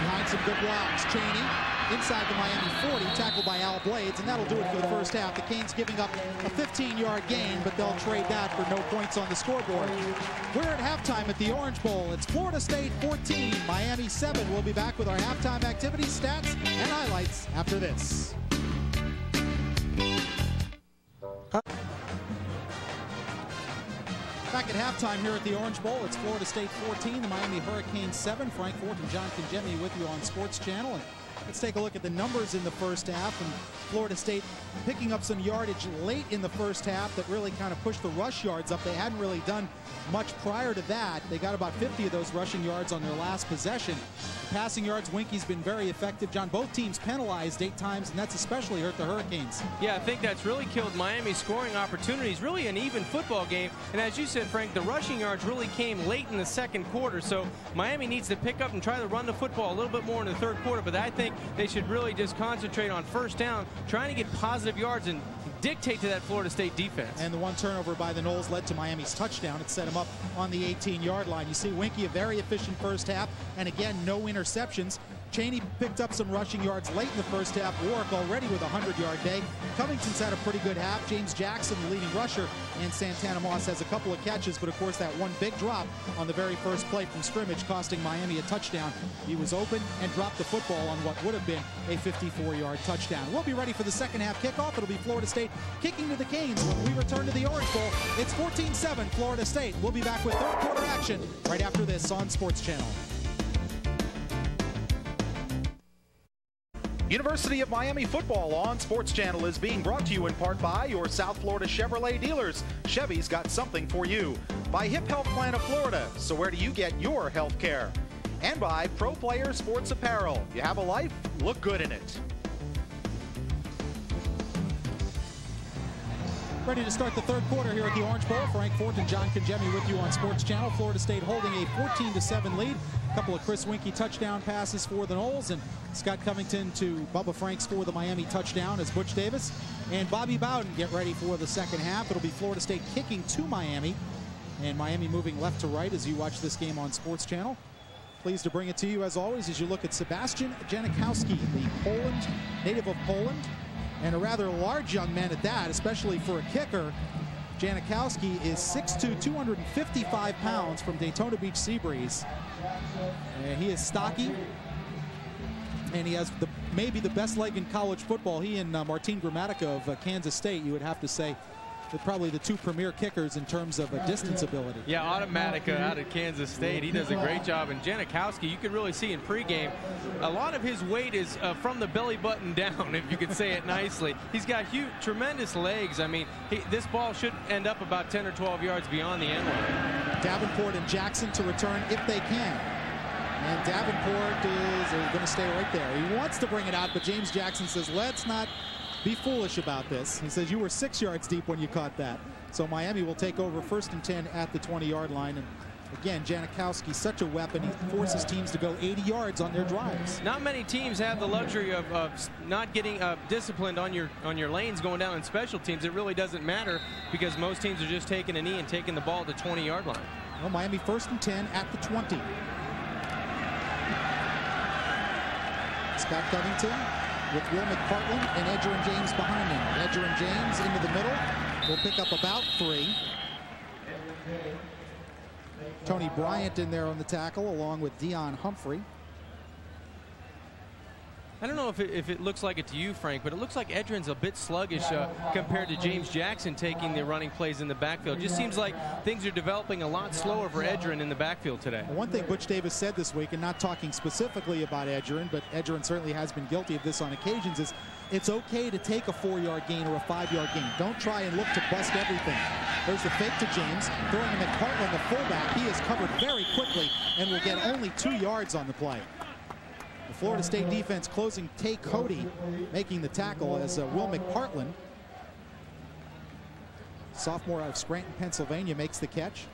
Behind some good blocks. Chaney inside the Miami 40, tackled by Al Blades, and that'll do it for the first half. The Canes giving up a 15-yard gain, but they'll trade that for no points on the scoreboard. We're at halftime at the Orange Bowl. It's Florida State 14, Miami 7. We'll be back with our halftime activities, stats, and highlights after this. Back at halftime here at the Orange Bowl, it's Florida State 14, the Miami Hurricanes 7. Frank Fort and John Congemi with you on Sports Channel. And let's take a look at the numbers in the first half. And Florida State picking up some yardage late in the first half that really kind of pushed the rush yards up. They hadn't really done much prior to that. They got about 50 of those rushing yards on their last possession. The passing yards, Winkie's been very effective. John, both teams penalized 8 times, and that's especially hurt the Hurricanes. Yeah, I think that's really killed Miami's scoring opportunities. Really an even football game. And as you said, Frank, the rushing yards really came late in the second quarter. So Miami needs to pick up and try to run the football a little bit more in the third quarter. But I think they should really just concentrate on first down, trying to get positive yards and dictate to that Florida State defense. And the one turnover by the Noles led to Miami's touchdown. It set him up on the 18-yard line. You see Winkie, a very efficient first half, and again, no interceptions. Chaney picked up some rushing yards late in the first half. Warwick already with a 100-yard day. Covington's had a pretty good half. James Jackson, the leading rusher, and Santana Moss has a couple of catches, but of course that one big drop on the very first play from scrimmage costing Miami a touchdown. He was open and dropped the football on what would have been a 54-yard touchdown. We'll be ready for the second half kickoff. It'll be Florida State kicking to the Canes when we return to the Orange Bowl. It's 14-7 Florida State. We'll be back with third quarter action right after this on Sports Channel. University of Miami football on Sports Channel is being brought to you in part by your South Florida Chevrolet dealers. Chevy's got something for you. By Hip Health Plan of Florida. So where do you get your health care? And by Pro Player Sports Apparel. You have a life, look good in it. Ready to start the third quarter here at the Orange Bowl. Frank Fort and John Congemi with you on Sports Channel. Florida State holding a 14-7 lead. A couple of Chris Winkie touchdown passes for the Noles, and Scott Covington to Bubba Franks for the Miami touchdown as Butch Davis and Bobby Bowden get ready for the second half. It'll be Florida State kicking to Miami, and Miami moving left to right as you watch this game on Sports Channel. Pleased to bring it to you as always as you look at Sebastian Janikowski, the native of Poland, and a rather large young man at that, especially for a kicker. Janikowski is 6'2", 255 pounds from Daytona Beach Seabreeze. And he is stocky, and he has maybe the best leg in college football. He and Martin Gramatica of Kansas State, you would have to say, they're probably the two premier kickers in terms of distance ability. Yeah, Automatica out of Kansas State. He does a great job. And Janikowski, you can really see in pregame, a lot of his weight is from the belly button down, if you could say it nicely. He's got huge, tremendous legs. I mean, this ball should end up about 10 or 12 yards beyond the end line. Davenport and Jackson to return if they can. And Davenport is going to stay right there. He wants to bring it out, but James Jackson says, let's not be foolish about this. He says, you were 6 yards deep when you caught that. So Miami will take over 1st and 10 at the 20-yard line. And again, Janikowski, such a weapon. He forces teams to go 80 yards on their drives. Not many teams have the luxury of not getting disciplined on your lanes going down in special teams. It really doesn't matter because most teams are just taking a knee and taking the ball to the 20-yard line. Well, Miami 1st and 10 at the 20. Scott Covington with Will McPartland and Edgerrin James behind him. Edgerrin James into the middle will pick up about 3. Tony Bryant in there on the tackle along with Dion Humphrey. I don't know if it looks like it to you, Frank, but it looks like Edgerrin's a bit sluggish compared to James Jackson taking the running plays in the backfield. Just seems like things are developing a lot slower for Edgerrin in the backfield today. One thing Butch Davis said this week, and not talking specifically about Edgerrin, but Edgerrin certainly has been guilty of this on occasions, is it's okay to take a 4-yard gain or a 5-yard gain. Don't try and look to bust everything. There's the fake to James, throwing to McPartland, the fullback. He is covered very quickly and will get only 2 yards on the play. The Florida State defense closing Tay Cody, making the tackle as Will McPartland, sophomore out of Scranton, Pennsylvania, makes the catch.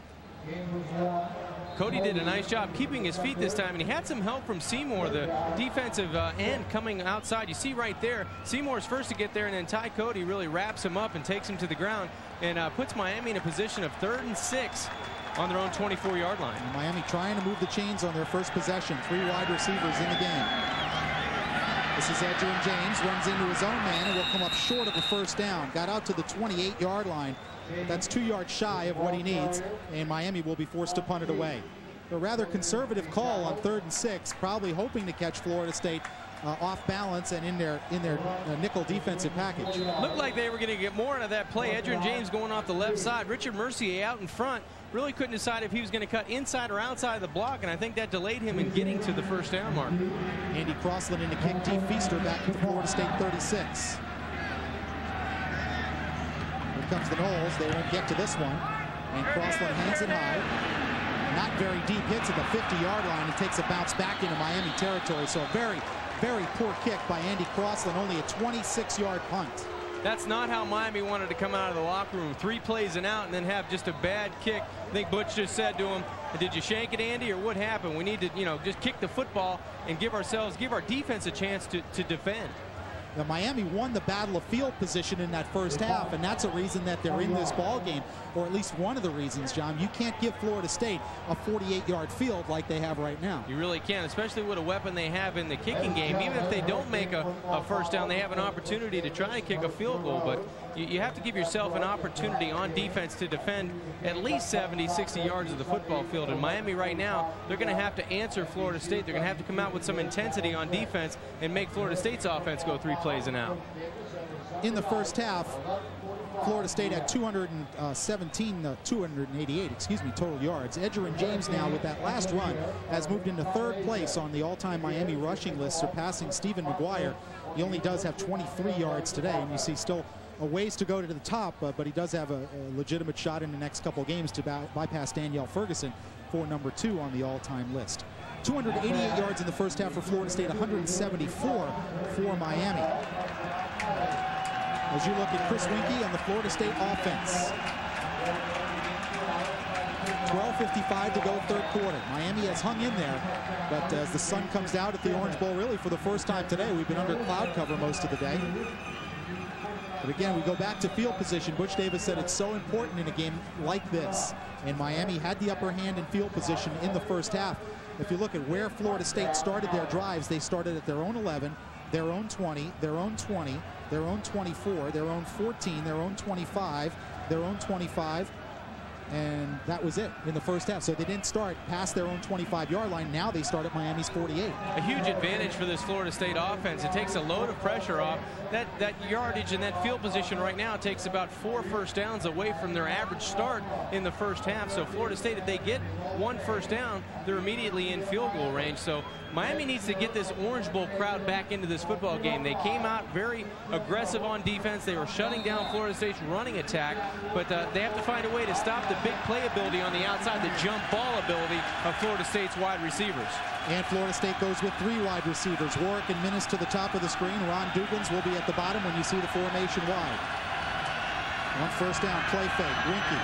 Cody did a nice job keeping his feet this time, and he had some help from Seymour, the defensive end coming outside. You see right there, Seymour's first to get there, and then Ty Cody really wraps him up and takes him to the ground and puts Miami in a position of 3rd and 6 on their own 24-yard line. And Miami trying to move the chains on their first possession. 3 wide receivers in the game. This is Edgerrin James, runs into his own man and will come up short of the 1st down. Got out to the 28-yard line. That's 2 yards shy of what he needs, and Miami will be forced to punt it away. A rather conservative call on 3rd and 6, probably hoping to catch Florida State off balance and in their nickel defensive package. Looked like they were going to get more out of that play. Edgerrin James going off the left side. Richard Mercier out in front. Really couldn't decide if he was going to cut inside or outside of the block, and I think that delayed him in getting to the 1st down mark. Andy Crossland in the kick. T. Feaster back to the Florida State 36. Here comes the Noles. They won't get to this one. And Crossland hangs it high. Not very deep, hits at the 50-yard line and takes a bounce back into Miami territory. So a very, very poor kick by Andy Crossland, only a 26-yard punt. That's not how Miami wanted to come out of the locker room. 3 plays and out and then have just a bad kick. I think Butch just said to him, did you shank it, Andy, or what happened? We need to, just kick the football and give our defense a chance to defend. Now, Miami won the battle of field position in that 1st half, and that's a reason that they're in this ball game, or at least one of the reasons, John. You can't give Florida State a 48-yard field like they have right now. You really can't, especially with a weapon they have in the kicking game. Even if they don't make a 1st down, they have an opportunity to try to kick a field goal, but you have to give yourself an opportunity on defense to defend at least 70, 60 yards of the football field. And Miami right now, they're going to have to answer Florida State. They're going to have to come out with some intensity on defense and make Florida State's offense go 3 plays and out. In the 1st half, Florida State had 288 total yards. Edgerrin James now with that last run has moved into 3rd place on the all-time Miami rushing list, surpassing Stephen McGuire. He only does have 23 yards today, and you see still a ways to go to the top, but he does have a legitimate shot in the next couple games to bypass Danielle Ferguson for number 2 on the all-time list. 288 yards in the 1st half for Florida State, 174 for Miami. As you look at Chris Winkie on the Florida State offense. 12:55 to go 3rd quarter. Miami has hung in there, but as the sun comes out at the Orange Bowl, really for the first time today, we've been under cloud cover most of the day. But again, we go back to field position. Butch Davis said it's so important in a game like this. And Miami had the upper hand in field position in the 1st half. If you look at where Florida State started their drives, they started at their own 11, their own 20, their own 20, their own 24, their own 14, their own 25, their own 25, and that was it in the first half. So they didn't start past their own 25-yard line. Now they start at Miami's 48. A huge advantage for this Florida State offense. It takes a load of pressure off. That yardage and that field position right now takes about 4 first downs away from their average start in the first half. So Florida State, if they get 1 first down, they're immediately in field goal range. So Miami needs to get this Orange Bowl crowd back into this football game. They came out very aggressive on defense. They were shutting down Florida State's running attack, but they have to find a way to stop the big play ability on the outside, the jump ball ability of Florida State's wide receivers. And Florida State goes with 3 wide receivers. Warwick and Minnis to the top of the screen. Ron Dugans will be at the bottom when you see the formation wide. 1 first down, play fake. Winky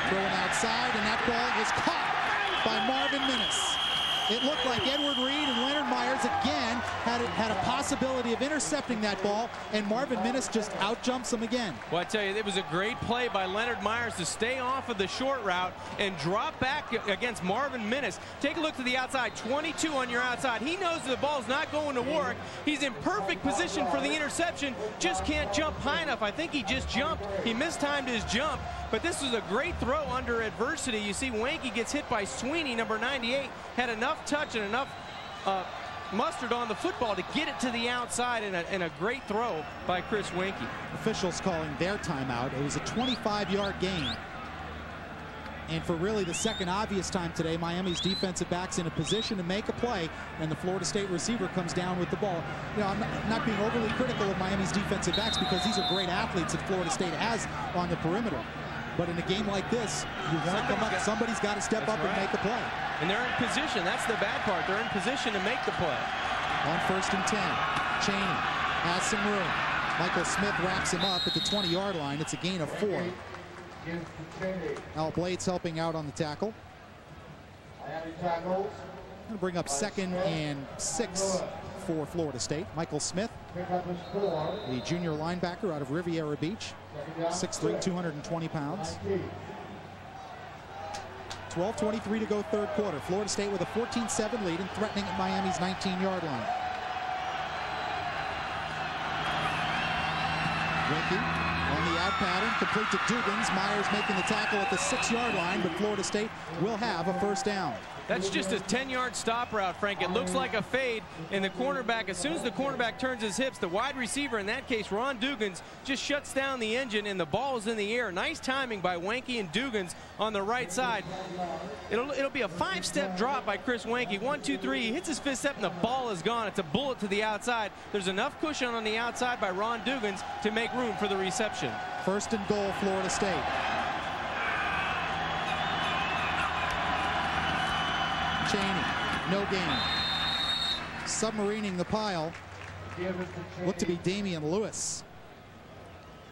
throwing outside, and that ball is caught by Marvin Minnis. It looked like Edward Reed and Leonard Myers again had a possibility of intercepting that ball, and Marvin Minnis just outjumps them again. Well, I tell you, it was a great play by Leonard Myers to stay off of the short route and drop back against Marvin Minnis. Take a look to the outside, 22 on your outside. He knows the ball's not going to work. He's in perfect position for the interception, just can't jump high enough. I think he just jumped. He mistimed his jump, but this was a great throw under adversity. You see Wanky gets hit by Sweeney, number 98, had enough touch and enough mustard on the football to get it to the outside, and a great throw by Chris Wanky. Officials calling their timeout. It was a 25-yard gain. And for really the second obvious time today, Miami's defensive backs in a position to make a play, and the Florida State receiver comes down with the ball. You know, I'm not being overly critical of Miami's defensive backs because these are great athletes that Florida State has on the perimeter. But in a game like this, you want to come up, somebody's got to step up and make a play. And they're in position. That's the bad part. They're in position to make the play. On 1st and 10, Chaney has some room. Michael Smith wraps him up at the 20-yard line. It's a gain of 4. Al Blades helping out on the tackle. Going to bring up 2nd and 6 for Florida State. Michael Smith, the junior linebacker out of Riviera Beach, 6'3", 220 pounds. 12:23 to go, 3rd quarter. Florida State with a 14-7 lead and threatening at Miami's 19-yard line. Winky on the out pattern, complete to Dugans. Myers making the tackle at the 6-yard line, but Florida State will have a 1st down. That's just a 10-yard stop route, Frank. It looks like a fade, and the cornerback, as soon as the cornerback turns his hips, the wide receiver, in that case, Ron Dugans, just shuts down the engine, and the ball is in the air. Nice timing by Wanky and Dugans on the right side. It'll be a 5-step drop by Chris Wanky. 1, 2, 3. He hits his 5th step, and the ball is gone. It's a bullet to the outside. There's enough cushion on the outside by Ron Dugans to make room for the reception. 1st and goal, Florida State. Chaney, no gain. Submarining the pile. Looked to be Damian Lewis.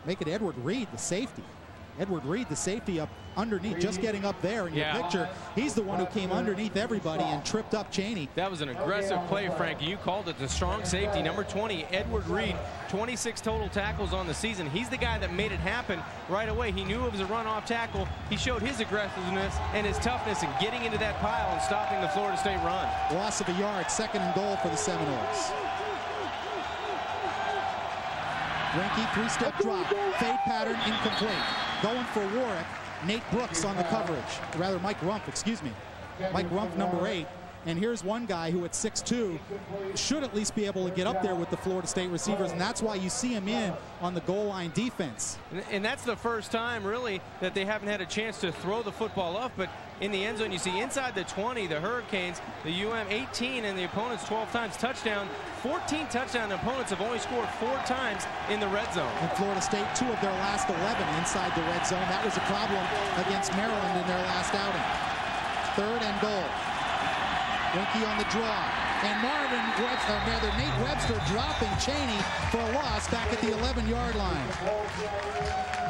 Make it Edward Reed, the safety. Edward Reed, the safety, up underneath, just getting up there in your picture. He's the one who came underneath everybody and tripped up Chaney. That was an aggressive play, Frank. You called it. The strong safety, number 20, Edward Reed, 26 total tackles on the season. He's the guy that made it happen right away. He knew it was a run-off tackle. He showed his aggressiveness and his toughness in getting into that pile and stopping the Florida State run. Loss of a yard, 2nd and goal for the Seminoles. Winky, 3-step drop, fade pattern incomplete. Going for Warwick, Nate Brooks on the coverage. Rather, Mike Rumpf, excuse me. Mike Rumpf, number 8. And here's one guy who at 6'2" should at least be able to get up there with the Florida State receivers, and that's why you see him in on the goal line defense. And that's the first time, really, that they haven't had a chance to throw the football off, but in the end zone, you see inside the 20, the Hurricanes, the UM 18 and the opponents 12 times. Touchdown, 14 touchdown. The opponents have only scored 4 times in the red zone. And Florida State, 2 of their last 11 inside the red zone. That was a problem against Maryland in their last outing. 3rd and goal. Winky on the draw. And Nate Webster dropping Chaney for a loss back at the 11-yard line.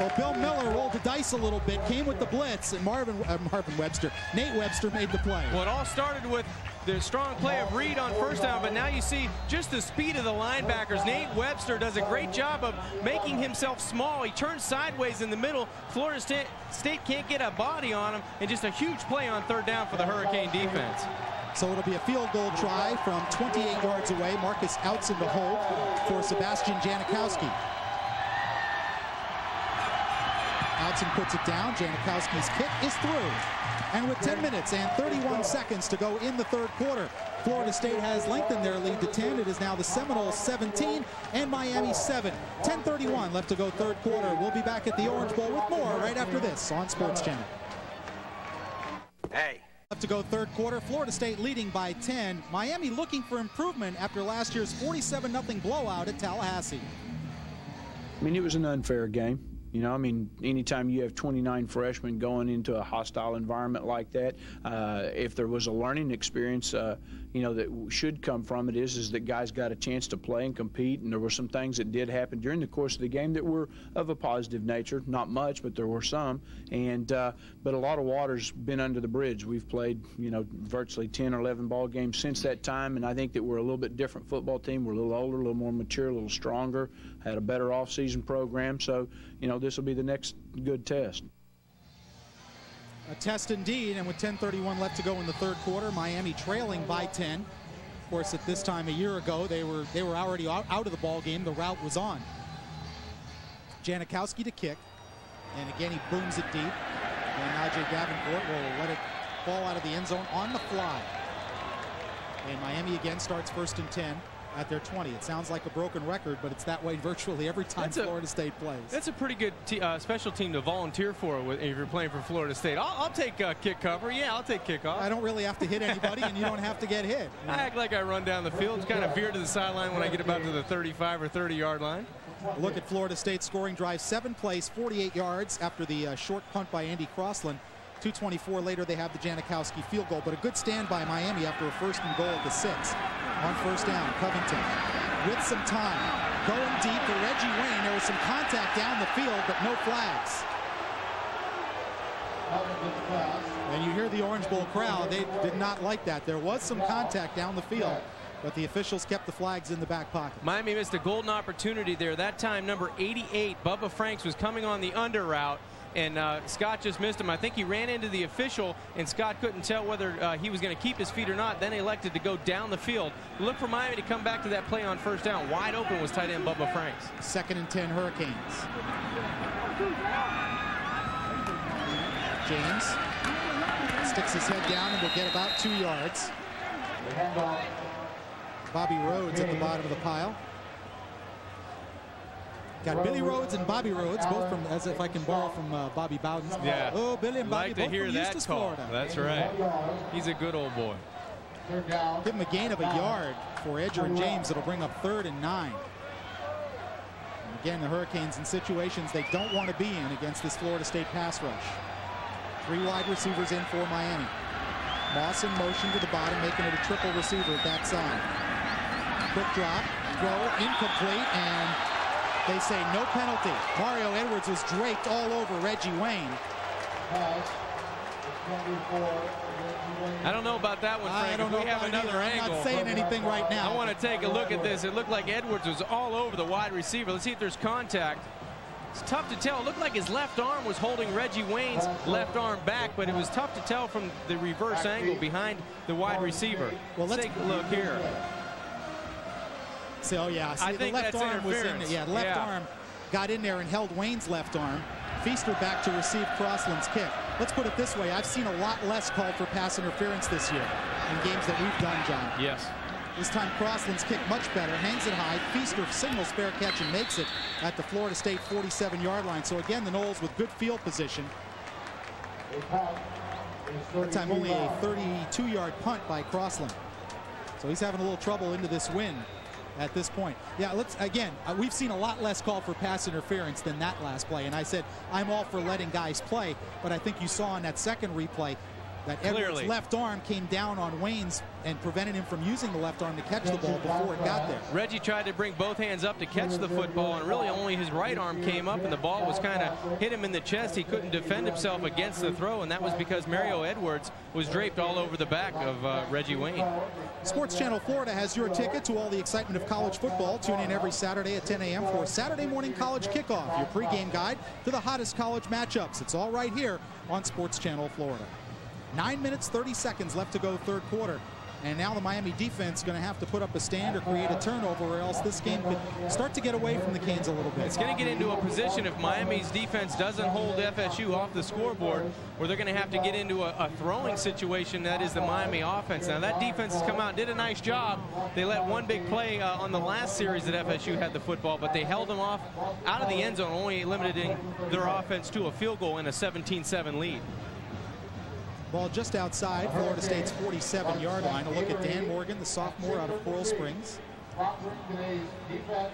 Well, Bill Miller rolled the dice a little bit, came with the blitz, and Nate Webster made the play. Well, it all started with the strong play of Reed on 1st down, but now you see just the speed of the linebackers. Nate Webster does a great job of making himself small. He turns sideways in the middle. Florida State can't get a body on him, and just a huge play on 3rd down for the Hurricane defense. So it'll be a field goal try from 28 yards away. Marcus Outzen to hold for Sebastian Janikowski. Johnson puts it down. Janikowski's kick is through. And with 10 minutes and 31 seconds to go in the third quarter, Florida State has lengthened their lead to 10. It is now the Seminoles 17 and Miami 7. 10:31 left to go third quarter. We'll be back at the Orange Bowl with more right after this on Sports Channel. Hey. Left to go third quarter. Florida State leading by 10. Miami looking for improvement after last year's 47-0 blowout at Tallahassee. I mean, it was an unfair game. You know, I mean, anytime you have 29 freshmen going into a hostile environment like that, if there was a learning experience, you know, that should come from it is that guys got a chance to play and compete, and there were some things that did happen during the course of the game that were of a positive nature. Not much, but there were some. And but a lot of water's been under the bridge. We've played, you know, virtually 10 or 11 ball games since that time, and I think that we're a little bit different football team. We're a little older, a little more mature, a little stronger, had a better off-season program. So, you know, this will be the next good test. A test indeed, and with 10:31 left to go in the third quarter, Miami trailing by 10. Of course, at this time a year ago, they were already out of the ball game. The route was on. Janikowski to kick, and again he booms it deep. And Najee Davenport will let it fall out of the end zone on the fly. And Miami again starts 1st and 10 at their 20. It sounds like a broken record, but it's that way virtually every time Florida State plays. That's a pretty good special team to volunteer for if you're playing for Florida State. I'll take kick cover. Yeah, I'll take kickoff. I don't really have to hit anybody, and you don't have to get hit. I act like I run down the field, just kind of veer to the sideline when I get about to the 35 or 30-yard line. Look at Florida State's scoring drive. 7 plays, 48 yards after the short punt by Andy Crossland. 2:24 later, they have the Janikowski field goal, but a good stand by Miami after a 1st and goal at the 6. On 1st down, Covington with some time. Going deep for Reggie Wayne. There was some contact down the field, but no flags. And you hear the Orange Bowl crowd. They did not like that. There was some contact down the field, but the officials kept the flags in the back pocket. Miami missed a golden opportunity there. That time, number 88, Bubba Franks, was coming on the under route, and Scott just missed him. I think he ran into the official, and Scott couldn't tell whether he was going to keep his feet or not. Then elected to go down the field. Look for Miami to come back to that play on 1st down. Wide open was tight end Bubba Franks. 2nd and 10 Hurricanes. James sticks his head down and will get about 2 yards. Bobby Rhodes at the bottom of the pile. Got Billy Rhodes and Bobby Rhodes, both from, as if I can borrow from Bobby Bowden. Yeah. Oh, Billy and Bobby, like to both hear from that Eustis, call. Florida. That's right. He's a good old boy. Give him a gain of a yard for Edger and James. It'll bring up 3rd and 9. And again, the Hurricanes in situations they don't want to be in against this Florida State pass rush. 3 wide receivers in for Miami. Moss in motion to the bottom, making it a triple receiver at that side. Quick drop, throw, incomplete, and they say no penalty. Mario Edwards was draped all over Reggie Wayne. I don't know about that one, Frank. I don't know. We have another angle. I'm not saying anything right now. I want to take a look at this. It looked like Edwards was all over the wide receiver. Let's see if there's contact. It's tough to tell. It looked like his left arm was holding Reggie Wayne's left arm back, but it was tough to tell from the reverse angle behind the wide receiver. Well, let's take a look here. So, oh, yeah. See, I think the left that's arm was in there. Yeah, the left arm got in there and held Wayne's left arm. Feaster back to receive Crossland's kick. Let's put it this way. I've seen a lot less called for pass interference this year in games that we've done, John. Yes. This time Crossland's kick much better, hangs it high. Feaster signals fair catch and makes it at the Florida State 47-yard line. So again, the Noles with good field position. That time only a 32-yard punt by Crossland. So he's having a little trouble into this win at this point. Yeah, let's again, we've seen a lot less call for pass interference than that last play. And I said, I'm all for letting guys play, but I think you saw in that second replay that Edwards' left arm came down on Wayne's and prevented him from using the left arm to catch the ball before it got there. Reggie tried to bring both hands up to catch the football, and really only his right arm came up, and the ball was kind of hit him in the chest. He couldn't defend himself against the throw, and that was because Mario Edwards was draped all over the back of Reggie Wayne. Sports Channel Florida has your ticket to all the excitement of college football. Tune in every Saturday at 10 a.m. for Saturday Morning College Kickoff, your pregame guide to the hottest college matchups. It's all right here on Sports Channel Florida. 9 minutes, 30 seconds left to go third quarter. And now the Miami defense is going to have to put up a stand or create a turnover, or else this game could start to get away from the Canes a little bit. It's going to get into a position, if Miami's defense doesn't hold FSU off the scoreboard, where they're going to have to get into a throwing situation. That is the Miami offense. Now that defense has come out and did a nice job. They let one big play on the last series that FSU had the football, but they held them off out of the end zone, only limiting their offense to a field goal in a 17-7 lead. Ball just outside Florida State's 47-yard line. A look at Dan Morgan, the sophomore out of Coral Springs.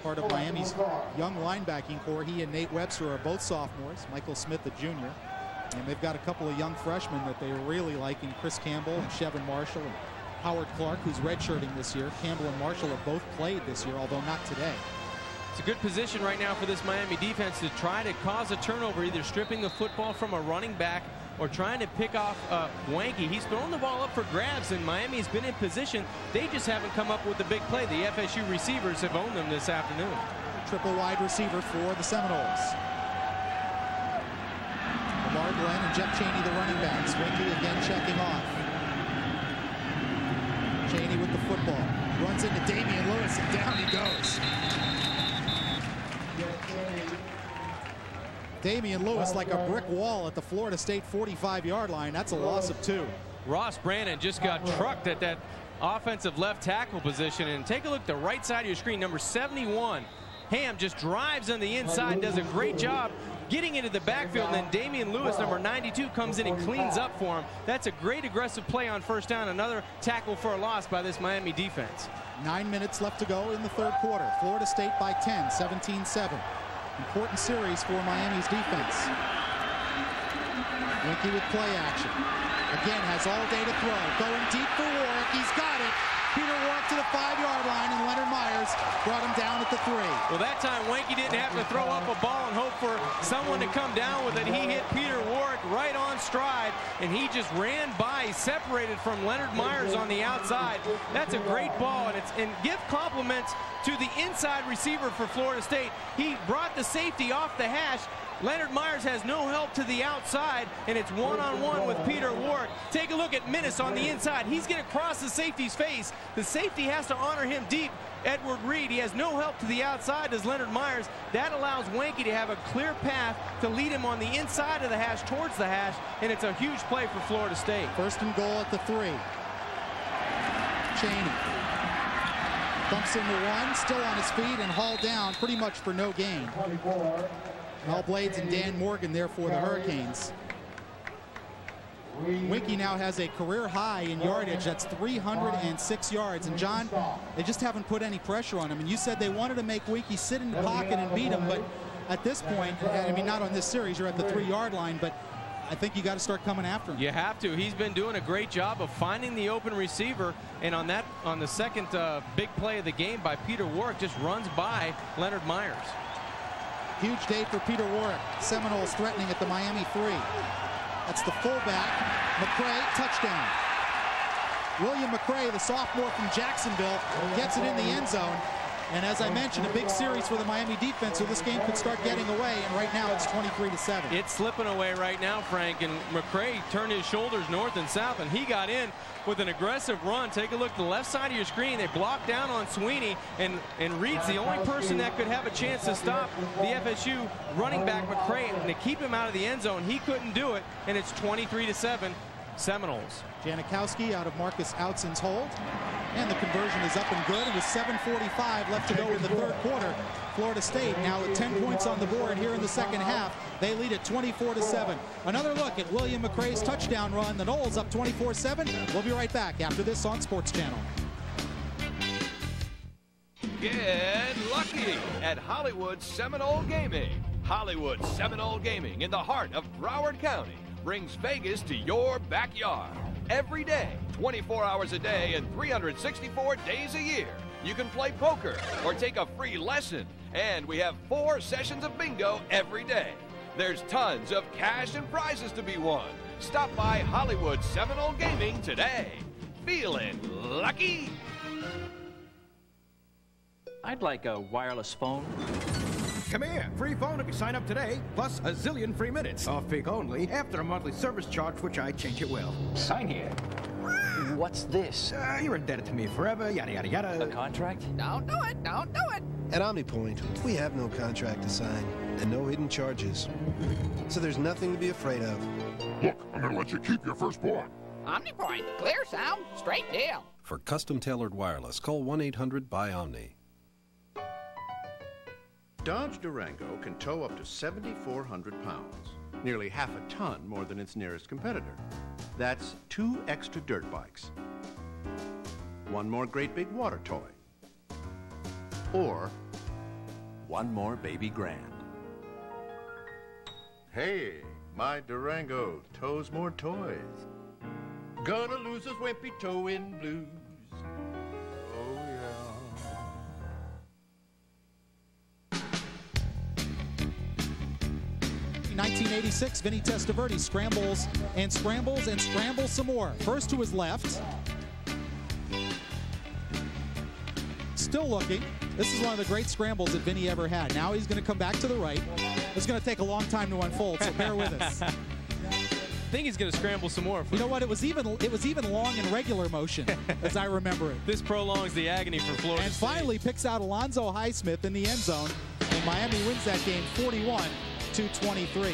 Part of Miami's young linebacking core. He and Nate Webster are both sophomores. Michael Smith, a junior. And they've got a couple of young freshmen that they really like in Chris Campbell and Chevin Marshall and Howard Clark, who's redshirting this year. Campbell and Marshall have both played this year, although not today. It's a good position right now for this Miami defense to try to cause a turnover, either stripping the football from a running back or trying to pick off Wanky. He's thrown the ball up for grabs, and Miami's been in position. They just haven't come up with the big play. The FSU receivers have owned them this afternoon. Triple wide receiver for the Seminoles. Lamar Glenn and Jeff Chaney, the running backs. Winky again checking off. Chaney with the football. Runs into Damian Lewis, and down he goes. Damian Lewis like a brick wall at the Florida State 45-yard line. That's a loss of 2. Ross Brandon just got trucked at that offensive left tackle position. And take a look at the right side of your screen, number 71. Ham just drives on the inside, does a great job getting into the backfield, and then Damian Lewis, number 92, comes in and cleans up for him. That's a great aggressive play on first down. Another tackle for a loss by this Miami defense. 9 minutes left to go in the third quarter. Florida State by 10, 17-7. Important series for Miami's defense. Winky with play action. Again, has all day to throw. Going deep for Warwick. He's got it. Peter Warwick to the 5-yard line, and Leonard Myers brought him down at the 3. Well, that time Wanky didn't have to throw up a ball and hope for someone to come down with it. He hit Peter Warwick right on stride, and he just ran by, separated from Leonard Myers on the outside. That's a great ball, and give compliments to the inside receiver for Florida State. He brought the safety off the hash. Leonard Myers has no help to the outside, and it's one-on-one with Peter Warwick. Take a look at Minnis on the inside. He's going to cross the safety's face. The safety has to honor him deep. Edward Reed, he has no help to the outside as Leonard Myers. That allows Wanky to have a clear path to lead him on the inside of the hash towards the hash, and it's a huge play for Florida State. First and goal at the 3. Chaney bumps into 1, still on his feet, and hauled down pretty much for no gain. Mel Blades and Dan Morgan there for the Hurricanes. Winky now has a career high in yardage. That's 306 yards. And John, they just haven't put any pressure on him. And you said they wanted to make Winky sit in the pocket and beat him, but at this point, I mean, not on this series, you're at the 3-yard line, but I think you got to start coming after him. You have to. He's been doing a great job of finding the open receiver, and on the second big play of the game by Peter Warwick, just runs by Leonard Myers. Huge day for Peter Warwick. Seminoles threatening at the Miami 3. That's the fullback, McCray, touchdown. William McCray, the sophomore from Jacksonville, gets it in the end zone. And as I mentioned, a big series for the Miami defense, so this game could start getting away, and right now it's 23-7. It's slipping away right now, Frank, and McCray turned his shoulders north and south, and he got in with an aggressive run. Take a look at the left side of your screen. They blocked down on Sweeney, and Reed's the only person that could have a chance to stop the FSU running back McCray and to keep him out of the end zone. He couldn't do it, and it's 23-7 Seminoles. Janikowski out of Marcus Outson's hold. And the conversion is up and good. It was 7:45 left to go in the third quarter. Florida State now with 10 points on the board here in the second half. They lead at 24-7. Another look at William McCray's touchdown run. The Noles up 24-7. We'll be right back after this on Sports Channel. Get lucky at Hollywood Seminole Gaming. Hollywood Seminole Gaming in the heart of Broward County brings Vegas to your backyard. Every day, 24 hours a day and 364 days a year. You can play poker or take a free lesson. And we have 4 sessions of bingo every day. There's tons of cash and prizes to be won. Stop by Hollywood Seminole Gaming today. Feeling lucky? I'd like a wireless phone. Come here. Free phone if you sign up today, plus a zillion free minutes. Off-peak only, after a monthly service charge, which I change it will. Sign here. What's this? You're indebted to me forever, yada, yada, yada. A contract? Don't do it. Don't do it. At OmniPoint, we have no contract to sign and no hidden charges. So there's nothing to be afraid of. Look, I'm going to let you keep your firstborn. OmniPoint. Clear sound, straight deal. For custom-tailored wireless, call 1-800-BUY-OMNI. Dodge Durango can tow up to 7,400 pounds, nearly half a ton more than its nearest competitor. That's 2 extra dirt bikes, 1 more great big water toy, or 1 more baby grand. Hey, my Durango tows more toys. Gonna lose his wimpy towing blues. Oh, yeah. In 1986, Vinny Testaverde scrambles and scrambles and scrambles some more. First to his left. Still looking. This is one of the great scrambles that Vinny ever had. Now he's going to come back to the right. It's going to take a long time to unfold, so bear with us. I think he's going to scramble some more. You know what? It was even long in regular motion, as I remember it. This prolongs the agony for Florida And State. finally picks out Alonzo Highsmith in the end zone, and Miami wins that game 41-23.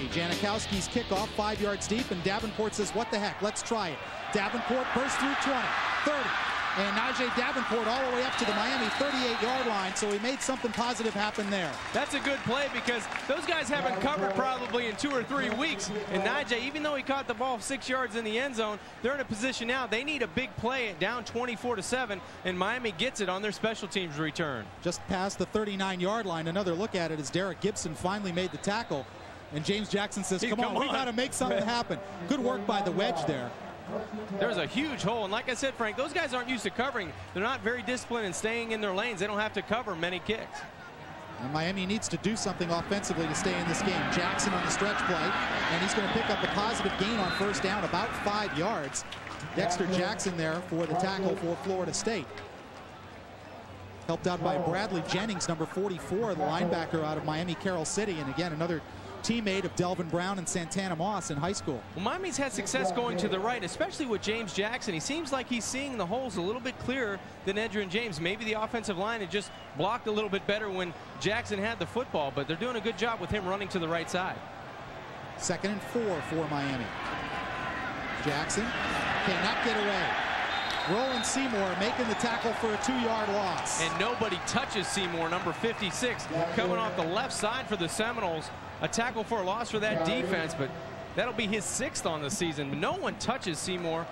Janikowski's kickoff 5 yards deep, and Davenport says, "What the heck? Let's try it." Davenport bursts through 20, 30. And Najee Davenport all the way up to the Miami 38-yard line, so he made something positive happen there. That's a good play because those guys haven't covered probably in 2 or 3 weeks. And Najee, even though he caught the ball 6 yards in the end zone, they're in a position now. They need a big play down 24-7, and Miami gets it on their special teams return. Just past the 39-yard line, another look at it as Derek Gibson finally made the tackle. And James Jackson says, come on, we got to make something happen. Good work by the wedge there. There's a huge hole, and like I said, Frank, those guys aren't used to covering. They're not very disciplined in staying in their lanes. They don't have to cover many kicks. And Miami needs to do something offensively to stay in this game. Jackson on the stretch play, and he's going to pick up a positive gain on first down, about 5 yards. Dexter Jackson there for the tackle for Florida State. Helped out by Bradley Jennings, number 44, the linebacker out of Miami Carroll City, and again, another teammate of Delvin Brown and Santana Moss in high school. Well, Miami's had success going to the right, especially with James Jackson. He seems like he's seeing the holes a little bit clearer than Edgerrin James. Maybe the offensive line had just blocked a little bit better when Jackson had the football, but they're doing a good job with him running to the right side. 2nd and 4 for Miami. Jackson cannot get away. Roland Seymour making the tackle for a 2-yard loss. And nobody touches Seymour, number 56, coming off the left side for the Seminoles. A tackle for a loss for that defense, but that'll be his 6th on the season. No one touches Seymour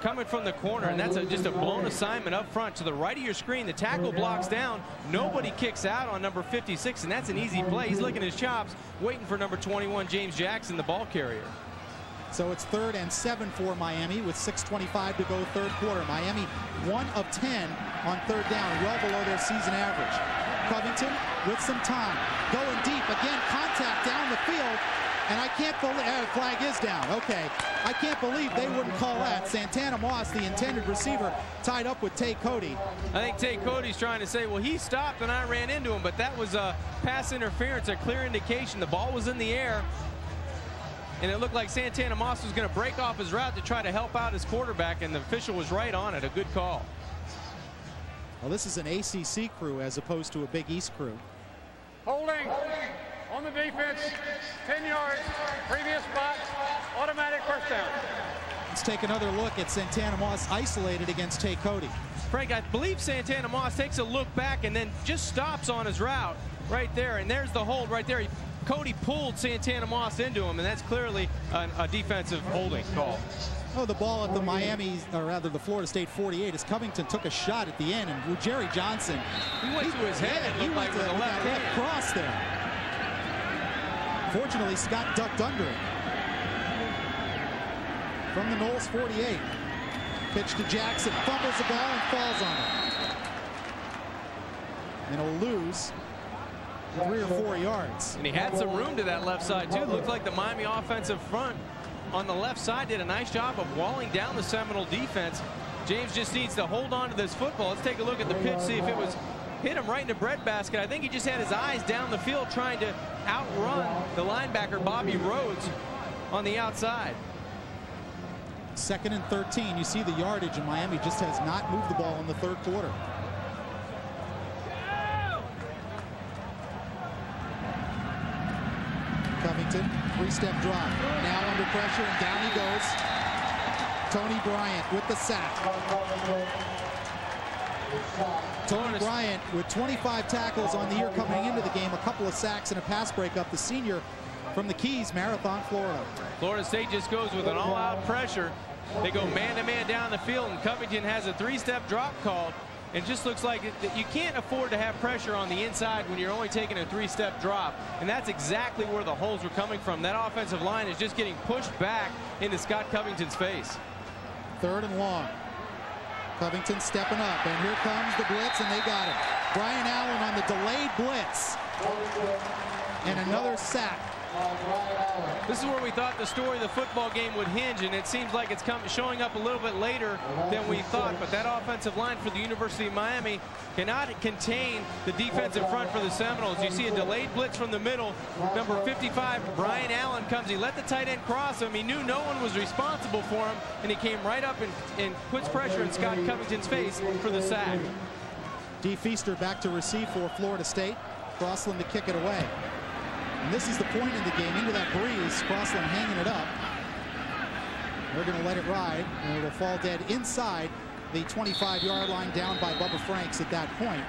coming from the corner, and that's just a blown assignment up front to the right of your screen. The tackle blocks down. Nobody kicks out on number 56, and that's an easy play. He's licking his chops, waiting for number 21, James Jackson, the ball carrier. So it's 3rd and 7 for Miami with 6:25 to go, 3rd quarter. Miami 1 of 10 on 3rd down, well below their season average. Covington with some time, going deep, again contact down the field, and I can't believe, flag is down, okay. I can't believe they wouldn't call that. Santana Moss, the intended receiver, tied up with Tay Cody. I think Tay Cody's trying to say, well, he stopped and I ran into him, but that was a pass interference, a clear indication. The ball was in the air, and it looked like Santana Moss was going to break off his route to try to help out his quarterback, and the official was right on it. A good call. Well, this is an ACC crew as opposed to a Big East crew. Holding on the defense, 10 yards, previous spot, automatic first down. Let's take another look at Santana Moss isolated against Tay Cody. Frank, I believe Santana Moss takes a look back and then just stops on his route right there, and there's the hold right there. Cody pulled Santana Moss into him, and that's clearly a defensive holding call. Oh, the ball at the Miami, or rather the Florida State 48, as Covington took a shot at the end, and Jerry Johnson. He went to his head. He went to the left hand. Cross there. Fortunately, Scott ducked under it. From the Knowles 48. Pitch to Jackson, fumbles the ball and falls on it. And he'll lose 3 or 4 yards. And he had some room to that left side, too. Looked like the Miami offensive front on the left side did a nice job of walling down the Seminole defense. James just needs to hold on to this football. Let's take a look at the pitch, see if it was hit him right in the breadbasket. I think he just had his eyes down the field trying to outrun the linebacker, Bobby Rhodes, on the outside. 2nd and 13. You see the yardage, and Miami just has not moved the ball in the third quarter. Covington, 3-step drop. Now under pressure, and down he goes. Tony Bryant with the sack. Tony Bryant with 25 tackles on the year coming into the game, a couple of sacks and a pass breakup. The senior from the Keys, Marathon, Florida. Florida State just goes with an all-out pressure. They go man-to-man down the field, and Covington has a 3-step drop called. It just looks like you can't afford to have pressure on the inside when you're only taking a 3-step drop. And that's exactly where the holes were coming from. That offensive line is just getting pushed back into Scott Covington's face. 3rd and long. Covington stepping up, and here comes the blitz, and they got it. Brian Allen on the delayed blitz. And another sack. This is where we thought the story of the football game would hinge, and it seems like it's showing up a little bit later than we thought. But that offensive line for the University of Miami cannot contain the defensive front for the Seminoles. You see a delayed blitz from the middle. Number 55, Brian Allen, comes. He let the tight end cross him. He knew no one was responsible for him, and he came right up and puts pressure in Scott Covington's face for the sack. D. Feaster back to receive for Florida State. Crossland to kick it away. And this is the point in the game, into that breeze. Crossland hanging it up. They're going to let it ride, and it'll fall dead inside the 25-yard line, down by Bubba Franks at that point.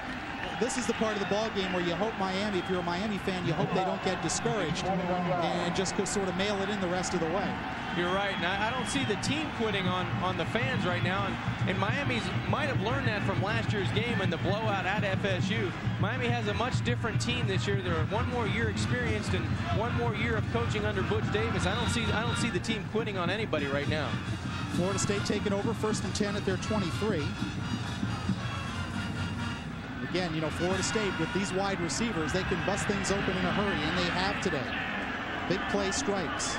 This is the part of the ball game where you hope Miami, if you're a Miami fan, you hope they don't get discouraged and just sort of mail it in the rest of the way. You're right, and I don't see the team quitting on the fans right now, and Miami's might have learned that from last year's game and the blowout at FSU. Miami has a much different team this year. They're one more year experienced and one more year of coaching under Butch Davis. I don't see the team quitting on anybody right now. Florida State taking over, 1st and 10 at their 23. Again, you know, Florida State with these wide receivers, they can bust things open in a hurry, and they have today. Big play strikes.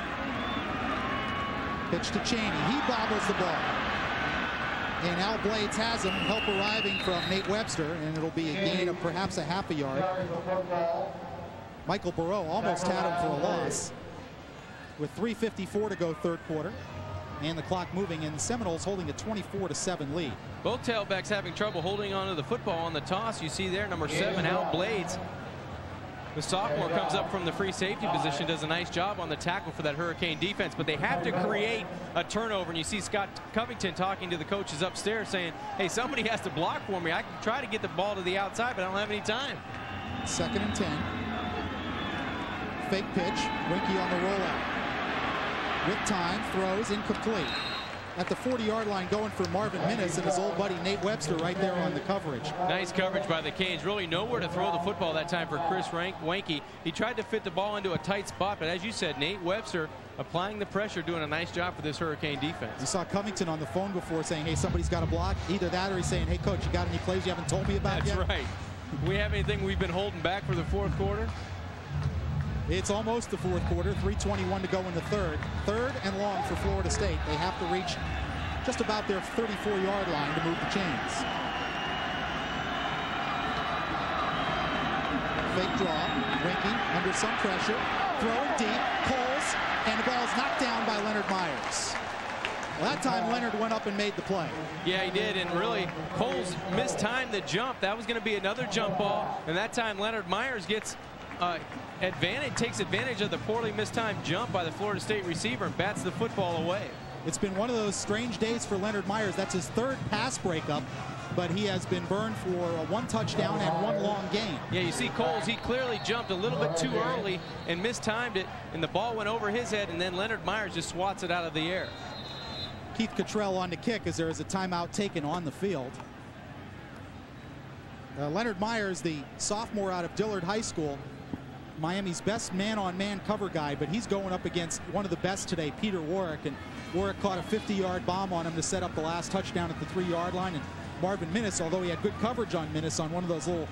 Pitch to Chaney. He bobbles the ball. And Al Blades has him. Help arriving from Nate Webster, and it'll be a gain of perhaps a half a yard. Michael Burrow almost had him for a loss with 3:54 to go third quarter. And the clock moving, and the Seminoles holding a 24-7 lead. Both tailbacks having trouble holding onto the football on the toss. You see there, number 7, Al Blades. The sophomore comes up from the free safety position, does a nice job on the tackle for that Hurricane defense, but they have to create a turnover. And you see Scott Covington talking to the coaches upstairs saying, hey, somebody has to block for me. I can try to get the ball to the outside, but I don't have any time. 2nd and 10. Fake pitch. Winky on the rollout. With time, throws, incomplete. At the 40-yard line, going for Marvin Minnis and his old buddy Nate Webster right there on the coverage. Nice coverage by the Canes. Really nowhere to throw the football that time for Chris Wanke. He tried to fit the ball into a tight spot, but as you said, Nate Webster applying the pressure, doing a nice job for this Hurricane defense. You saw Covington on the phone before saying, hey, somebody's got to block. Either that or he's saying, hey, coach, you got any plays you haven't told me about yet? That's right. We have anything we've been holding back for the fourth quarter? It's almost the fourth quarter, 3:21 to go in the third. 3rd and long for Florida State. They have to reach just about their 34-yard line to move the chains. Fake draw, Winky under some pressure, throwing deep, pulls, and the ball is knocked down by Leonard Myers. Well, that time Leonard went up and made the play. Yeah, he did, and really Coles mistimed the jump. That was going to be another jump ball, and that time Leonard Myers gets takes advantage of the poorly mistimed jump by the Florida State receiver and bats the football away. It's been one of those strange days for Leonard Myers. That's his 3rd pass breakup, but he has been burned for 1 touchdown and 1 long gain. Yeah, you see Coles, he clearly jumped a little bit too early and mistimed it, and the ball went over his head, and then Leonard Myers just swats it out of the air. Keith Cottrell on the kick as there is a timeout taken on the field. Leonard Myers, the sophomore out of Dillard High School, Miami's best man-on-man cover guy, but he's going up against one of the best today, Peter Warwick, and Warwick caught a 50-yard bomb on him to set up the last touchdown at the 3-yard line. And Marvin Minnis, although he had good coverage on Minnis on one of those little,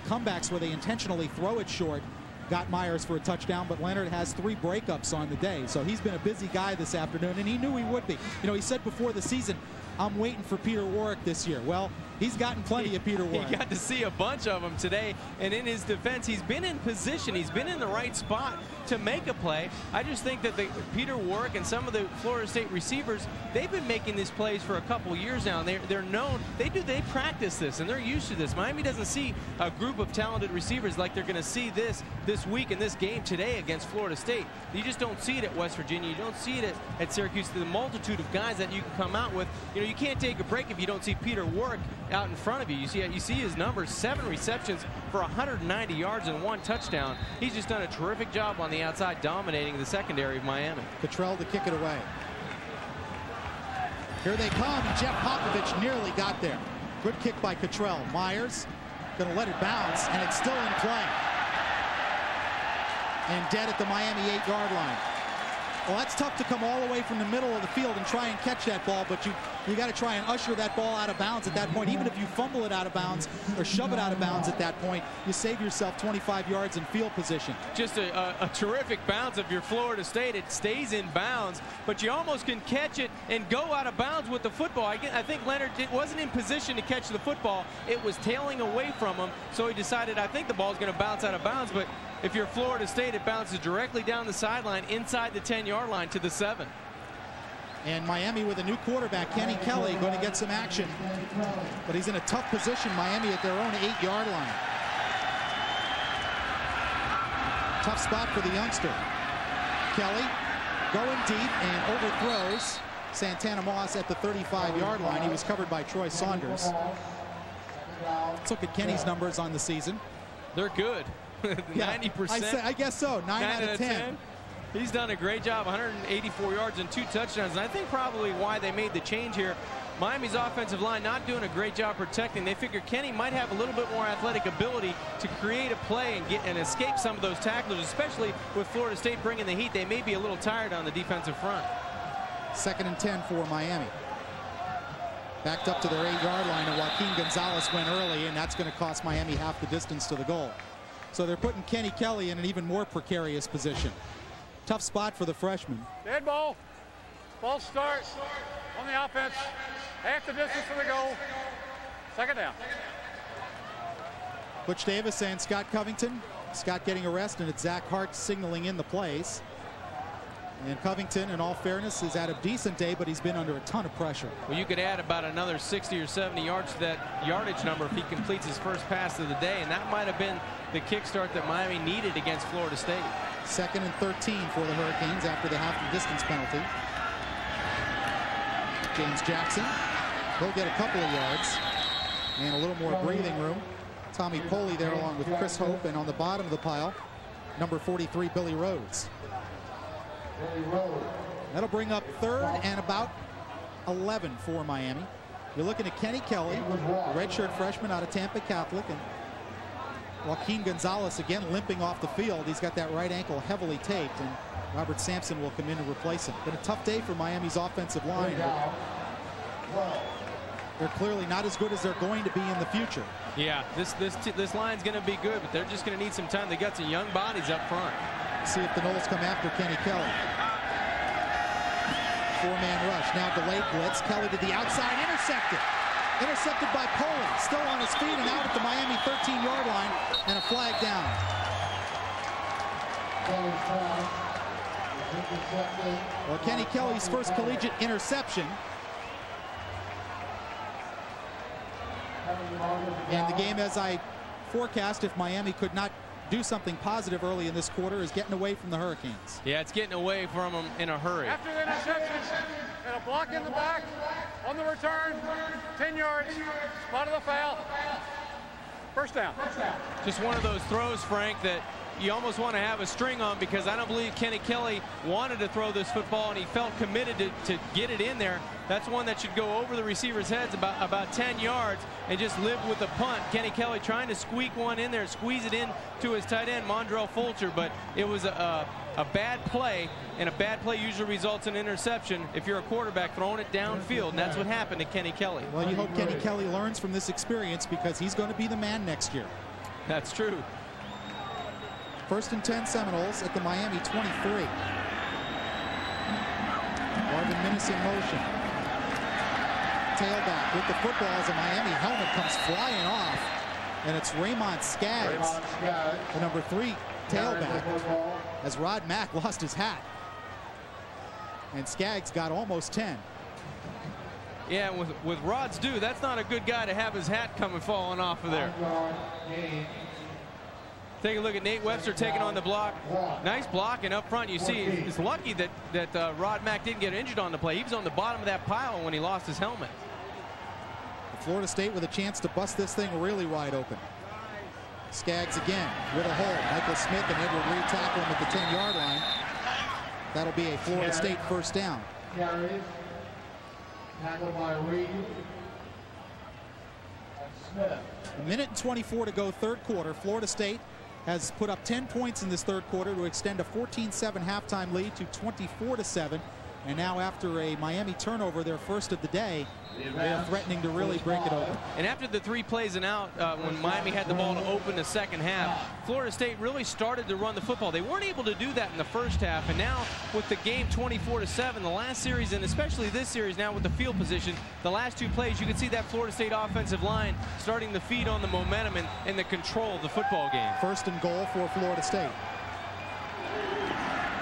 comebacks where they intentionally throw it short, got Myers for a touchdown, but Leonard has 3 breakups on the day. So he's been a busy guy this afternoon, and he knew he would be. He said before the season, I'm waiting for Peter Warwick this year. Well, He's gotten plenty of Peter Warrick. He got to see a bunch of them today, and in his defense, he's been in position. He's been in the right spot to make a play. I just think that Peter Warrick and some of the Florida State receivers, they've been making these plays for a couple years now. And they're known. They practice this, and they're used to this. Miami doesn't see a group of talented receivers like they're going to see this week in this game today against Florida State. You just don't see it at West Virginia. You don't see it at Syracuse. The multitude of guys that you can come out with. You know, you can't take a break if you don't see Peter Warrick out in front of you. You see his numbers: 7 receptions for 190 yards and 1 touchdown. He's just done a terrific job on the outside, dominating the secondary of Miami. Cottrell to kick it away. Here they come, and Jeff Popovich nearly got there. Good kick by Cottrell. Myers going to let it bounce, and it's still in play. And dead at the Miami 8-yard line. Well, that's tough to come all the way from the middle of the field and try and catch that ball, but you got to try and usher that ball out of bounds at that point. Even if you fumble it out of bounds or shove it out of bounds at that point, you save yourself 25 yards in field position. Just a terrific bounce of your Florida State. It stays in bounds, but you almost can catch it and go out of bounds with the football. I think Leonard wasn't in position to catch the football. It was tailing away from him, so he decided, I think the ball's going to bounce out of bounds, but if you're Florida State, it bounces directly down the sideline inside the 10-yard line to the 7. And Miami with a new quarterback, Kenny Kelly, going to get some action. But he's in a tough position, Miami at their own 8-yard line. Tough spot for the youngster. Kelly going deep and overthrows Santana Moss at the 35-yard line. He was covered by Troy Saunders. Let's look at Kenny's numbers on the season. They're good. 90%. I guess so. 9 out of 10. He's done a great job. 184 yards and 2 touchdowns. And I think probably why they made the change here, Miami's offensive line not doing a great job protecting. They figured Kenny might have a little bit more athletic ability to create a play and escape some of those tacklers, especially with Florida State bringing the heat. They may be a little tired on the defensive front. 2nd and 10 for Miami. Backed up to their 8-yard line, and Joaquin Gonzalez went early, and that's going to cost Miami half the distance to the goal. So they're putting Kenny Kelly in an even more precarious position. Tough spot for the freshman. Dead ball. Ball starts on the offense. Half the distance to the goal. 2nd down. Butch Davis and Scott Covington. Scott getting a rest, and it's Zach Hart signaling in the plays. And Covington, in all fairness, is had a decent day, but he's been under a ton of pressure. Well, you could add about another 60 or 70 yards to that yardage number if he completes his first pass of the day, and that might have been the kickstart that Miami needed against Florida State. 2nd and 13 for the Hurricanes after the half the distance penalty. James Jackson, he'll get a couple of yards and a little more breathing room. Tommy Poley there along with Chris Hope, and on the bottom of the pile, number 43, Billy Rhodes. That'll bring up 3rd and about 11 for Miami. You're looking at Kenny Kelly, a redshirt freshman out of Tampa Catholic, and Joaquin Gonzalez again limping off the field. He's got that right ankle heavily taped, and Robert Sampson will come in and replace him. Been a tough day for Miami's offensive line. They're clearly not as good as they're going to be in the future. Yeah, this line's going to be good, but they're just going to need some time. They got some young bodies up front. See if the Noles come after Kenny Kelly. 4-man rush. Now delayed blitz. Kelly to the outside. Intercepted. Intercepted by Poley. Still on his feet and out at the Miami 13-yard line. And a flag down. Well, Kenny Kelly's first collegiate interception. And the game, as I forecast, if Miami could not do something positive early in this quarter, is getting away from the Hurricanes. Yeah, it's getting away from them in a hurry. After the interception, and a block in the back, on the return, 10 yards, spot of the foul, 1st down. Just one of those throws, Frank, that you almost want to have a string on, because I don't believe Kenny Kelly wanted to throw this football, and he felt committed to get it in there. That's one that should go over the receivers' heads about 10 yards and just live with the punt. Kenny Kelly trying to squeak one in there, squeeze it in to his tight end, Mondrell Fulcher, but it was a bad play, and a bad play usually results in interception if you're a quarterback throwing it downfield, and that's what happened to Kenny Kelly. Well, you hope Kenny Kelly learns from this experience, because he's going to be the man next year. That's true. 1st and 10 Seminoles at the Miami 23. Marvin Minnis in motion. tailback with the football as a Miami helmet comes flying off. And it's Raymond Skaggs, the number 3 tailback, as Rod Mack lost his hat. And Skaggs got almost 10. Yeah, with Rod's due, that's not a good guy to have his hat coming falling off of there. Take a look at Nate Webster taking on the block. Nice blocking up front. You see, it's lucky that Rod Mack didn't get injured on the play. He was on the bottom of that pile when he lost his helmet. Florida State with a chance to bust this thing really wide open. Skaggs again with a hole. Michael Smith and Edward Reed tackle him at the 10-yard line. That'll be a Florida State first down. Tackled by Reed and Smith. A minute and 24 to go, third quarter. Florida State has put up 10 points in this third quarter to extend a 14-7 halftime lead to 24-7. And now after a Miami turnover, their first of the day, they are threatening to really break it open. And after the 3 plays and out, when Miami had the ball to open the second half, Florida State really started to run the football. They weren't able to do that in the first half, and now with the game 24-7, the last series, and especially this series now with the field position, the last 2 plays, you can see that Florida State offensive line starting to feed on the momentum and the control of the football game. First and goal for Florida State.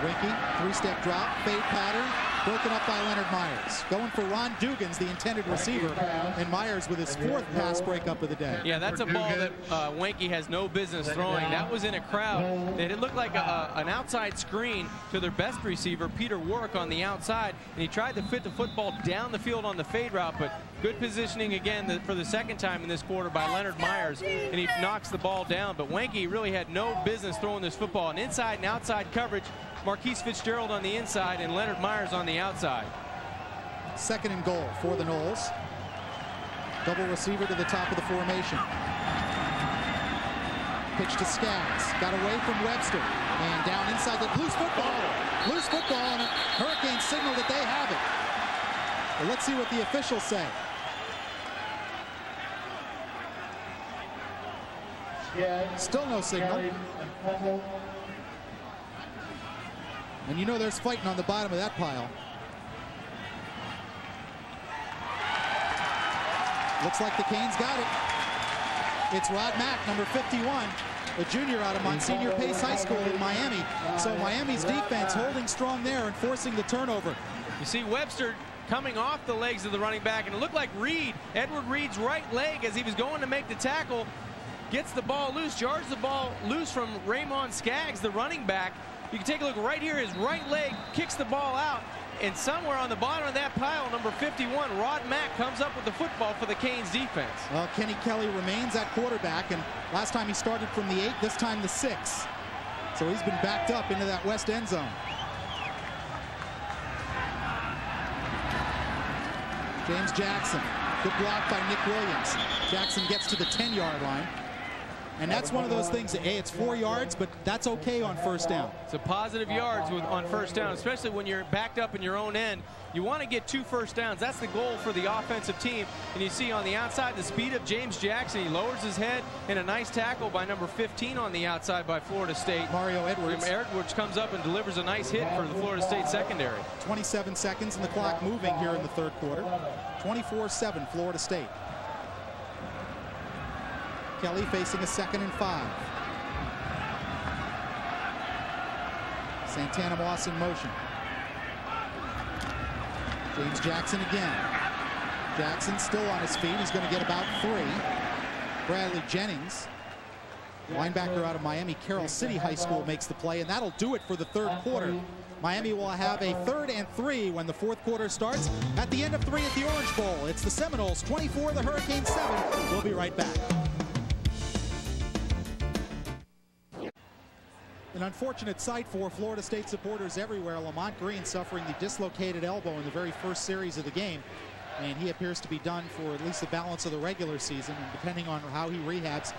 Winky, 3-step drop, fade pattern, broken up by Leonard Myers. Going for Ron Dugans, the intended receiver, and Myers with his 4th pass breakup of the day. Yeah, that's a ball that Winky has no business throwing. That was in a crowd. It looked like an outside screen to their best receiver, Peter Warwick, on the outside, and he tried to fit the football down the field on the fade route, but good positioning again for the second time in this quarter by Leonard Myers, and he knocks the ball down. But Winky really had no business throwing this football. And inside and outside coverage, Marquise Fitzgerald on the inside and Leonard Myers on the outside. Second and goal for the Noles. Double receiver to the top of the formation. Pitch to Skaggs. Got away from Webster. And down inside the loose football. Loose football, and a Hurricane signal that they have it. Well, let's see what the officials say. Still no signal. And you know there's fighting on the bottom of that pile. Looks like the Canes got it. It's Rod Mack, number 51, a junior out of Monsignor Pace High School in Miami. So Miami's defense holding strong there and forcing the turnover. You see Webster coming off the legs of the running back, and it looked like Edward Reed's right leg, as he was going to make the tackle, gets the ball loose, jars the ball loose from Raymond Skaggs, the running back. You can take a look right here. His right leg kicks the ball out, and somewhere on the bottom of that pile, number 51, Rod Mack, comes up with the football for the Canes defense. Well, Kenny Kelly remains at quarterback, and last time he started from the 8, this time the 6. So he's been backed up into that west end zone. James Jackson, good block by Nick Williams. Jackson gets to the 10-yard line. And that's one of those things that, hey, it's 4 yards, but that's okay on first down. It's a positive yards on first down, especially when you're backed up in your own end. You want to get 2 first downs. That's the goal for the offensive team. And you see on the outside the speed of James Jackson. He lowers his head, and a nice tackle by number 15 on the outside by Florida State. Mario Edwards. Edwards comes up and delivers a nice hit for the Florida State secondary. 27 seconds and the clock moving here in the third quarter. 24-7 Florida State. Kelly facing a 2nd and 5. Santana Moss in motion. James Jackson again. Jackson still on his feet. He's going to get about 3. Bradley Jennings, linebacker out of Miami Carroll City High School, makes the play, and that'll do it for the third quarter. Miami will have a 3rd and 3 when the fourth quarter starts at the end of 3 at the Orange Bowl. It's the Seminoles 24, the Hurricanes 7. We'll be right back. An unfortunate sight for Florida State supporters everywhere. Lamont Green suffering the dislocated elbow in the very first series of the game. And he appears to be done for at least the balance of the regular season. And depending on how he rehabs,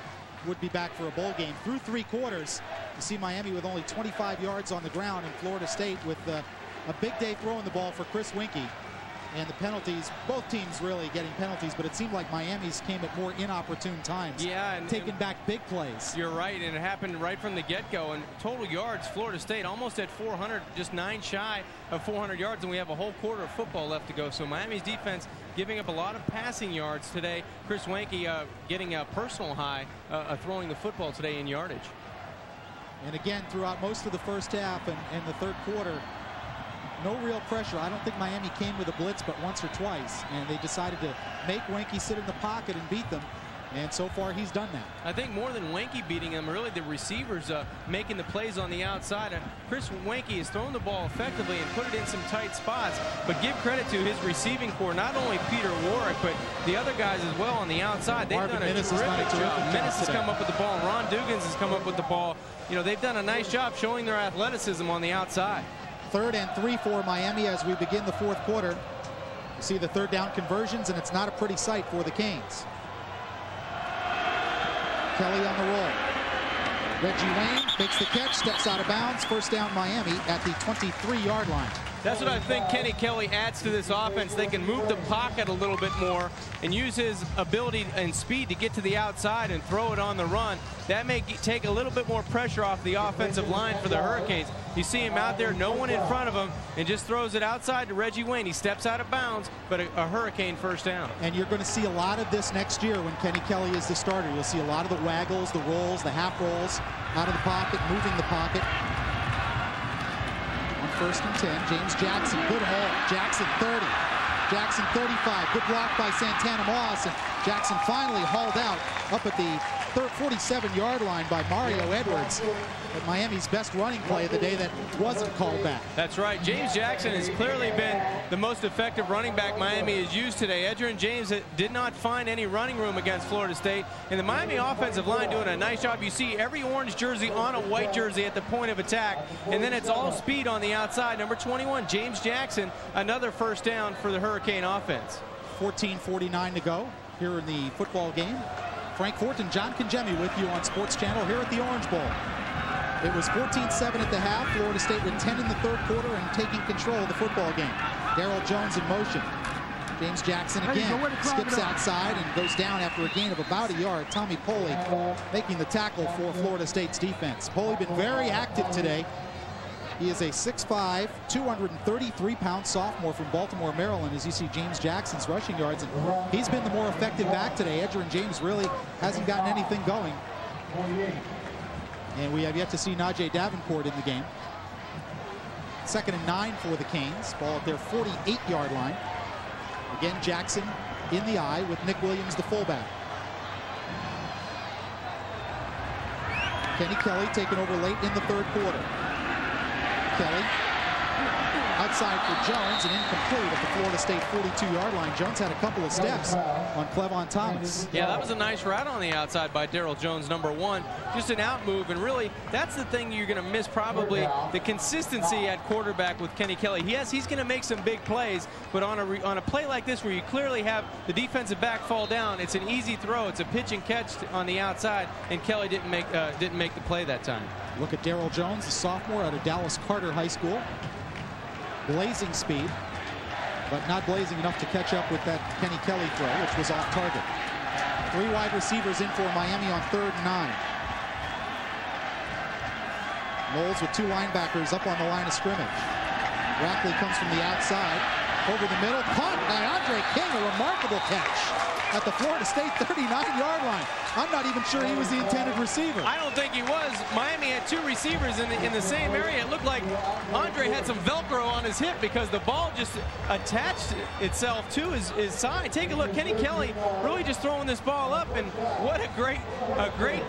would be back for a bowl game. Through 3 quarters, you see Miami with only 25 yards on the ground, and Florida State with a big day throwing the ball for Chris Winky. And the penalties, both teams really getting penalties, but it seemed like Miami's came at more inopportune times. Yeah, and taking back big plays. You're right, and it happened right from the get-go. And total yards, Florida State almost at 400, just 9 shy of 400 yards, and we have a whole quarter of football left to go. So Miami's defense giving up a lot of passing yards today. Chris Wanke getting a personal high throwing the football today in yardage. And again, throughout most of the first half and the third quarter, no real pressure. I don't think Miami came with a blitz but once or twice, and they decided to make Wanke sit in the pocket and beat them. And so far, he's done that. I think more than Wanke beating him, really the receivers making the plays on the outside. And Chris Wanke has thrown the ball effectively and put it in some tight spots. But give credit to his receiving corps, not only Peter Warwick, but the other guys as well on the outside. They've done a terrific job. Minnis has come up with the ball. Ron Dugans has come up with the ball. You know, they've done a nice job showing their athleticism on the outside. 3rd and 3 for Miami as we begin the fourth quarter. You see the third down conversions, and it's not a pretty sight for the Canes. Kelly on the roll. Reggie Wayne makes the catch, steps out of bounds. First down Miami at the 23-yard line. That's what I think Kenny Kelly adds to this offense. They can move the pocket a little bit more and use his ability and speed to get to the outside and throw it on the run. That may take a little bit more pressure off the offensive line for the Hurricanes. You see him out there, no one in front of him, and just throws it outside to Reggie Wayne. He steps out of bounds, but a Hurricane first down. And you're going to see a lot of this next year when Kenny Kelly is the starter. You'll see a lot of the waggles, the rolls, the half rolls out of the pocket, moving the pocket. On 1st and 10, James Jackson, good haul. Jackson 30, Jackson 35, good block by Santana Moss, and Jackson finally hauled out up at the 47-yard line by Mario Edwards. At Miami's best running play of the day that wasn't called back. That's right. James Jackson has clearly been the most effective running back Miami has used today. Edgerrin James did not find any running room against Florida State. And the Miami offensive line doing a nice job. You see every orange jersey on a white jersey at the point of attack. And then it's all speed on the outside. Number 21, James Jackson, another first down for the Hurricane offense. 14:49 to go here in the football game. Frank Fort and John Congemi with you on Sports Channel here at the Orange Bowl. It was 14-7 at the half. Florida State with 10 in the third quarter and taking control of the football game. Darrell Jones in motion. James Jackson again skips outside and goes down after a gain of about a yard. Tommy Poley making the tackle for Florida State's defense. Poley been very active today. He is a 6'5", 233-pound sophomore from Baltimore, Maryland, as you see James Jackson's rushing yards. And he's been the more effective back today. Edgerrin James really hasn't gotten anything going. And we have yet to see Najee Davenport in the game. 2nd and 9 for the Canes. Ball at their 48-yard line. Again, Jackson in the eye with Nick Williams, the fullback. Kenny Kelly taking over late in the third quarter. Kelly outside for Jones and incomplete at the Florida State 42-yard line. Jones had a couple of steps on Clevon Thomas. Yeah, that was a nice route on the outside by Darrell Jones, number 1. Just an out move, and really, that's the thing you're going to miss probably, the consistency at quarterback with Kenny Kelly. Yes, he's going to make some big plays, but on a play like this where you clearly have the defensive back fall down, it's an easy throw. It's a pitch and catch on the outside, and Kelly didn't make the play that time. Look at Darrell Jones, the sophomore out of Dallas Carter High School. Blazing speed, but not blazing enough to catch up with that Kenny Kelly throw, which was off target. 3 wide receivers in for Miami on 3rd and 9. Knowles with 2 linebackers up on the line of scrimmage. Rackley comes from the outside, over the middle, caught by Andre King, a remarkable catch at the Florida State 39-yard line. I'm not even sure he was the intended receiver. I don't think he was. Miami had 2 receivers in the same area. It looked like Andre had some Velcro on his hip because the ball just attached itself to his side. Take a look. Kenny Kelly really just throwing this ball up, and what a great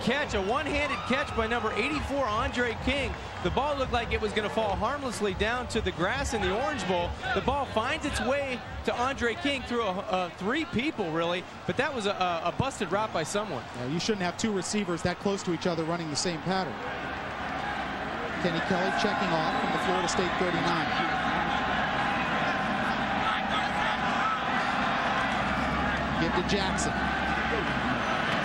catch. A one-handed catch by number 84, Andre King. The ball looked like it was going to fall harmlessly down to the grass in the Orange Bowl. The ball finds its way to Andre King through 3 people, really, but that was a busted route by someone. You shouldn't have 2 receivers that close to each other running the same pattern. Kenny Kelly checking off from the Florida State 39. Give to Jackson.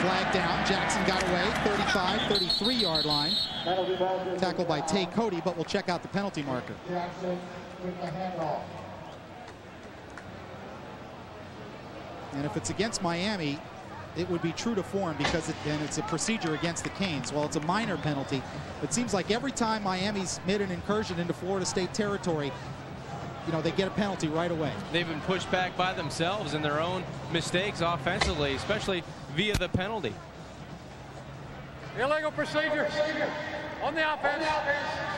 Flag down. Jackson got away. 35, 33-yard line. Tackled by Tay Cody, but we'll check out the penalty marker. And if it's against Miami, it would be true to form because it's a procedure against the Canes. Well, it's a minor penalty. It seems like every time Miami's made an incursion into Florida State territory, you know, they get a penalty right away. They've been pushed back by themselves and their own mistakes offensively, especially via the penalty. Illegal procedure on the offense.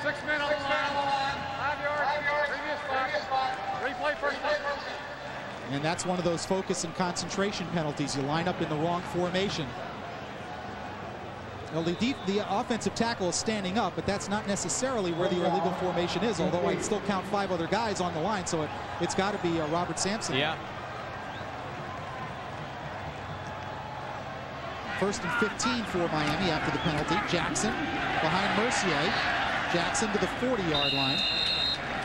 6 men on the line. 5 yards. Previous spot. Replay first down. And that's one of those focus and concentration penalties. You line up in the wrong formation. Well, the offensive tackle is standing up, but that's not necessarily where the illegal formation is, although I still count 5 other guys on the line, so it's got to be Robert Sampson. Yeah. First and 15 for Miami after the penalty. Jackson behind Mercier. Jackson to the 40-yard line.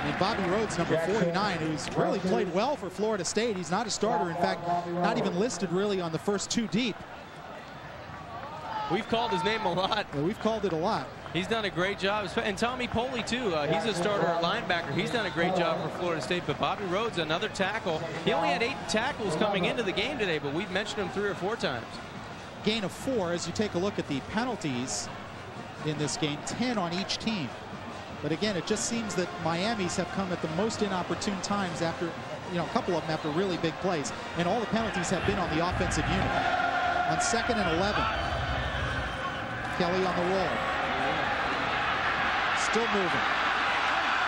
And Bobby Rhodes, number 49, who's really played well for Florida State. He's not a starter. In fact, not even listed really on the first 2 deep. We've called his name a lot. Yeah, we've called it a lot. He's done a great job. And Tommy Poley, too. He's a starter at linebacker. He's done a great job for Florida State. But Bobby Rhodes, another tackle. He only had 8 tackles coming into the game today, but we've mentioned him 3 or 4 times. Gain of 4 as you take a look at the penalties in this game, 10 on each team. But again, it just seems that Miami's have come at the most inopportune times after, you know, a couple of them after really big plays. And all the penalties have been on the offensive unit. On 2nd and 11, Kelly on the roll. Still moving.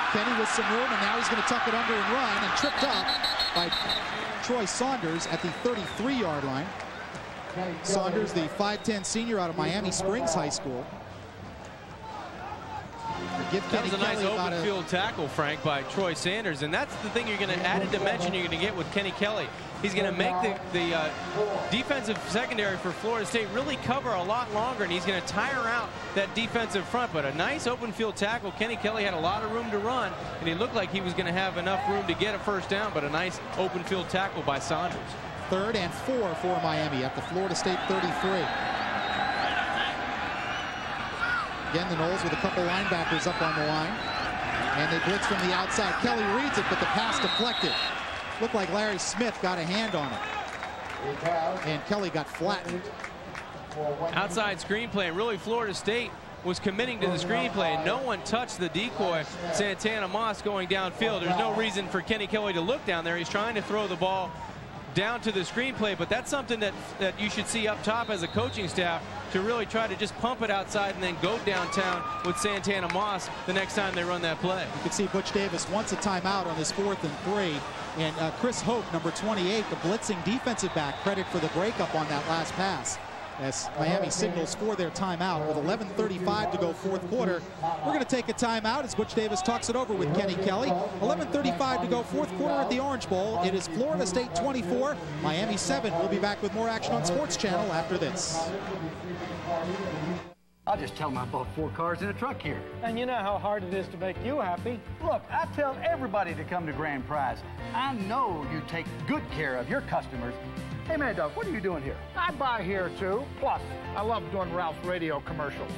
Kenny with some room, and now he's going to tuck it under and run, and tripped up by Troy Saunders at the 33-yard line. Saunders, the 5'10 senior out of Miami Springs High School. That was a nice open field tackle, Frank, by Troy Sanders, and that's the thing you're going to add a dimension you're going to get with Kenny Kelly. He's going to make the defensive secondary for Florida State really cover a lot longer, and he's going to tire out that defensive front. But a nice open field tackle. Kenny Kelly had a lot of room to run, and he looked like he was going to have enough room to get a first down, but a nice open field tackle by Saunders. 3rd and 4 for Miami at the Florida State 33. Again, the Noles with a couple linebackers up on the line. And they blitz from the outside. Kelly reads it, but the pass deflected. Looked like Larry Smith got a hand on it. And Kelly got flattened. Outside screenplay. Really, Florida State was committing to the screenplay. No one touched the decoy, Santana Moss, going downfield. There's no reason for Kenny Kelly to look down there. He's trying to throw the ball down to the screenplay, but that's something that you should see up top as a coaching staff, to really try to just pump it outside and then go downtown with Santana Moss the next time they run that play. You can see Butch Davis wants a timeout on this 4th and 3. And Chris Hope, number 28, the blitzing defensive back, credit for the breakup on that last pass. As Miami signals for their timeout with 11:35 to go 4th quarter. We're going to take a timeout as Butch Davis talks it over with Kenny Kelly. 11:35 to go 4th quarter at the Orange Bowl. It is Florida State 24, Miami 7. We'll be back with more action on Sports Channel after this. I'll just tell them I bought 4 cars in a truck here. And you know how hard it is to make you happy. Look, I tell everybody to come to Grand Prize. I know you take good care of your customers. Hey, Mad Dog, what are you doing here? I buy here, too. Plus, I love doing Ralph's radio commercials.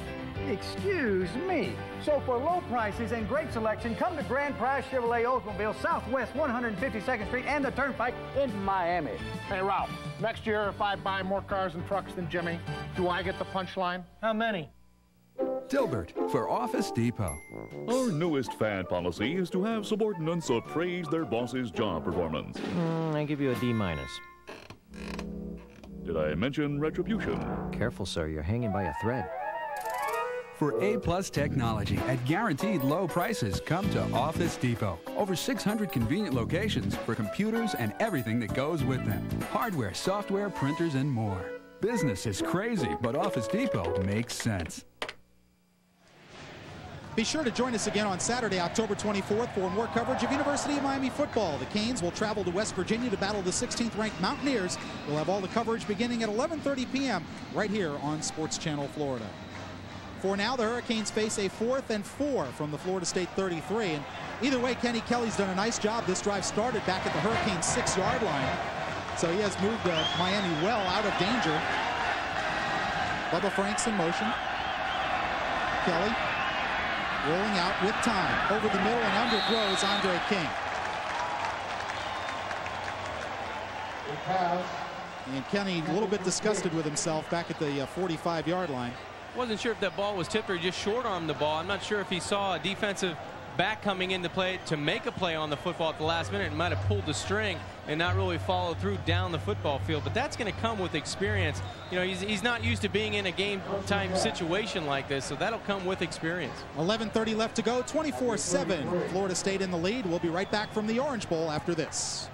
Excuse me. So for low prices and great selection, come to Grand Prize Chevrolet Oldsmobile, Southwest 152nd Street and the Turnpike in Miami. Hey, Ralph, next year if I buy more cars and trucks than Jimmy, do I get the punchline? How many? Dilbert for Office Depot. Our newest fan policy is to have subordinates appraise their boss's job performance. I give you a D-. Did I mention retribution? Careful, sir. You're hanging by a thread. For A-plus technology at guaranteed low prices, come to Office Depot. Over 600 convenient locations for computers and everything that goes with them. Hardware, software, printers, and more. Business is crazy, but Office Depot makes sense. Be sure to join us again on Saturday, October 24th for more coverage of University of Miami football. The Canes will travel to West Virginia to battle the 16th-ranked Mountaineers. We'll have all the coverage beginning at 11:30 p.m. right here on Sports Channel Florida. For now, the Hurricanes face a 4th and 4 from the Florida State 33. And either way, Kenny Kelly's done a nice job. This drive started back at the Hurricanes' 6-yard line. So he has moved Miami well out of danger. Bubba Franks in motion. Kelly rolling out with time. Over the middle and underthrows Andre King. And Kenny a little bit disgusted with himself back at the 45-yard line. Wasn't sure if that ball was tipped or he just short-armed the ball. I'm not sure if he saw a defensive back coming into play to make a play on the football at the last minute and might have pulled the string and not really followed through down the football field. But that's going to come with experience. You know, he's not used to being in a game time situation like this, so that'll come with experience. 11:30 left to go, 24-7. Florida State in the lead. We'll be right back from the Orange Bowl after this.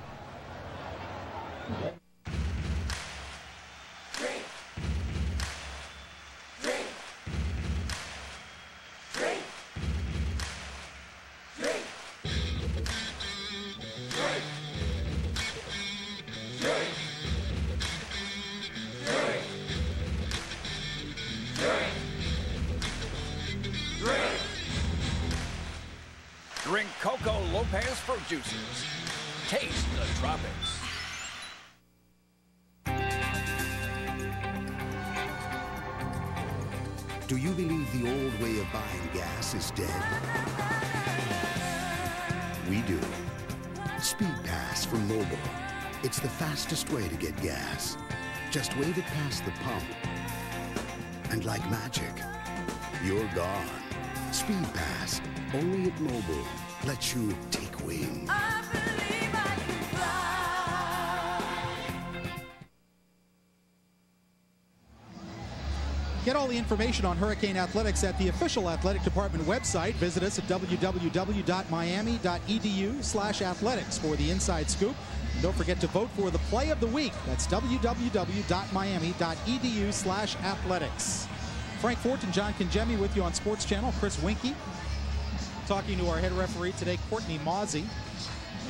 Drink Coco Lopez fruit juices. Taste the tropics. Do you believe the old way of buying gas is dead? We do. Speed Pass from Mobil. It's the fastest way to get gas. Just wave it past the pump. And like magic, you're gone. Speed Pass, only at Mobil, lets you take wing. Get all the information on Hurricane Athletics at the official athletic department website. Visit us at www.miami.edu/athletics for the inside scoop. And don't forget to vote for the play of the week. That's www.miami.edu/athletics. Frank Fort and John Congemi with you on Sports Channel. Chris Winkie talking to our head referee today, Courtney Mawsey.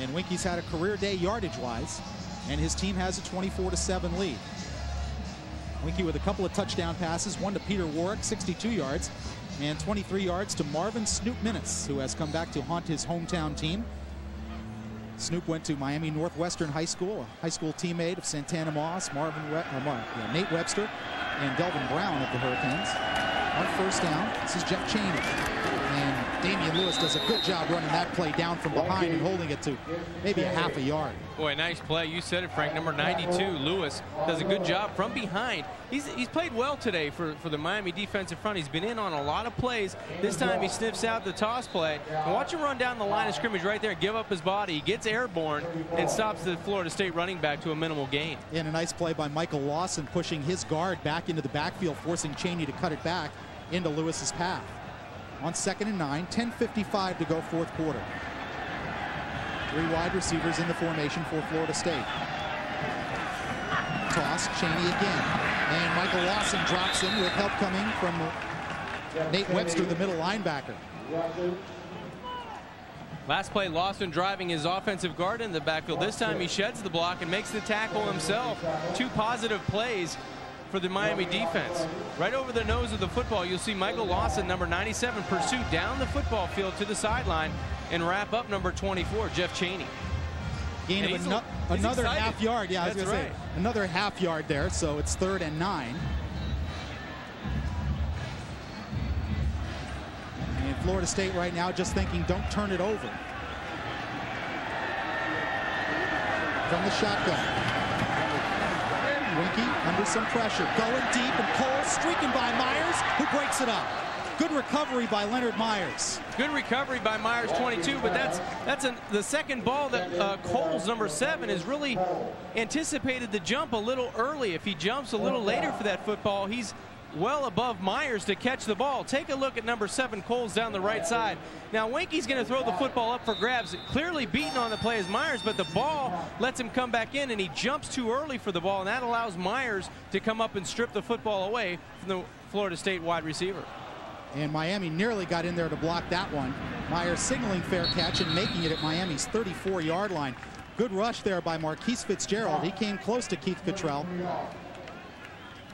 And Winkie's had a career day yardage-wise, and his team has a 24-7 lead. Winkie with a couple of touchdown passes, one to Peter Warwick, 62 yards, and 23 yards to Marvin Snoop Minnis, who has come back to haunt his hometown team. Snoop went to Miami Northwestern High School, a high school teammate of Santana Moss, Nate Webster, and Delvin Brown of the Hurricanes. On first down, this is Jeff Cheney. And Damian Lewis does a good job running that play down from behind and holding it to maybe a half a yard. Boy, nice play. You said it, Frank. Number 92, Lewis, does a good job from behind. He's played well today for the Miami defensive front. He's been in on a lot of plays. This time he sniffs out the toss play. And watch him run down the line of scrimmage right there and give up his body. He gets airborne and stops the Florida State running back to a minimal gain. And a nice play by Michael Lawson pushing his guard back into the backfield, forcing Cheney to cut it back into Lewis's path. On 2nd and 9, 10:55 to go fourth quarter. Three wide receivers in the formation for Florida State. Toss, Cheney again. And Michael Lawson drops in with help coming from Nate Webster, the middle linebacker. Last play, Lawson driving his offensive guard in the backfield. This time he sheds the block and makes the tackle himself. Two positive plays for the Miami defense. Right over the nose of the football, you'll see Michael Lawson, number 97, pursue down the football field to the sideline and wrap up number 24, Jeff Cheney. Gain of another half yard. Yeah, I was going to say another half yard there, so it's 3rd and 9. And Florida State right now just thinking, don't turn it over. From the shotgun. Winkie under some pressure, going deep, and Cole streaking by Myers, who breaks it up. Good recovery by Leonard Myers. Good recovery by Myers, 22, but that's the second ball that Cole's number 7 has really anticipated the jump a little early. If he jumps a little later for that football, he's well above Myers to catch the ball. Take a look at number 7, Coles, down the right side. Now Winkie's going to throw the football up for grabs. Clearly beaten on the play is Myers, but the ball lets him come back in, and he jumps too early for the ball, and that allows Myers to come up and strip the football away from the Florida State wide receiver. And Miami nearly got in there to block that one. Myers signaling fair catch and making it at Miami's 34-yard line. Good rush there by Marquise Fitzgerald. He came close to Keith Cottrell.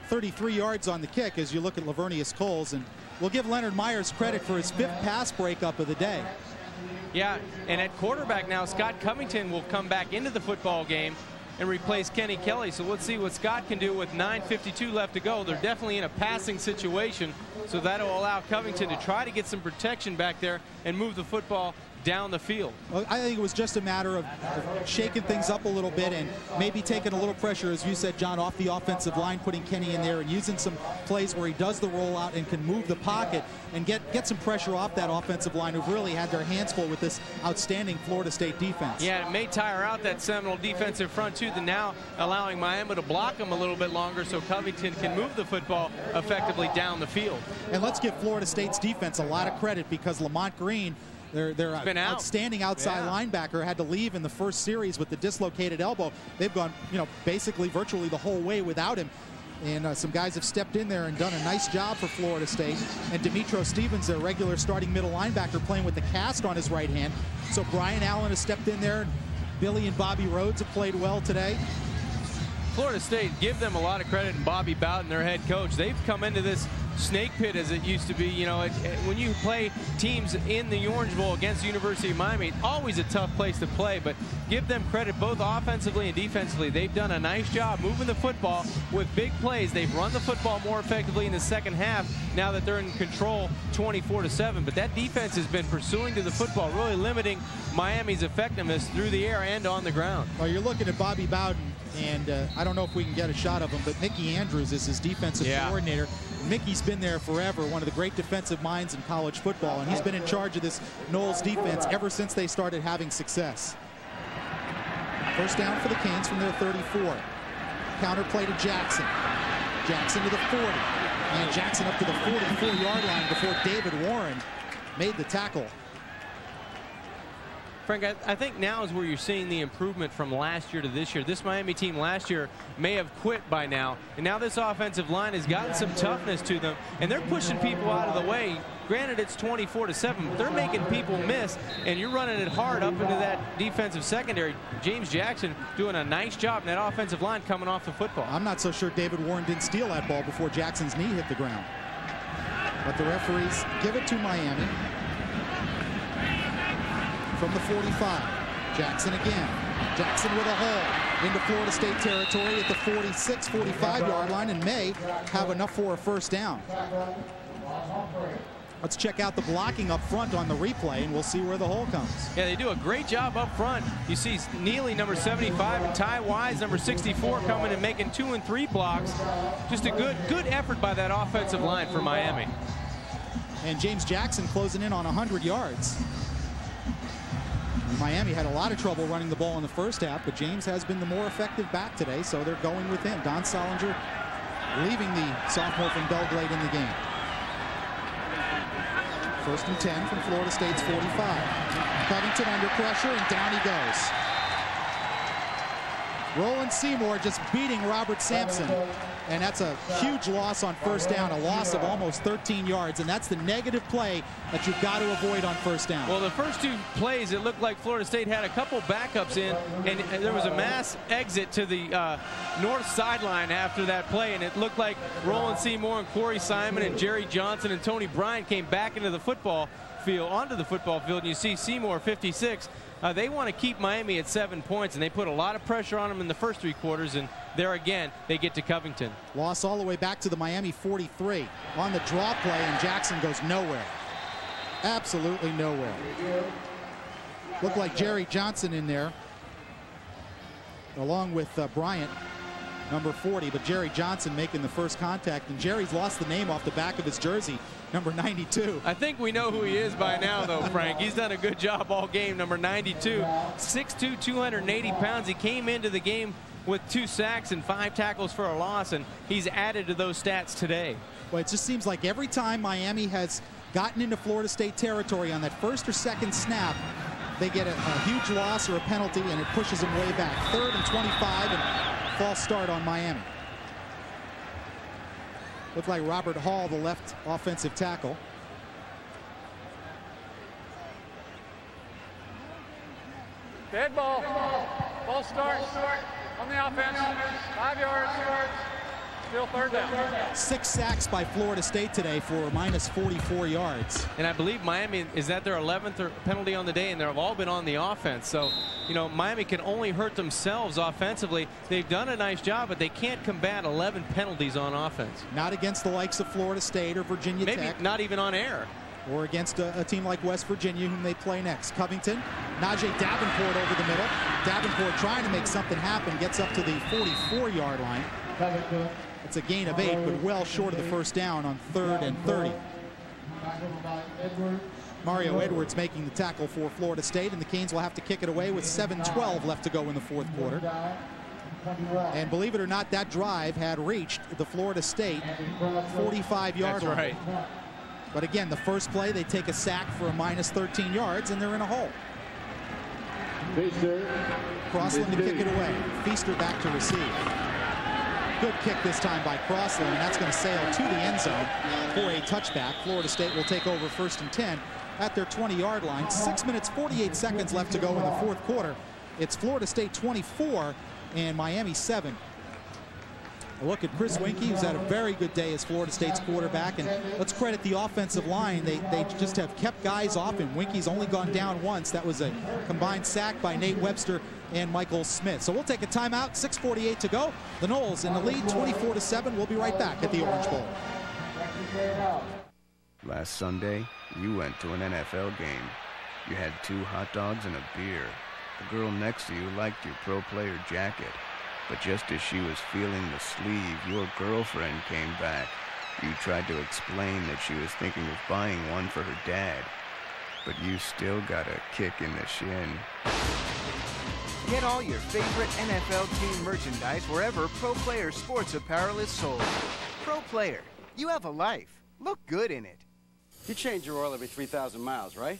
33 yards on the kick as you look at Lavernius Coles, and we'll give Leonard Myers credit for his 5th pass breakup of the day. Yeah, and at quarterback now, Scott Covington will come back into the football game and replace Kenny Kelly. So let's see what Scott can do with 9:52 left to go. They're definitely in a passing situation, so that'll allow Covington to try to get some protection back there and move the football down the field. Well, I think it was just a matter of shaking things up a little bit and maybe taking a little pressure, as you said, John, off the offensive line, putting Kenny in there and using some plays where he does the rollout and can move the pocket and get some pressure off that offensive line, who've really had their hands full with this outstanding Florida State defense. Yeah, it may tire out that Seminole defensive front too, now allowing Miami to block them a little bit longer so Covington can move the football effectively down the field. And let's give Florida State's defense a lot of credit, because Lamont Green, their outstanding outside linebacker, had to leave in the first series with the dislocated elbow. They've gone, basically virtually the whole way without him. And some guys have stepped in there and done a nice job for Florida State. And Demetro Stevens, their regular starting middle linebacker, playing with the cast on his right hand. So Brian Allen has stepped in there. Billy and Bobby Rhodes have played well today. Florida State, give them a lot of credit, and Bobby Bowden, their head coach. They've come into this snake pit, as it used to be. When you play teams in the Orange Bowl against the University of Miami, always a tough place to play, but give them credit both offensively and defensively. They've done a nice job moving the football with big plays. They've run the football more effectively in the second half now that they're in control 24-7. But that defense has been pursuing to the football, really limiting Miami's effectiveness through the air and on the ground. Well, you're looking at Bobby Bowden, and I don't know if we can get a shot of him, but Mickey Andrews is his defensive coordinator. Mickey's been there forever, one of the great defensive minds in college football, and he's been in charge of this Noles defense ever since they started having success. First down for the Canes from their 34. Counter play to Jackson. Jackson to the 40. And Jackson up to the 44-yard line before David Warren made the tackle. Frank, I think now is where you're seeing the improvement from last year to this year. This Miami team last year may have quit by now, and now this offensive line has gotten some toughness to them, and they're pushing people out of the way. Granted, it's 24-7, but they're making people miss, and you're running it hard up into that defensive secondary. James Jackson doing a nice job in that offensive line coming off the football. I'm not so sure David Warren didn't steal that ball before Jackson's knee hit the ground. But the referees give it to Miami. From the 45, Jackson again. Jackson with a hole into Florida State territory at the 46, 45-yard line, and may have enough for a first down. Let's check out the blocking up front on the replay, and we'll see where the hole comes. Yeah, they do a great job up front. You see Neely, number 75, and Ty Wise, number 64, coming and making 2 and 3 blocks. Just a good effort by that offensive line for Miami. And James Jackson closing in on 100 yards. Miami had a lot of trouble running the ball in the first half, but James has been the more effective back today, so they're going with him. Don Solinger leaving the sophomore from Belgrade in the game. First and 10 from Florida State's 45. Covington under pressure, and down he goes. Roland Seymour just beating Robert Sampson. And that's a huge loss on first down, a loss of almost 13 yards. And that's the negative play that you've got to avoid on first down. Well, the first 2 plays, it looked like Florida State had a couple backups in, and there was a mass exit to the north sideline after that play. And it looked like Roland Seymour and Corey Simon and Jerry Johnson and Tony Bryant came back into the football field, onto the football field. And you see Seymour, 56. They want to keep Miami at 7 points, and they put a lot of pressure on them in the first 3 quarters, and there again, they get to Covington. Loss all the way back to the Miami 43 on the draw play, and Jackson goes nowhere. Absolutely nowhere. Looked like Jerry Johnson in there, along with Bryant, number 40, but Jerry Johnson making the first contact, and Jerry's lost the name off the back of his jersey, number 92. I think we know who he is by now, though, Frank. He's done a good job all game, number 92. 6'2", 280 pounds. He came into the game with 2 sacks and 5 tackles for a loss, and he's added to those stats today. Well, it just seems like every time Miami has gotten into Florida State territory on that first or second snap, they get a huge loss or a penalty, and it pushes them way back. 3rd and 25, and false start on Miami. Looked like Robert Hall, the left offensive tackle. Dead ball. Ball start on the offense. 5 yards. Still 3rd down. 6 sacks by Florida State today for minus 44 yards. And I believe Miami is that their 11th penalty on the day, and they've all been on the offense. So, Miami can only hurt themselves offensively. They've done a nice job, but they can't combat 11 penalties on offense. Not against the likes of Florida State or Virginia Tech. Maybe not even on air. or against a team like West Virginia, whom they play next. Covington, Najee Davenport over the middle. Davenport trying to make something happen, gets up to the 44-yard line. It's a gain of 8, but well short of the first down on 3rd and 30. Mario Edwards making the tackle for Florida State, and the Canes will have to kick it away with 7:12 left to go in the 4th quarter. And believe it or not, that drive had reached the Florida State 45-yard line. Right. But again, the first play, they take a sack for a minus 13 yards, and they're in a hole. Crossland to kick it away. Feaster back to receive. Good kick this time by Crossland, and that's going to sail to the end zone for a touchback. Florida State will take over 1st and 10 at their 20-yard line. 6 minutes, 48 seconds left to go in the 4th quarter. It's Florida State 24 and Miami 7. A look at Chris Winkie, who's had a very good day as Florida State's quarterback, and let's credit the offensive line. They just have kept guys off him. Winkie's only gone down once. That was a combined sack by Nate Webster and Michael Smith. So we'll take a timeout. 6:48 to go. The Noles in the lead, 24-7. We'll be right back at the Orange Bowl. Last Sunday, you went to an NFL game. You had 2 hot dogs and a beer. The girl next to you liked your pro player jacket. But just as she was feeling the sleeve, your girlfriend came back. You tried to explain that she was thinking of buying one for her dad. But you still got a kick in the shin. Get all your favorite NFL team merchandise wherever Pro Player sports apparel is sold. Pro Player, you have a life. Look good in it. You change your oil every 3,000 miles, right?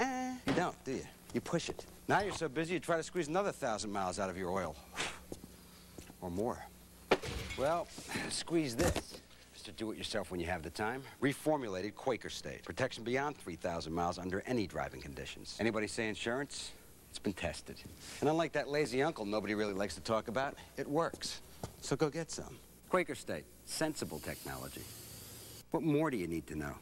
You don't, do you? You push it. Now you're so busy you try to squeeze another 1,000 miles out of your oil. Or more. Well, squeeze this. Just to do it yourself when you have the time. Reformulated Quaker State. Protection beyond 3,000 miles under any driving conditions. Anybody say insurance? It's been tested. And unlike that lazy uncle nobody really likes to talk about, it works. So go get some. Quaker State. Sensible technology. What more do you need to know?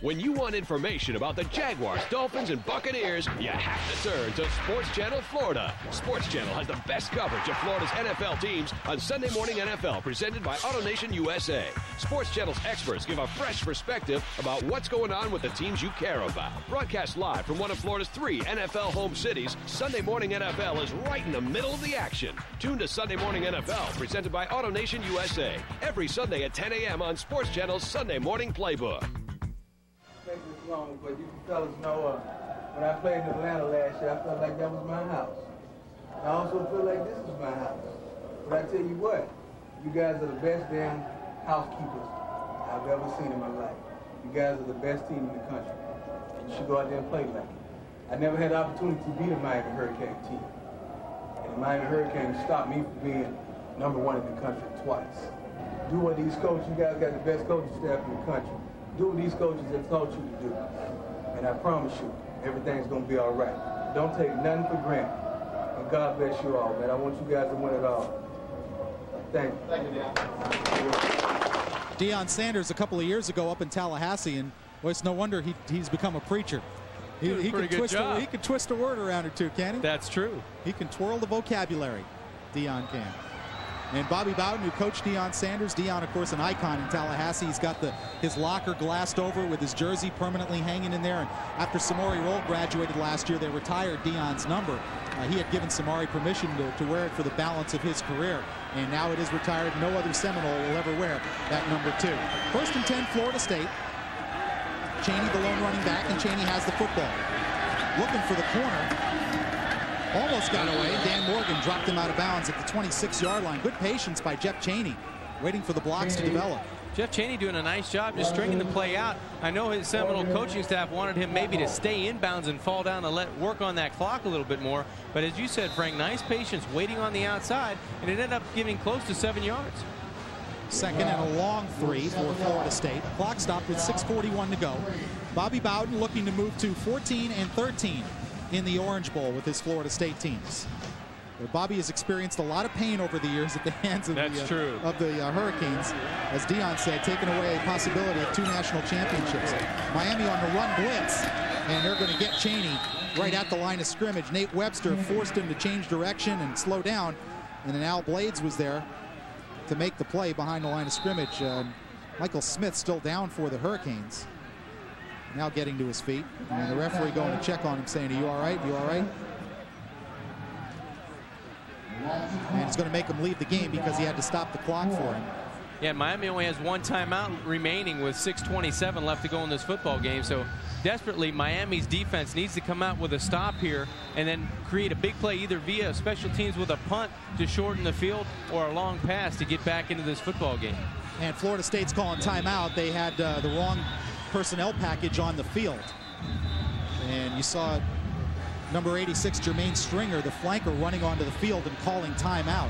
When you want information about the Jaguars, Dolphins, and Buccaneers, you have to turn to Sports Channel Florida. Sports Channel has the best coverage of Florida's NFL teams on Sunday Morning NFL, presented by AutoNation USA. Sports Channel's experts give a fresh perspective about what's going on with the teams you care about. Broadcast live from one of Florida's 3 NFL home cities, Sunday Morning NFL is right in the middle of the action. Tune to Sunday Morning NFL, presented by AutoNation USA, every Sunday at 10 a.m. on Sports Channel's Sunday Morning Playbook. Long, but you fellas know when I played in Atlanta last year, I felt like that was my house. I also feel like this is my house. But I tell you what, you guys are the best damn housekeepers I've ever seen in my life. You guys are the best team in the country. You should go out there and play like it. I never had the opportunity to beat a Miami Hurricane team. And the Miami Hurricanes stopped me from being #1 in the country twice. Do what these coaches, you guys got the best coaching staff in the country. Do what these coaches have taught you to do. And I promise you, everything's going to be all right. Don't take nothing for granted. And God bless you all, man. I want you guys to win it all. Thank you. Thank you, Deion Sanders a couple of years ago up in Tallahassee, and well, it's no wonder he's become a preacher. He can twist a word around or two, can he? That's true. He can twirl the vocabulary, Deion can. And Bobby Bowden, who coached Deion Sanders. Deion, of course, an icon in Tallahassee. He's got his locker glassed over with his jersey permanently hanging in there. And after Samori Rolle graduated last year, they retired Deion's number. He had given Samori permission to wear it for the balance of his career. And now it is retired. No other Seminole will ever wear that number 2. 1st and 10, Florida State. Chaney, the lone running back, and Chaney has the football. Looking for the corner. Almost got away. Dan Morgan dropped him out of bounds at the 26-yard line. Good patience by Jeff Chaney, waiting for the blocks to develop. Jeff Chaney doing a nice job just stringing the play out. I know his Seminole coaching staff wanted him maybe to stay inbounds and fall down and work on that clock a little bit more. But as you said, Frank, nice patience waiting on the outside, and it ended up giving close to 7 yards. 2nd and a long 3 for Florida State. Clock stopped with 6:41 to go. Bobby Bowden looking to move to 14 and 13 in the Orange Bowl with his Florida State teams. Bobby has experienced a lot of pain over the years at the hands of the Hurricanes, as Deion said, taking away a possibility of 2 national championships. Miami on the run blitz, and they're going to get Chaney right at the line of scrimmage. Nate Webster forced him to change direction and slow down, and then Al Blades was there to make the play behind the line of scrimmage. Michael Smith still down for the Hurricanes. Now getting to his feet. And the referee going to check on him, saying, "Are you all right? You all right?" And he's going to make him leave the game because he had to stop the clock for him. Yeah, Miami only has one timeout remaining with 6:27 left to go in this football game. So desperately, Miami's defense needs to come out with a stop here and then create a big play either via special teams with a punt to shorten the field or a long pass to get back into this football game. And Florida State's calling timeout. They had the wrong personnel package on the field. And you saw number 86, Jermaine Stringer, the flanker, running onto the field and calling timeout.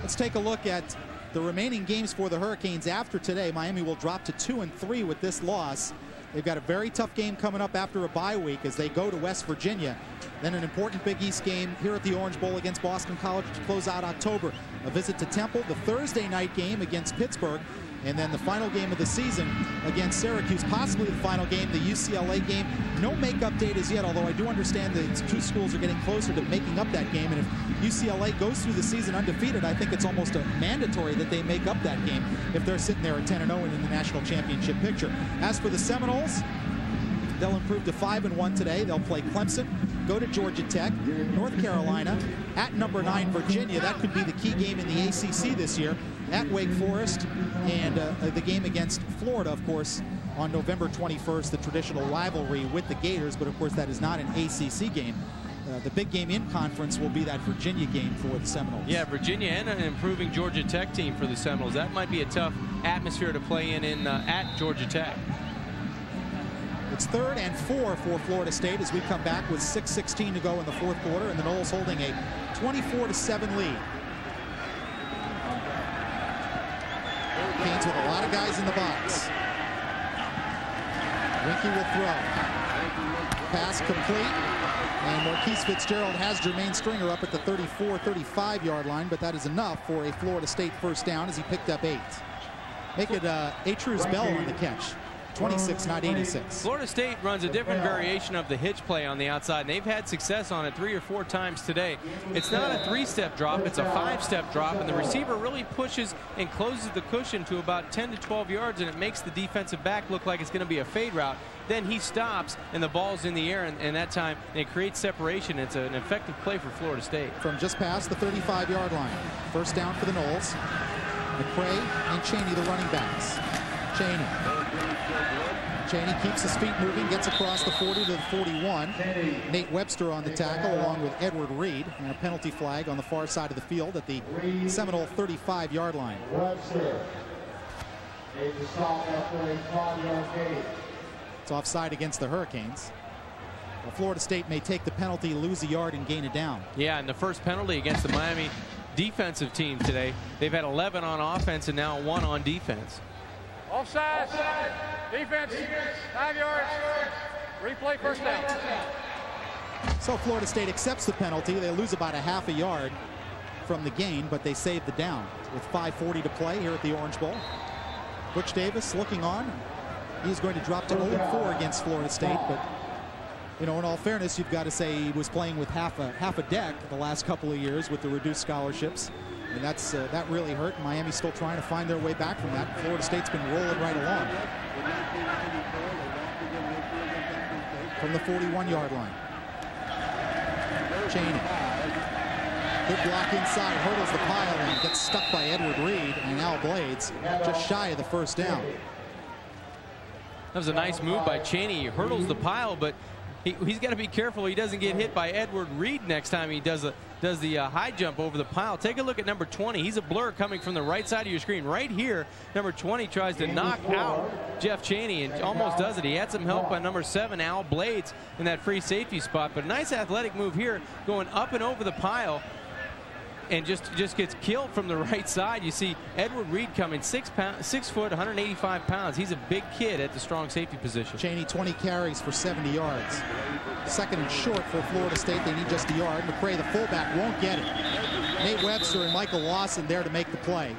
Let's take a look at the remaining games for the Hurricanes after today. Miami will drop to 2-3 with this loss. They've got a very tough game coming up after a bye week as they go to West Virginia. Then an important Big East game here at the Orange Bowl against Boston College to close out October. A visit to Temple, the Thursday night game against Pittsburgh, and then the final game of the season against Syracuse, possibly the final game, the UCLA game. No makeup date as yet, although I do understand that two schools are getting closer to making up that game. And if UCLA goes through the season undefeated, I think it's almost a mandatory that they make up that game if they're sitting there at 10-0 in the national championship picture. As for the Seminoles, they'll improve to 5-1 today. They'll play Clemson, go to Georgia Tech, North Carolina, at number 9 Virginia. That could be the key game in the ACC this year, at Wake Forest, and the game against Florida, of course, on November 21st, the traditional rivalry with the Gators, but of course that is not an ACC game. The big game in conference will be that Virginia game for the Seminoles. Yeah, Virginia and an improving Georgia Tech team for the Seminoles. That might be a tough atmosphere to play in at Georgia Tech. It's 3rd and 4 for Florida State as we come back with 6:16 to go in the fourth quarter, and the Noles holding a 24-7 lead. Hurricanes with a lot of guys in the box. Winky will throw. Pass complete. And Marquise Fitzgerald has Jermaine Stringer up at the 34-35 yard line, but that is enough for a Florida State first down as he picked up 8. Make it Atruz Bell on the catch. 26, not 86. Florida State runs a different variation of the hitch play on the outside, and they've had success on it 3 or 4 times today. It's not a 3-step drop, it's a 5-step drop, and the receiver really pushes and closes the cushion to about 10 to 12 yards, and it makes the defensive back look like it's going to be a fade route. Then he stops, and the ball's in the air, and that time it creates separation. It's an effective play for Florida State. From just past the 35-yard line. First down for the Noles. McCray and Chaney, the running backs. Chaney keeps his feet moving, gets across the 40 to the 41. Nate Webster on the tackle along with Edward Reed, and a penalty flag on the far side of the field at the Seminole 35-yard line. It's offside against the Hurricanes. Well, Florida State may take the penalty, lose a yard, and gain it down. Yeah, and the first penalty against the Miami defensive team today. They've had 11 on offense and now 1 on defense. Offside. Defense. 5 yards. Replay first down. So Florida State accepts the penalty. They lose about a half a yard from the gain, but they save the down with 5:40 to play here at the Orange Bowl. Butch Davis looking on. He's going to drop to 0-4 against Florida State, but you know, in all fairness, you've got to say he was playing with half a deck the last couple of years with the reduced scholarships. And that really hurt. Miami's still trying to find their way back from that. Florida State's been rolling right along. From the 41-yard line. Chaney. Good block inside, hurdles the pile and gets stuck by Edward Reed and Al Blades, just shy of the first down. That was a nice move by Chaney. He hurdles the pile, but he's got to be careful he doesn't get hit by Edward Reed next time he does the high jump over the pile. Take a look at number 20. He's a blur coming from the right side of your screen. Right here, number 20 tries to knock out Jeff Chaney and almost does it. He had some help by number 7, Al Blades, in that free safety spot. But a nice athletic move here, going up and over the pile, and just gets killed from the right side. You see Edward Reed coming, 6 foot, 185 pounds. He's a big kid at the strong safety position. Chaney 20 carries for 70 yards. Second and short for Florida State. They need just a yard. McCray, the fullback, won't get it. Nate Webster and Michael Lawson there to make the play.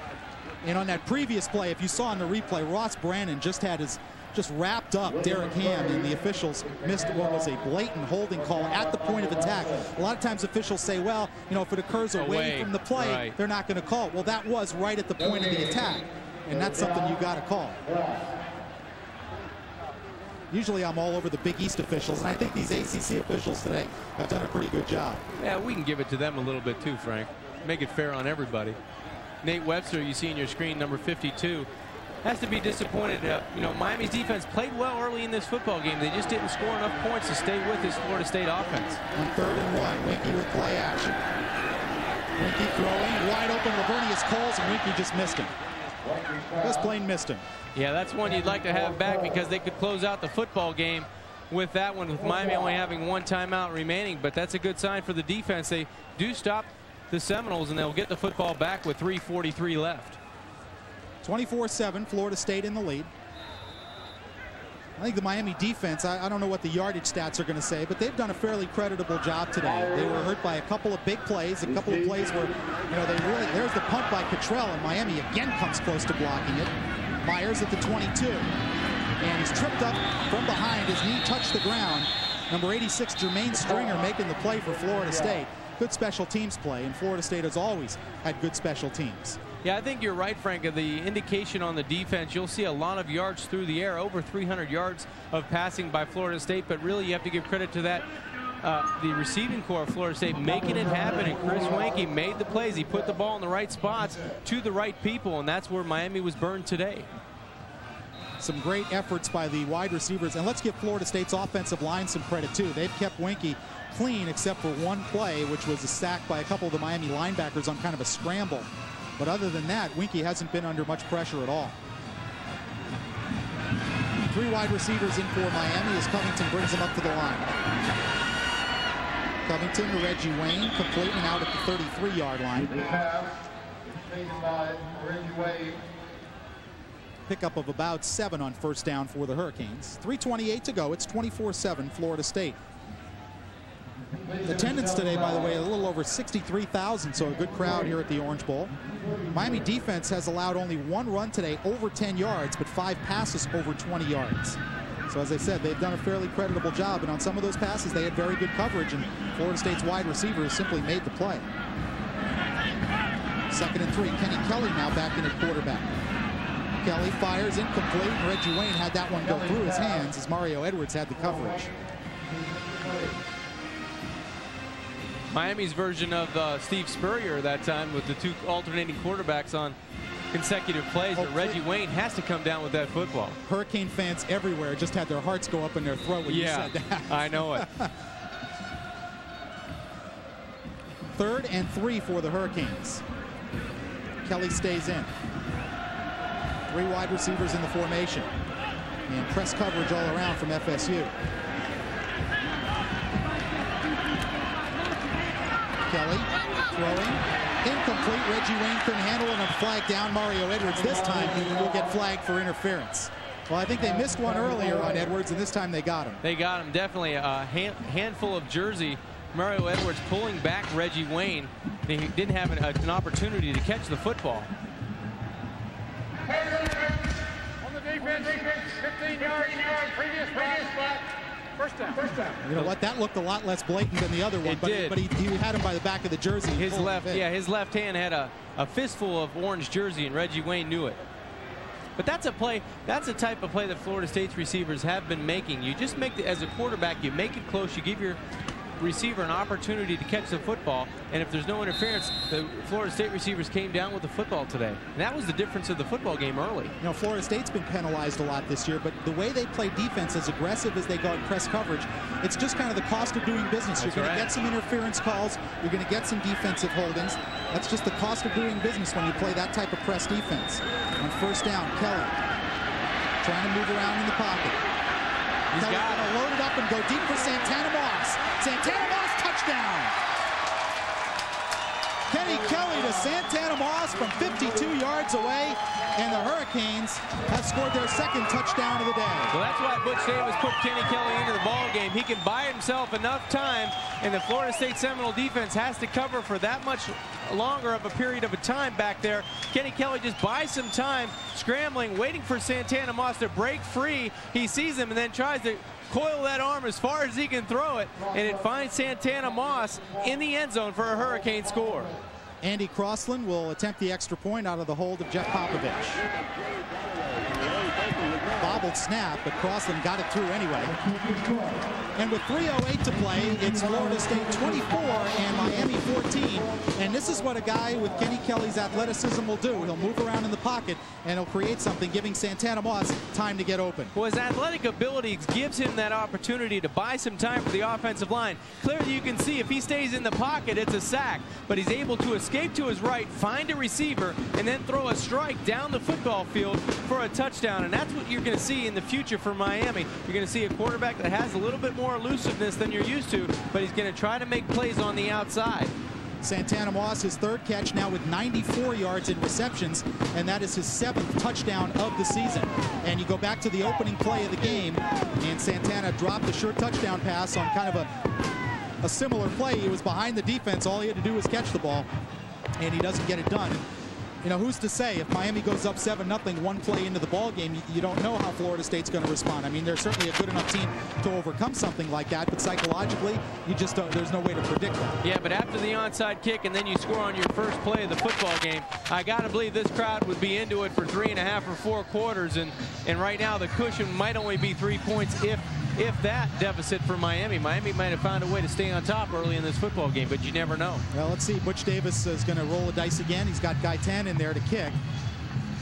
And on that previous play, if you saw in the replay, Ross Brannon just had his wrapped up Derek Ham, and the officials missed what was a blatant holding call at the point of attack. A lot of times officials say, well, you know, if it occurs away from the play, right, they're not going to call it. Well, that was right at the point of the attack, and that's something you got to call. Usually I'm all over the Big East officials, and I think these ACC officials today have done a pretty good job. Yeah, we can give it to them a little bit too, Frank. Make it fair on everybody. Nate Webster, you see on your screen, number 52, has to be disappointed. You know, Miami's defense played well early in this football game. They just didn't score enough points to stay with this Florida State offense. On 3rd and 1, Winky with play action. Winky throwing, wide open, Lavernius Coles, and Winky just missed him. Just plain missed him. Yeah, that's one you'd like to have back because they could close out the football game with that one, with Miami only having 1 timeout remaining. But that's a good sign for the defense. They do stop the Seminoles, and they'll get the football back with 3:43 left. 24-7, Florida State in the lead. I think the Miami defense, I don't know what the yardage stats are going to say, but they've done a fairly creditable job today. They were hurt by a couple of big plays, a couple of plays where, you know, there's the punt by Cottrell, and Miami again comes close to blocking it. Myers at the 22, and he's tripped up from behind. His knee touched the ground. Number 86, Jermaine Stringer, making the play for Florida State. Good special teams play, and Florida State has always had good special teams. Yeah, I think you're right, Frank. The indication on the defense, you'll see a lot of yards through the air, over 300 yards of passing by Florida State, but really you have to give credit to that the receiving core of Florida State making it happen, and Chris Wanke made the plays. He put the ball in the right spots to the right people, and that's where Miami was burned today. Some great efforts by the wide receivers, and let's give Florida State's offensive line some credit too. They've kept Wanke clean except for one play, which was a sack by a couple of the Miami linebackers on kind of a scramble. But other than that, Winky hasn't been under much pressure at all. 3 wide receivers in for Miami as Covington brings them up to the line. Covington to Reggie Wayne, complete and out at the 33-yard line. Pickup of about 7 on first down for the Hurricanes. 3:28 to go. It's 24-7 Florida State. Attendance today, by the way, a little over 63,000, so a good crowd here at the Orange Bowl. Miami defense has allowed only 1 run today over 10 yards, but 5 passes over 20 yards. So as I said, they've done a fairly creditable job, and on some of those passes they had very good coverage, and Florida State's wide receivers simply made the play. 2nd and 3. Kenny Kelly now back in at quarterback. Kelly fires incomplete, and Reggie Wayne had that one go through his hands as Mario Edwards had the coverage. Miami's version of Steve Spurrier that time with the 2 alternating quarterbacks on consecutive plays, but Reggie Wayne has to come down with that football. Hurricane fans everywhere just had their hearts go up in their throat when you said that. I know it. 3rd and 3 for the Hurricanes. Kelly stays in. 3 wide receivers in the formation. And press coverage all around from FSU. Kelly throwing, incomplete. Reggie Wayne couldn't handle it and flagged down. Mario Edwards this time will get flagged for interference. Well, I think they missed one earlier on Edwards, and this time they got him. They got him, definitely. A handful of jersey. Mario Edwards pulling back Reggie Wayne. He didn't have an opportunity to catch the football. On the defense, 15 yards, previous spot. First down. You know what? That looked a lot less blatant than the other one, but he had him by the back of the jersey. His left hand had a fistful of orange jersey, and Reggie Wayne knew it. But that's a play. That's the type of play that Florida State's receivers have been making. You just make as a quarterback, you make it close. You give your receiver an opportunity to catch the football, and if there's no interference, the Florida State receivers came down with the football today. And that was the difference of the football game early. You know, Florida State's been penalized a lot this year, but the way they play defense, as aggressive as they guard press coverage, it's just kind of the cost of doing business. You're going to get some interference calls. You're going to get some defensive holdings. That's just the cost of doing business when you play that type of press defense. On first down, Kelly trying to move around in the pocket. Kelly going to load it up and go deep for Santana Moss. Santana Moss, touchdown! Kenny Kelly to Santana Moss from 52 yards away, and the Hurricanes have scored their 2nd touchdown of the day. Well, that's why Butch Davis put Kenny Kelly into the ball game. He can buy himself enough time, and the Florida State Seminole defense has to cover for that much longer of a period of a time back there. Kenny Kelly just buys some time, scrambling, waiting for Santana Moss to break free. He sees him and then tries to coil that arm as far as he can throw it, and it finds Santana Moss in the end zone for a Hurricane score. Andy Crossland will attempt the extra point out of the hold of Jeff Popovich. Bobbled snap, but Crossland got it through anyway. And with 3:08 to play, it's Florida State 24 and Miami 14. And this is what a guy with Kenny Kelly's athleticism will do. He'll move around in the pocket and he'll create something, giving Santana Moss time to get open. Well, his athletic ability gives him that opportunity to buy some time for the offensive line. Clearly, you can see if he stays in the pocket, it's a sack. But he's able to escape to his right, find a receiver, and then throw a strike down the football field for a touchdown. And that's what you're going to see in the future for Miami. You're going to see a quarterback that has a little bit more elusiveness than you're used to, but he's going to try to make plays on the outside. Santana Moss, his third catch now with 94 yards in receptions, and that is his 7th touchdown of the season. And you go back to the opening play of the game, and Santana dropped a short touchdown pass on kind of a similar play. He was behind the defense. All he had to do was catch the ball, and he doesn't get it done. You know, who's to say if Miami goes up 7-0 one play into the ball game, you don't know how Florida State's going to respond. I mean, they're certainly a good enough team to overcome something like that, but psychologically, you just don't, there's no way to predict that. Yeah, but after the onside kick and then you score on your first play of the football game, I got to believe this crowd would be into it for 3.5 or 4 quarters, and right now the cushion might only be 3 points if that deficit for Miami. Miami might have found a way to stay on top early in this football game, but you never know. Well, let's see. Butch Davis is going to roll the dice again. He's got Gaitan in there to kick.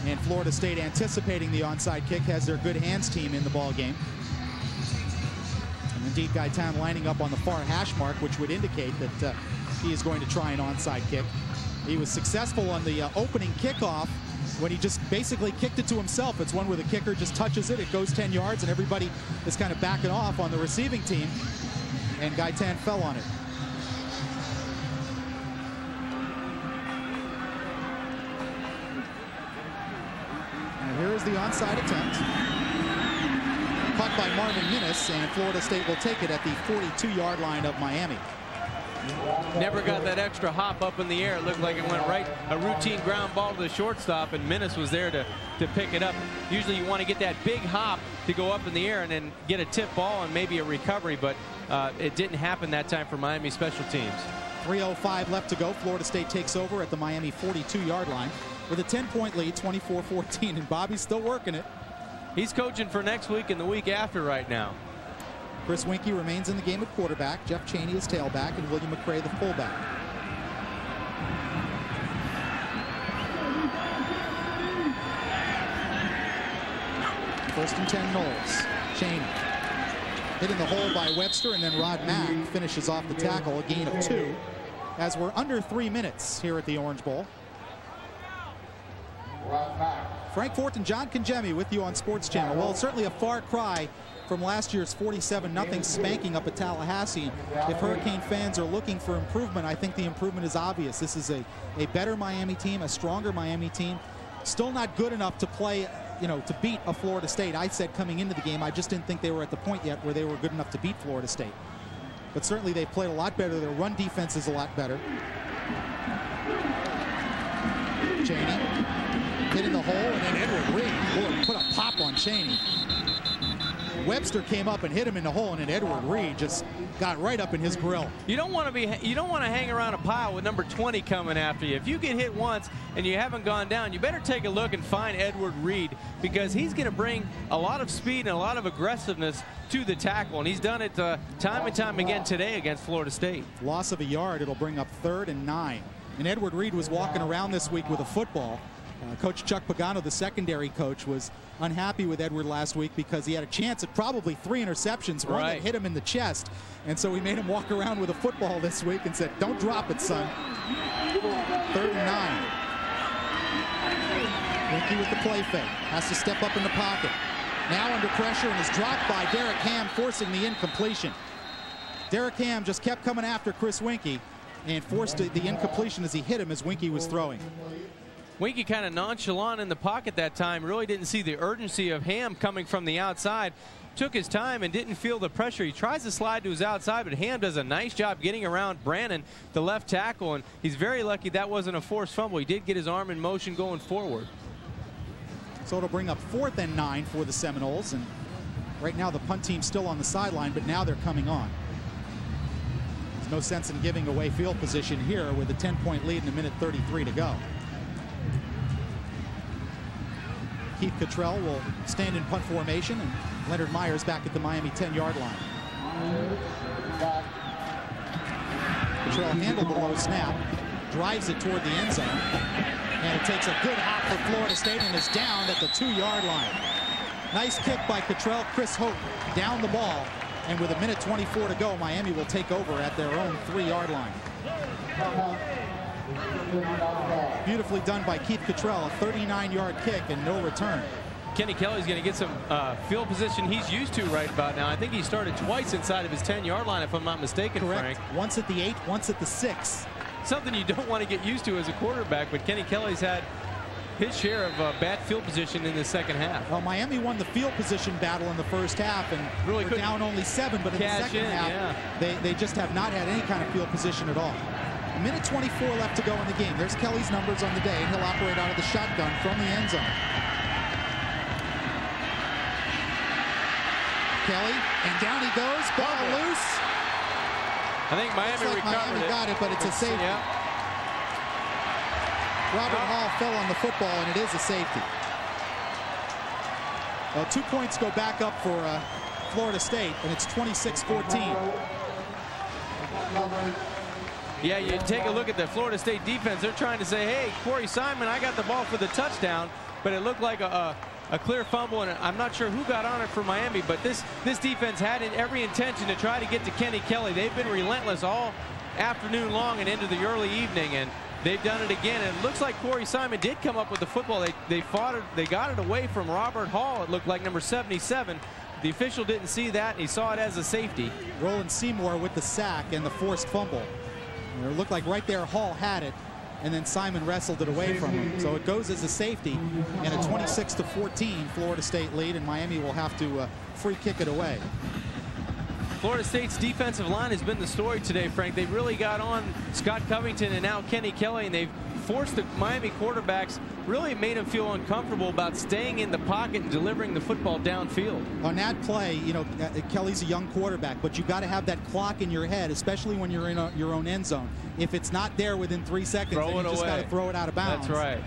And Florida State, anticipating the onside kick, has their good hands team in the ball game. And indeed, Gaitan lining up on the far hash mark, which would indicate that he is going to try an onside kick. He was successful on the opening kickoff when he just basically kicked it to himself. It's one where the kicker just touches it, it goes 10 yards, and everybody is kind of backing off on the receiving team, and Gaitan fell on it. And here is the onside attempt. Caught by Marvin Minnis, and Florida State will take it at the 42-yard line of Miami. Never got that extra hop up in the air. It looked like it went right, a routine ground ball to the shortstop, and Minnis was there to pick it up. Usually you want to get that big hop to go up in the air and then get a tip ball and maybe a recovery, but it didn't happen that time for Miami special teams. 3:05 left to go. Florida State takes over at the Miami 42-yard line with a 10-point lead, 24-14, and Bobby's still working it. He's coaching for next week and the week after right now. Chris Winkie remains in the game at quarterback. Jeff Chaney is tailback, and William McCray the fullback. First and 10 Knowles. Chaney hitting the hole by Webster, and then Rod Mack finishes off the tackle, a gain of 2, as we're under 3 minutes here at the Orange Bowl. Frank Fort and John Congemi with you on Sports Channel. Well, it's certainly a far cry from last year's 47-0 spanking up at Tallahassee. If Hurricane fans are looking for improvement, I think the improvement is obvious. This is a better Miami team, a stronger Miami team. Still not good enough to play, you know, to beat a Florida State. I said coming into the game, I just didn't think they were at the point yet where they were good enough to beat Florida State. But certainly they've played a lot better. Their run defense is a lot better. Chaney hit in the hole, and then Edward Reed put a pop on Chaney. Webster came up and hit him in the hole, and then Edward Reed just got right up in his grill. You don't want to hang around a pile with number 20 coming after you. If you get hit once and you haven't gone down, you better take a look and find Edward Reed, because he's going to bring a lot of speed and a lot of aggressiveness to the tackle, and he's done it time and time again today against Florida State. Loss of a yard, it'll bring up 3rd and 9. And Edward Reed was walking around this week with a football. Coach Chuck Pagano, the secondary coach, was unhappy with Edward last week because he had a chance at probably 3 interceptions. One that hit him in the chest. And so we made him walk around with a football this week and said, don't drop it, son. 3rd and 9. Winkie with the play fake. Has to step up in the pocket. Now under pressure and is dropped by Derek Ham, forcing the incompletion. Derek Ham just kept coming after Chris Winkie and forced the incompletion as he hit him as Winkie was throwing. Winkie kind of nonchalant in the pocket that time, really didn't see the urgency of Ham coming from the outside. Took his time and didn't feel the pressure. He tries to slide to his outside, but Ham does a nice job getting around Brannon, the left tackle, and he's very lucky that wasn't a forced fumble. He did get his arm in motion going forward. So it'll bring up 4th and 9 for the Seminoles, and right now the punt team's still on the sideline, but now they're coming on. There's no sense in giving away field position here with a 10-point lead and 1:33 to go. Keith Cottrell will stand in punt formation, and Leonard Myers back at the Miami 10-yard line. Cottrell handled the low snap, drives it toward the end zone, and it takes a good hop for Florida State and is down at the 2-yard line. Nice kick by Cottrell. Chris Hope down the ball, and with 1:24 to go, Miami will take over at their own 3-yard line. Beautifully done by Keith Cottrell, a 39-yard kick and no return. Kenny Kelly's going to get some field position he's used to right about now. I think he started twice inside of his 10-yard line, if I'm not mistaken, Correct. Frank. Once at the 8, once at the 6. Something you don't want to get used to as a quarterback, but Kenny Kelly's had his share of bad field position in the second half. Well, Miami won the field position battle in the first half and really were down only 7, but in the second half, they just have not had any kind of field position at all. 1:24 left to go in the game. There's Kelly's numbers on the day, and he'll operate out of the shotgun from the end zone. Kelly, and down he goes, ball loose. I think Miami recovered Miami got it, but it's a safety. Yeah. Robert Hall fell on the football, and it is a safety. Well, 2 points go back up for Florida State, and it's 26-14. Yeah, you take a look at the Florida State defense. They're trying to say, hey, Corey Simon, I got the ball for the touchdown, but it looked like a clear fumble, and I'm not sure who got on it for Miami, but this defense had every intention to try to get to Kenny Kelly. They've been relentless all afternoon long and into the early evening, and they've done it again. And it looks like Corey Simon did come up with the football. They fought it. They got it away from Robert Hall. It looked like number 77. The official didn't see that, and he saw it as a safety. Roland Seymour with the sack and the forced fumble. And it looked like right there Hall had it, and then Simon wrestled it away from him. So it goes as a safety, and a 26-14 Florida State lead, and Miami will have to free kick it away. Florida State's defensive line has been the story today, Frank. They've really got on Scott Covington and now Kenny Kelly, and they've forced the Miami quarterbacks, really made them feel uncomfortable about staying in the pocket and delivering the football downfield. On that play, you know, Kelly's a young quarterback, but you've got to have that clock in your head, especially when you're in your own end zone. If it's not there within 3 seconds, then you just got to throw it out of bounds. That's right.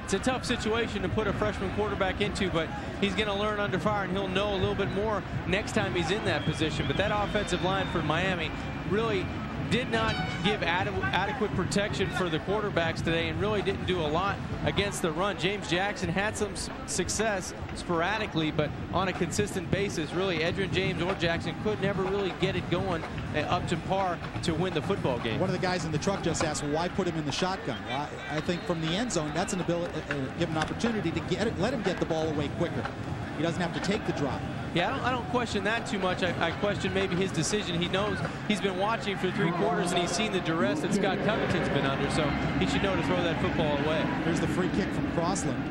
It's a tough situation to put a freshman quarterback into, but he's going to learn under fire, and he'll know a little bit more next time he's in that position. But that offensive line for Miami really did not give adequate protection for the quarterbacks today, and really didn't do a lot against the run. James Jackson had some success sporadically, but on a consistent basis, really Edgerrin James or Jackson could never really get it going up to par to win the football game. One of the guys in the truck just asked, well, why put him in the shotgun? Well, I think from the end zone, that's an ability, give an opportunity to let him get the ball away quicker. He doesn't have to take the drop. Yeah, I don't question that too much. I question maybe his decision. He knows he's been watching for 3 quarters, and he's seen the duress that Scott Covington's been under, so he should know to throw that football away. Here's the free kick from Crossland.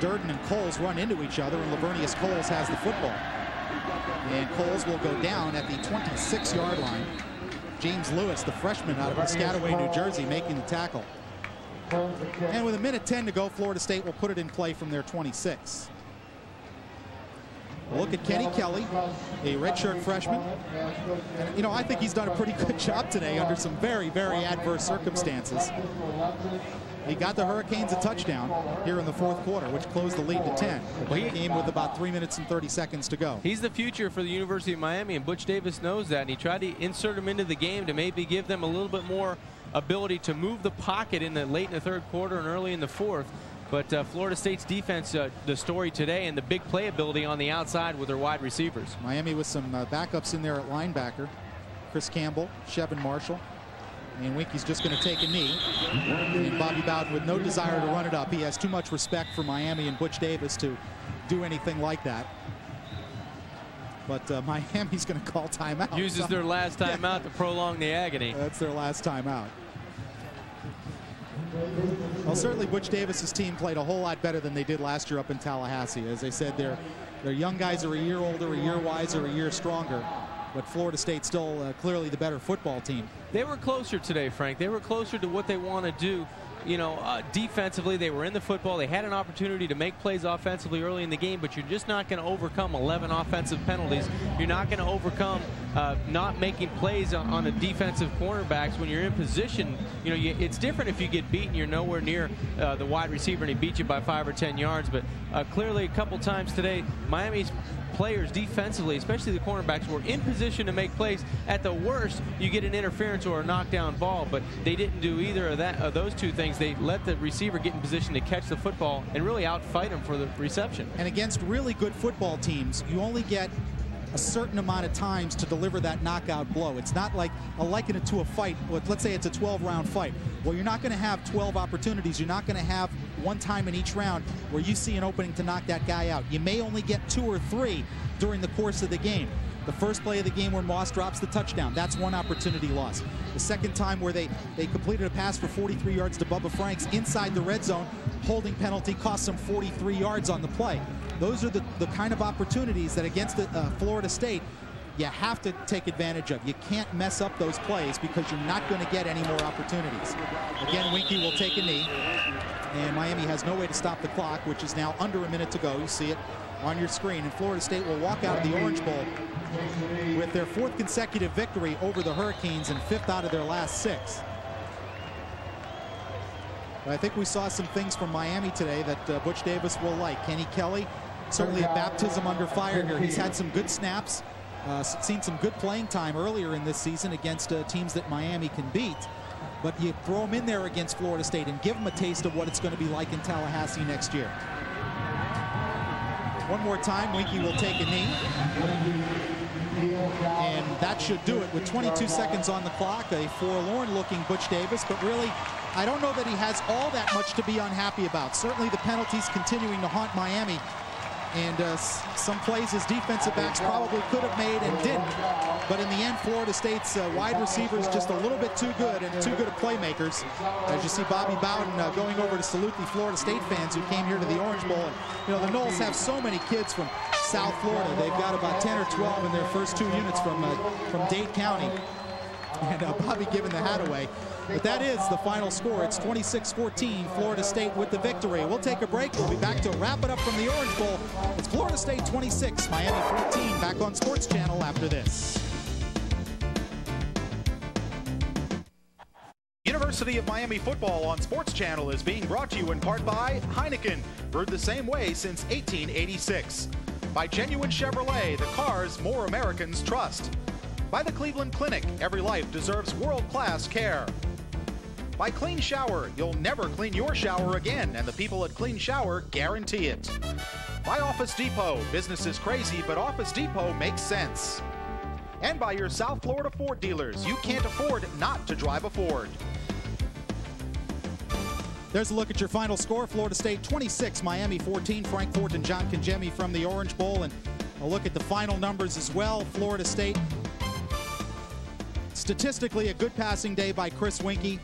Durden and Coles run into each other, and Lavernius Coles has the football. And Coles will go down at the 26-yard line. James Lewis, the freshman out of Piscataway, New Jersey, making the tackle. And with 1:10 to go, Florida State will put it in play from their 26. Look at Kenny Kelly, a redshirt freshman. And, you know, I think he's done a pretty good job today under some very, very adverse circumstances. He got the Hurricanes a touchdown here in the 4th quarter, which closed the lead to 10. But he came with about 3 minutes and 30 seconds to go. He's the future for the University of Miami, and Butch Davis knows that. And he tried to insert him into the game to maybe give them a little bit more ability to move the pocket in the late in the 3rd quarter and early in the 4th. But Florida State's defense, the story today, and the big playability on the outside with their wide receivers. Miami with some backups in there at linebacker. Chris Campbell, Shevin Marshall. And Winky's just going to take a knee. And Bobby Bowden with no desire to run it up. He has too much respect for Miami and Butch Davis to do anything like that. But Miami's going to call timeout. Uses their last timeout to prolong the agony. That's their last timeout. Well, certainly Butch Davis's team played a whole lot better than they did last year up in Tallahassee. As I said, their young guys are a year older, a year wiser, a year stronger. But Florida State's still clearly the better football team. They were closer today, Frank. They were closer to what they want to do. defensively, they were in the football. They had an opportunity to make plays offensively early in the game, but you're just not going to overcome 11 offensive penalties. You're not going to overcome not making plays on the defensive cornerbacks when you're in position. It's different if you get beaten. You're nowhere near the wide receiver and he beat you by 5 or 10 yards. But clearly, a couple times today, Miami's players defensively, especially the cornerbacks, were in position to make plays. At the worst, you get an interference or a knockdown ball, but they didn't do either of those two things. They let the receiver get in position to catch the football and really outfight him for the reception. And against really good football teams, you only get a certain amount of times to deliver that knockout blow. It's not like, I'll liken it to a fight. Let's say it's a 12-round fight. Well, you're not going to have 12 opportunities. You're not going to have one time in each round where you see an opening to knock that guy out. You may only get 2 or 3 during the course of the game. The first play of the game where Moss drops the touchdown, that's one opportunity loss. The second time where they completed a pass for 43 yards to Bubba Franks inside the red zone, holding penalty cost them 43 yards on the play. Those are the kind of opportunities that against Florida State you have to take advantage of. You can't mess up those plays because you're not going to get any more opportunities. Again, Winky will take a knee, and Miami has no way to stop the clock, which is now under a minute to go. You see it on your screen. And Florida State will walk out of the Orange Bowl with their 4th consecutive victory over the Hurricanes and 5th out of their last 6. But I think we saw some things from Miami today that Butch Davis will like. Kenny Kelly, certainly a baptism under fire here. He's had some good snaps, seen some good playing time earlier in this season against teams that Miami can beat. But you throw him in there against Florida State and give him a taste of what it's going to be like in Tallahassee next year. One more time, Winky will take a knee. And that should do it with 22 seconds on the clock. A forlorn-looking Butch Davis, but really, I don't know that he has all that much to be unhappy about. Certainly the penalties continuing to haunt Miami. And some plays his defensive backs probably could have made and didn't. But in the end, Florida State's wide receivers just a little bit too good and too good of playmakers. As you see Bobby Bowden going over to salute the Florida State fans who came here to the Orange Bowl. And, the Noles have so many kids from South Florida. They've got about 10 or 12 in their first 2 units from Dade County. And Bobby giving the hat away. But that is the final score. It's 26-14, Florida State with the victory. We'll take a break. We'll be back to wrap it up from the Orange Bowl. It's Florida State 26, Miami 14. Back on Sports Channel after this. University of Miami football on Sports Channel is being brought to you in part by Heineken, brewed the same way since 1886. By Genuine Chevrolet, the cars more Americans trust. By the Cleveland Clinic, every life deserves world-class care. By Clean Shower, you'll never clean your shower again, and the people at Clean Shower guarantee it. By Office Depot, business is crazy, but Office Depot makes sense. And by your South Florida Ford dealers, you can't afford not to drive a Ford. There's a look at your final score. Florida State 26, Miami 14. Frank Fort and John Congemi from the Orange Bowl. And a look at the final numbers as well. Florida State, statistically a good passing day by Chris Winky.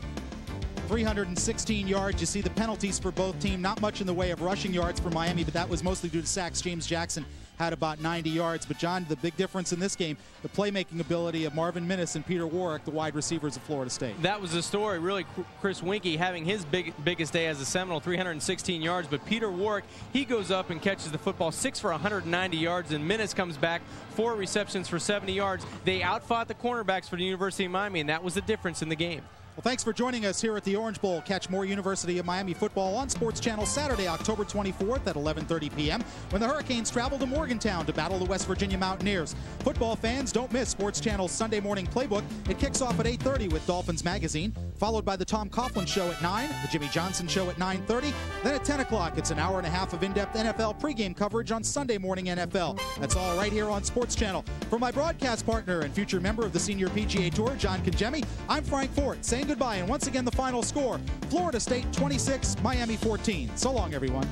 316 yards. You see the penalties for both teams. Not much in the way of rushing yards for Miami, but that was mostly due to sacks. James Jackson had about 90 yards. But, John, the big difference in this game, the playmaking ability of Marvin Minnis and Peter Warwick, the wide receivers of Florida State. That was the story, really. Chris Winky having his biggest day as a Seminole, 316 yards. But Peter Warwick, he goes up and catches the football, 6 for 190 yards. And Minnis comes back, 4 receptions for 70 yards. They outfought the cornerbacks for the University of Miami, and that was the difference in the game. Well, thanks for joining us here at the Orange Bowl. Catch more University of Miami football on Sports Channel Saturday, October 24th at 11:30 p.m. when the Hurricanes travel to Morgantown to battle the West Virginia Mountaineers. Football fans, don't miss Sports Channel's Sunday morning playbook. It kicks off at 8:30 with Dolphins Magazine, followed by the Tom Coughlin Show at 9, the Jimmy Johnson Show at 9:30. Then at 10 o'clock, it's an hour and a half of in-depth NFL pregame coverage on Sunday Morning NFL. That's all right here on Sports Channel. For my broadcast partner and future member of the Senior PGA Tour, John Congemi, I'm Frank Fort, saying goodbye. And once again, the final score, Florida State 26, Miami 14. So long, everyone.